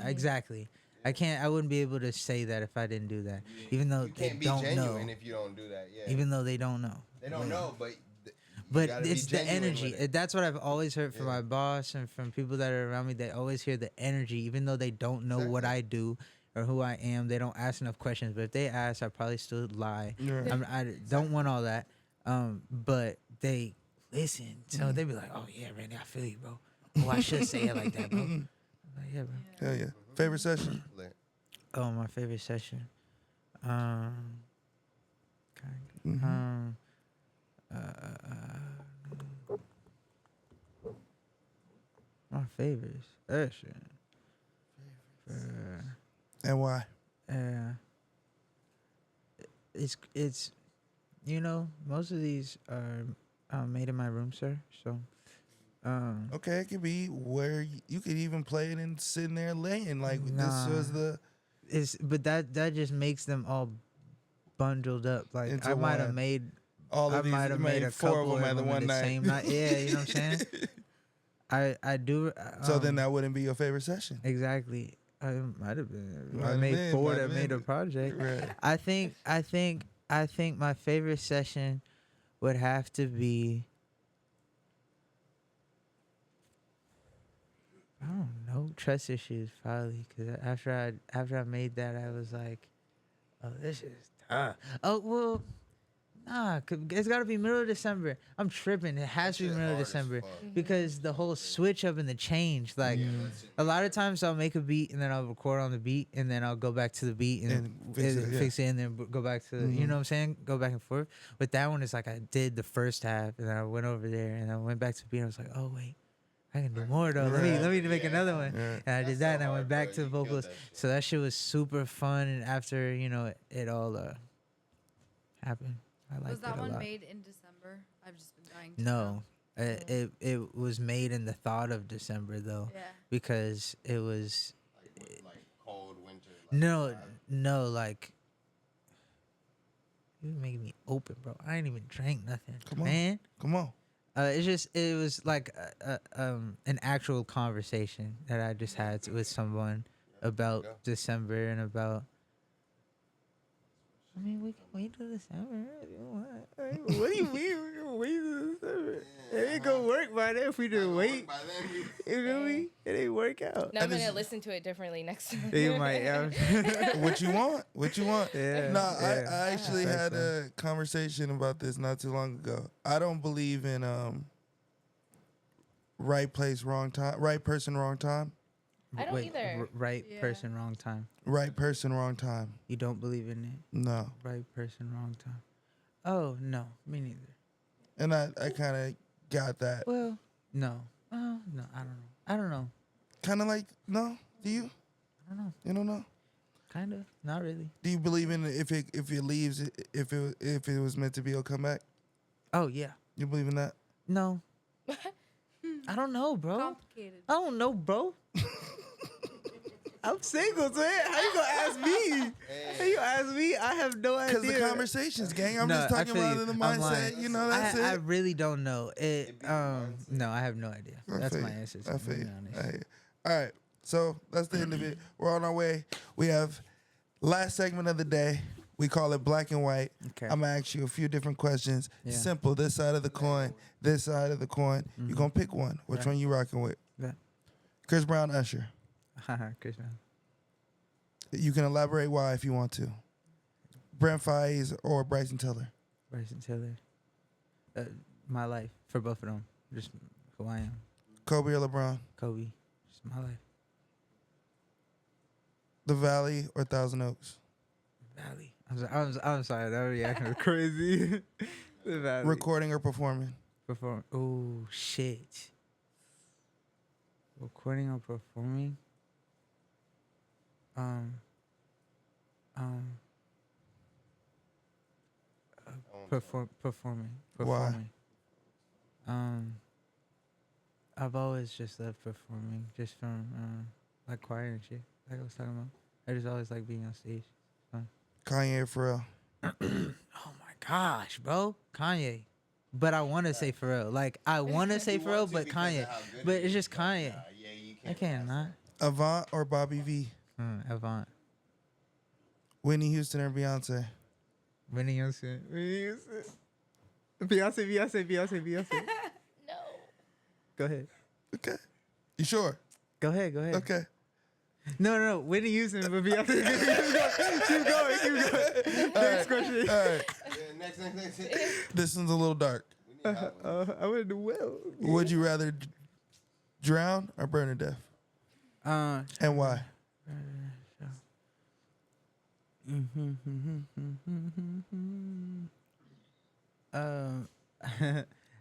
exactly. I wouldn't be able to say that if I didn't do that, even though You they can't be don't know. genuine if you don't do that. Yeah. Even though they don't know. They don't know, but you But gotta be it's the genuine energy. with it. That's what I've always heard from Yeah. my boss and from people that are around me. They always hear the energy, even though they don't know what I do or who I am. They don't ask enough questions. But if they ask, I probably still lie. Yeah. I don't want all that. But they listen. So they be like, oh, yeah, Randy, I feel you, bro. Oh, I should say it like that, bro. I'm like, yeah, bro. Hell yeah. Favorite session? Lit. Oh, my favorite session. My favorite session. And why? It's you know, most of these are made in my room, sir. So Okay, it could be where you could even play it and sitting there laying. Like, Nah. this was the... but that just makes them all bundled up. Like Into I might have one. made All I of these, might have you made made a 4 of couple them at the in one the night. same night. Yeah, you know what I'm saying? I do. So then that wouldn't be your favorite session. Exactly. I might have been. Might I have made been, 4 might that have made a been. project. Right. I think my favorite session would have to be. I don't know, trust issues probably, because after I made that, I was like, oh, this is tough. Oh well, nah, it's got to be middle of December. I'm tripping. It has to be shit middle of hard as December fuck. because the whole switch up and the change. Like a lot of times I'll make a beat and then I'll record on the beat and then I'll go back to the beat and fix it and then go back to the, you know what I'm saying? Go back and forth. But that one is like I did the first half and then I went over there and I went back to the beat. And I was like, oh wait, I can do more though. Let me make another one. Yeah. And I did That's that so and I went hard, back bro. to the You killed vocals. that shit. So that shit was super fun. And after it all happened, I liked Was that it a one lot. made in December? I've just been dying to No, know. it was made in the thought of December though, Yeah. because it was Like cold winter. no like you making me open, bro. I ain't even drank nothing, Come on. man. Come on. It was like an actual conversation that I just had with someone about go. December and about. I mean, we can wait till December. What do you mean we can wait till December? It ain't gonna work by then if we didn't wait. By then, You feel me? It ain't work out. Now I'm gonna listen to it differently next time. You might. What you want? What you want? Yeah, No, yeah. I actually Facts, had a conversation about this not too long ago. I don't believe in right place, wrong time, right person, wrong time. I don't either. Right Yeah. person, wrong time. Right person, wrong time. You don't believe in it. No. Right person, wrong time. Oh no, me neither. And I kind of got that. Well, no. Oh no, I don't know. Kind of like, no? Do you? I don't know. You don't know? Kind of. Not really. Do you believe in if it leaves, if it was meant to be, it'll come back? Oh yeah. You believe in that? No. I don't know, bro. Complicated. I don't know, bro. I'm single, man. How you gonna ask me? How you gonna ask me? I have no idea. Because the conversations, gang. I'm No, just I talking feel about you. in the I'm mindset. lying. You know, that's I it. really don't know. No, I have no idea. I That's feel my you. answer. I To feel be you. honest. I hear you. All right. So that's the end of it. We're on our way. We have last segment of the day. We call it black and white. Okay. I'm going to ask you a few different questions. Yeah. Simple. This side of the coin. This side of the coin. You're going to pick one. Which Right. one you rocking with? Yeah. Chris Brown, Usher. Chris Brown. You can elaborate why if you want to. Brent Fayez or Bryson Tiller. Bryson Tiller. My life for both of them. Just who I am. Kobe or LeBron. Kobe. Just my life. The Valley or Thousand Oaks. Valley. I'm sorry. That reaction was crazy. The Valley. Recording or performing. Before. Oh shit. Recording or performing? Um, um, performing. Why? I've always just loved performing, just from like choir and shit, like I was talking about. I just always like being on stage. Kanye or Pharrell? Oh my gosh, bro, Kanye. But I want to say Pharrell. Like I want to say Pharrell, but Kanye. But it's just Kanye. I can't not. Avant or Bobby V? Avant. Whitney Houston or Beyonce? Whitney Houston. Beyonce. No. Go ahead. Okay. You sure? Go ahead. Okay. No. Whitney Houston, but Beyonce. Keep going. Next question. All right. Next. This one's a little dark. I would do well. Would you rather drown or burn to death? And why?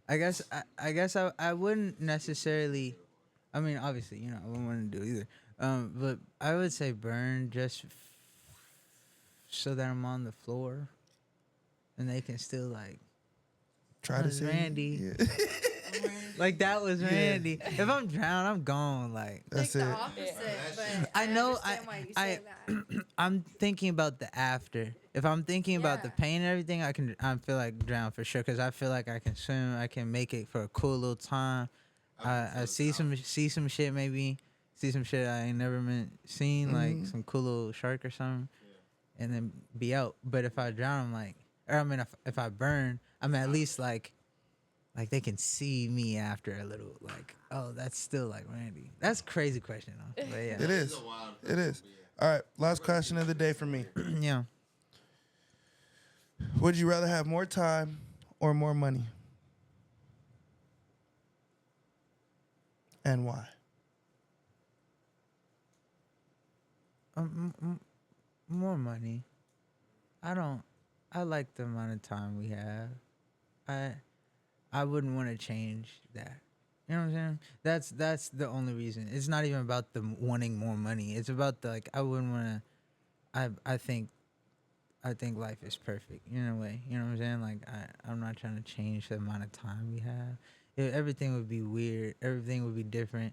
I guess I wouldn't necessarily. I mean, obviously, you know, I wouldn't want to do either. But I would say burn just so that I'm on the floor, and they can still like. Try to was say Randy. Yeah. Like that was Randy. If I'm drowned, I'm gone. Like That's like it. the opposite, but I know. understand why you say that. I'm thinking about the after. If I'm thinking about the Yeah. pain and everything, I feel like drown for sure because I feel like I can swim. I can make it for a cool little time. I see some shit maybe. See some shit I ain't never seen like some cool little shark or something, and then be out. But if I drown, I'm like, or I mean, if I burn, I'm at least like they can see me after a little. Like, oh, that's still like Randy. That's a crazy question though. But yeah, It is. It is. All right. Last question of the day for me. yeah. Would you rather have more time or more money? And why? More money. I like the amount of time we have. I wouldn't want to change that. You know what I'm saying? That's the only reason. It's not even about the wanting more money. It's about the like I wouldn't want to. I think life is perfect in a way. You know what I'm saying? Like I'm not trying to change the amount of time we have. Everything would be weird. Everything would be different.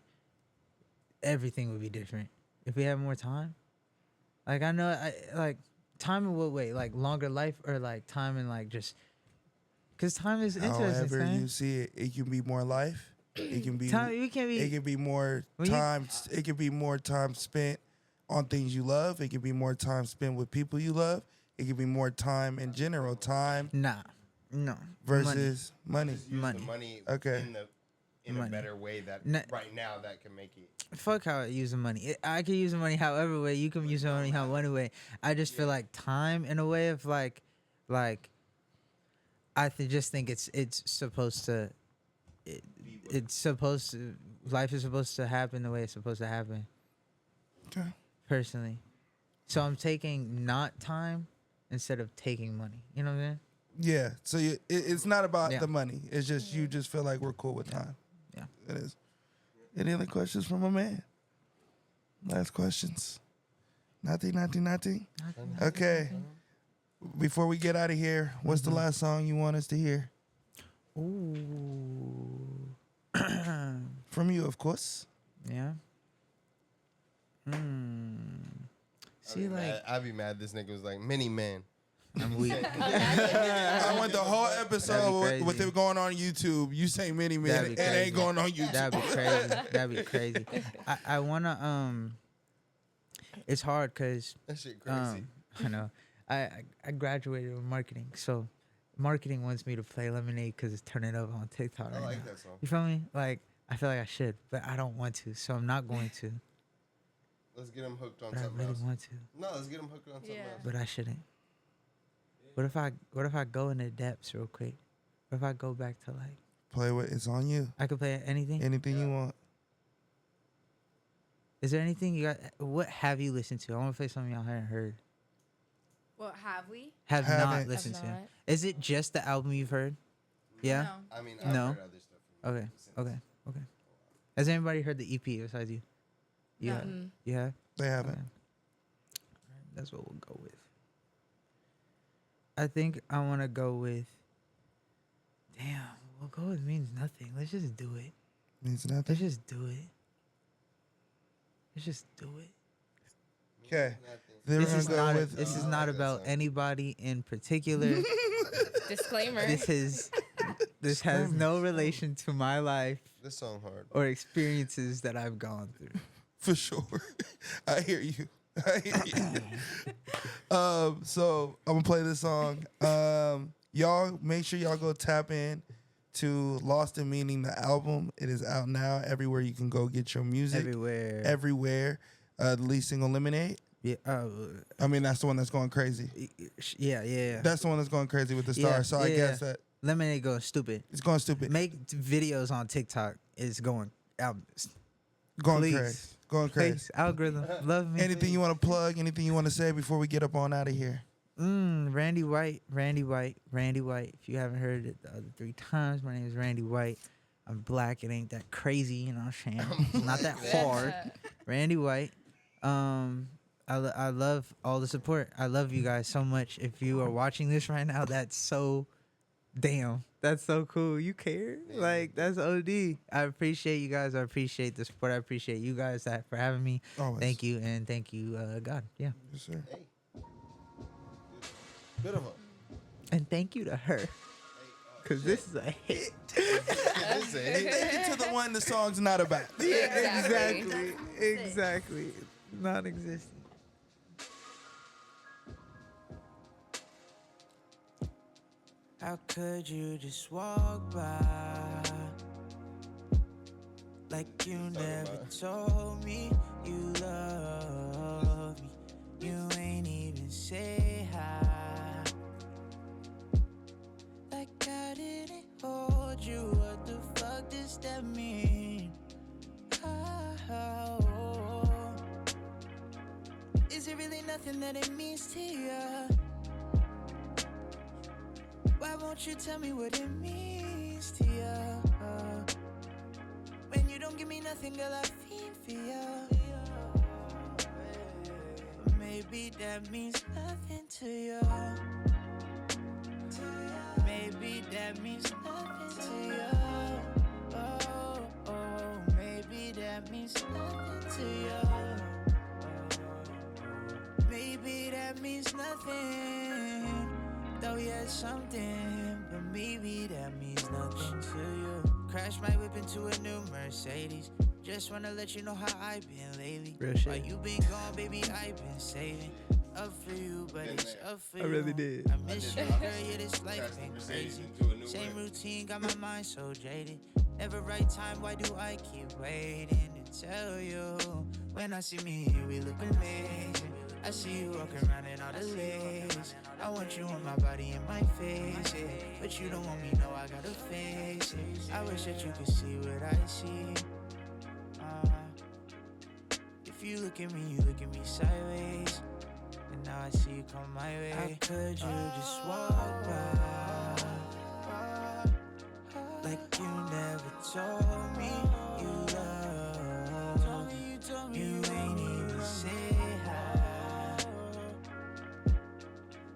Everything would be different if we had more time. Like I know, like time in what way? Like longer life or like time in like just. Cause time is interesting. However man. you see it, it can be more life. It can be. Time. You can be. It can be more When you- time. It can be more time spent on things you love. It can be more time spent with people you love. It can be more time in general. Time Nah. No. versus money. Money. The money Okay. in Money. a better way that N- right now that can make it. Fuck how I use the money. I can use the money however way. You can use the money however way. I just feel like time in a way of like I just think it's supposed to. It's supposed to. Life is supposed to happen the way it's supposed to happen. Okay. Personally, so I'm taking not time instead of taking money. You know what I'm saying? Yeah. So it's not about Yeah. the money. It's just you just feel like we're cool with time. Yeah. It is. Any other questions from a man? Last questions. Nothing. Okay. Before we get out of here, what's the last song you want us to hear? Ooh. From you, of course. Yeah. See, like I'd be mad. This nigga was like mini man. I'm weak. I went the whole episode crazy. with it going on YouTube. You say mini man, That'd it be ain't crazy. going on YouTube. That'd be crazy. I wanna it's hard because That shit crazy. I know I graduated with marketing, so marketing wants me to play Lemonade because it's turning up on TikTok I right like now. that song. You feel me? Like I feel like I should, but I don't want to, so I'm not going to. Let's get him hooked on But I something really else. want to, No, let's get him hooked on something Yeah. else. but I shouldn't. What if I go in the depths real quick? What if I go back to like Play with it's on you. I could play anything? Anything you want. Is there anything you got? What have you listened to? I want to play something y'all haven't heard. What have we? Have not Haven't. listened Have to. not. Is it just the the album you've heard? Yeah. No. I mean, I've No. heard other stuff. From Okay. him since. Okay. Has anybody heard the EP besides you? You No. have? You have? They haven't. Okay. That's what we'll go with. I think I want to go with. Damn, we'll go with Means Nothing. Let's just do it. Means nothing. Let's just do it. Let's just do it. Okay. Then we're gonna go with. This is not about anybody in particular. Disclaimer. This has no relation to my life This song hard. or experiences that I've gone through. For sure. I hear you. So I'm gonna play this song. Y'all make sure y'all go tap in to Lost in Meaning, the album. It is out now everywhere you can go get your music. Everywhere. The lead single, Lemonade. Yeah. I mean, that's the one that's going crazy. Yeah. That's the one that's going crazy with the stars. Yeah, So I guess that Lemonade goes stupid. it's going stupid. Make videos on TikTok. It's going out. Going please. crazy. Going crazy. Please, algorithm. Love me. Anything you want to plug? Anything you want to say before we get up on out of here? Randy White. If you haven't heard it the other 3 times, my name is Randy White. I'm black. It ain't that crazy, you know what I'm saying? It's not that hard. Randy White. I love all the support. I love you guys so much. If you are watching this right now, that's so cool. You care? Like, that's OD. I appreciate you guys. I appreciate the support. I appreciate you guys for having me. Always. Thank you, and thank you, God. Yeah. Yes, sir. Beautiful. And thank you to her. Because this is a hit. Thank you to the one the song's not about. Exactly. Non-existent. How could you just walk by like you never told me you love me? You ain't even say hi. Like I didn't hold you. What the fuck does that mean? Oh, is it really nothing that it means to you? Why won't you tell me what it means to you? When you don't give me nothing, girl, I feel for you. Maybe that means nothing to you. Maybe that means nothing to you. Oh, maybe that means nothing to you. Maybe that means nothing. Though you had something, but maybe that means nothing to you. Crash my whip into a new Mercedes. Just wanna let you know how I've been lately. Real shit. While you been gone, baby, I've been saving. Up for you, but it's up for you. I really did. I miss you, girl, yeah, this life been crazy. Same routine, got my mind so jaded. Never right time, why do I keep waiting to tell you? When I see me here, we look amazing. I see you walking around in all the lace. I want you on my body and my face, yeah. But you don't want me, no, I gotta face it. I wish that you could see what I see. If you look at me, you look at me sideways. And now I see you come my way. How could you just walk by like you never told me you love me? You ain't even say hi.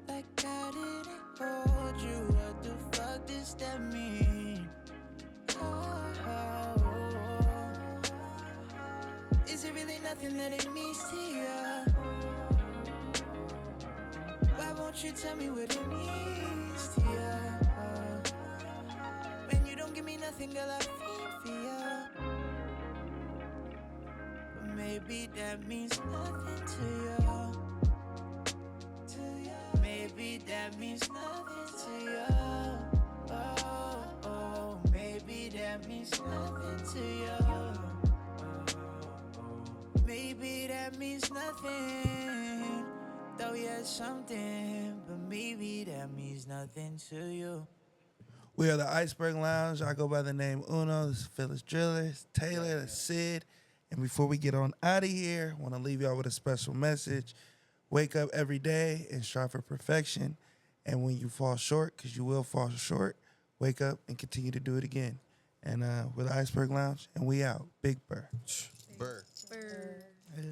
Like I didn't hold you. What the fuck does that mean? Is it really nothing that it means to you? Why won't you tell me what it means to you? When you don't give me nothing, girl, I feel for you. But maybe that means nothing to you. Maybe that means nothing to you. Oh, maybe that means nothing to you. Maybe that means nothing. Though you had something, but maybe that means nothing to you. We are the Iceberg Lounge. I go by the name Uno. This is Phyllis Driller, Taylor, Sid. And before we get on out of here, I want to leave y'all with a special message. Wake up every day and strive for perfection. And when you fall short, because you will fall short, wake up and continue to do it again. And with Iceberg Lounge, and we out. Big Burr. Burr. Burr. Yeah.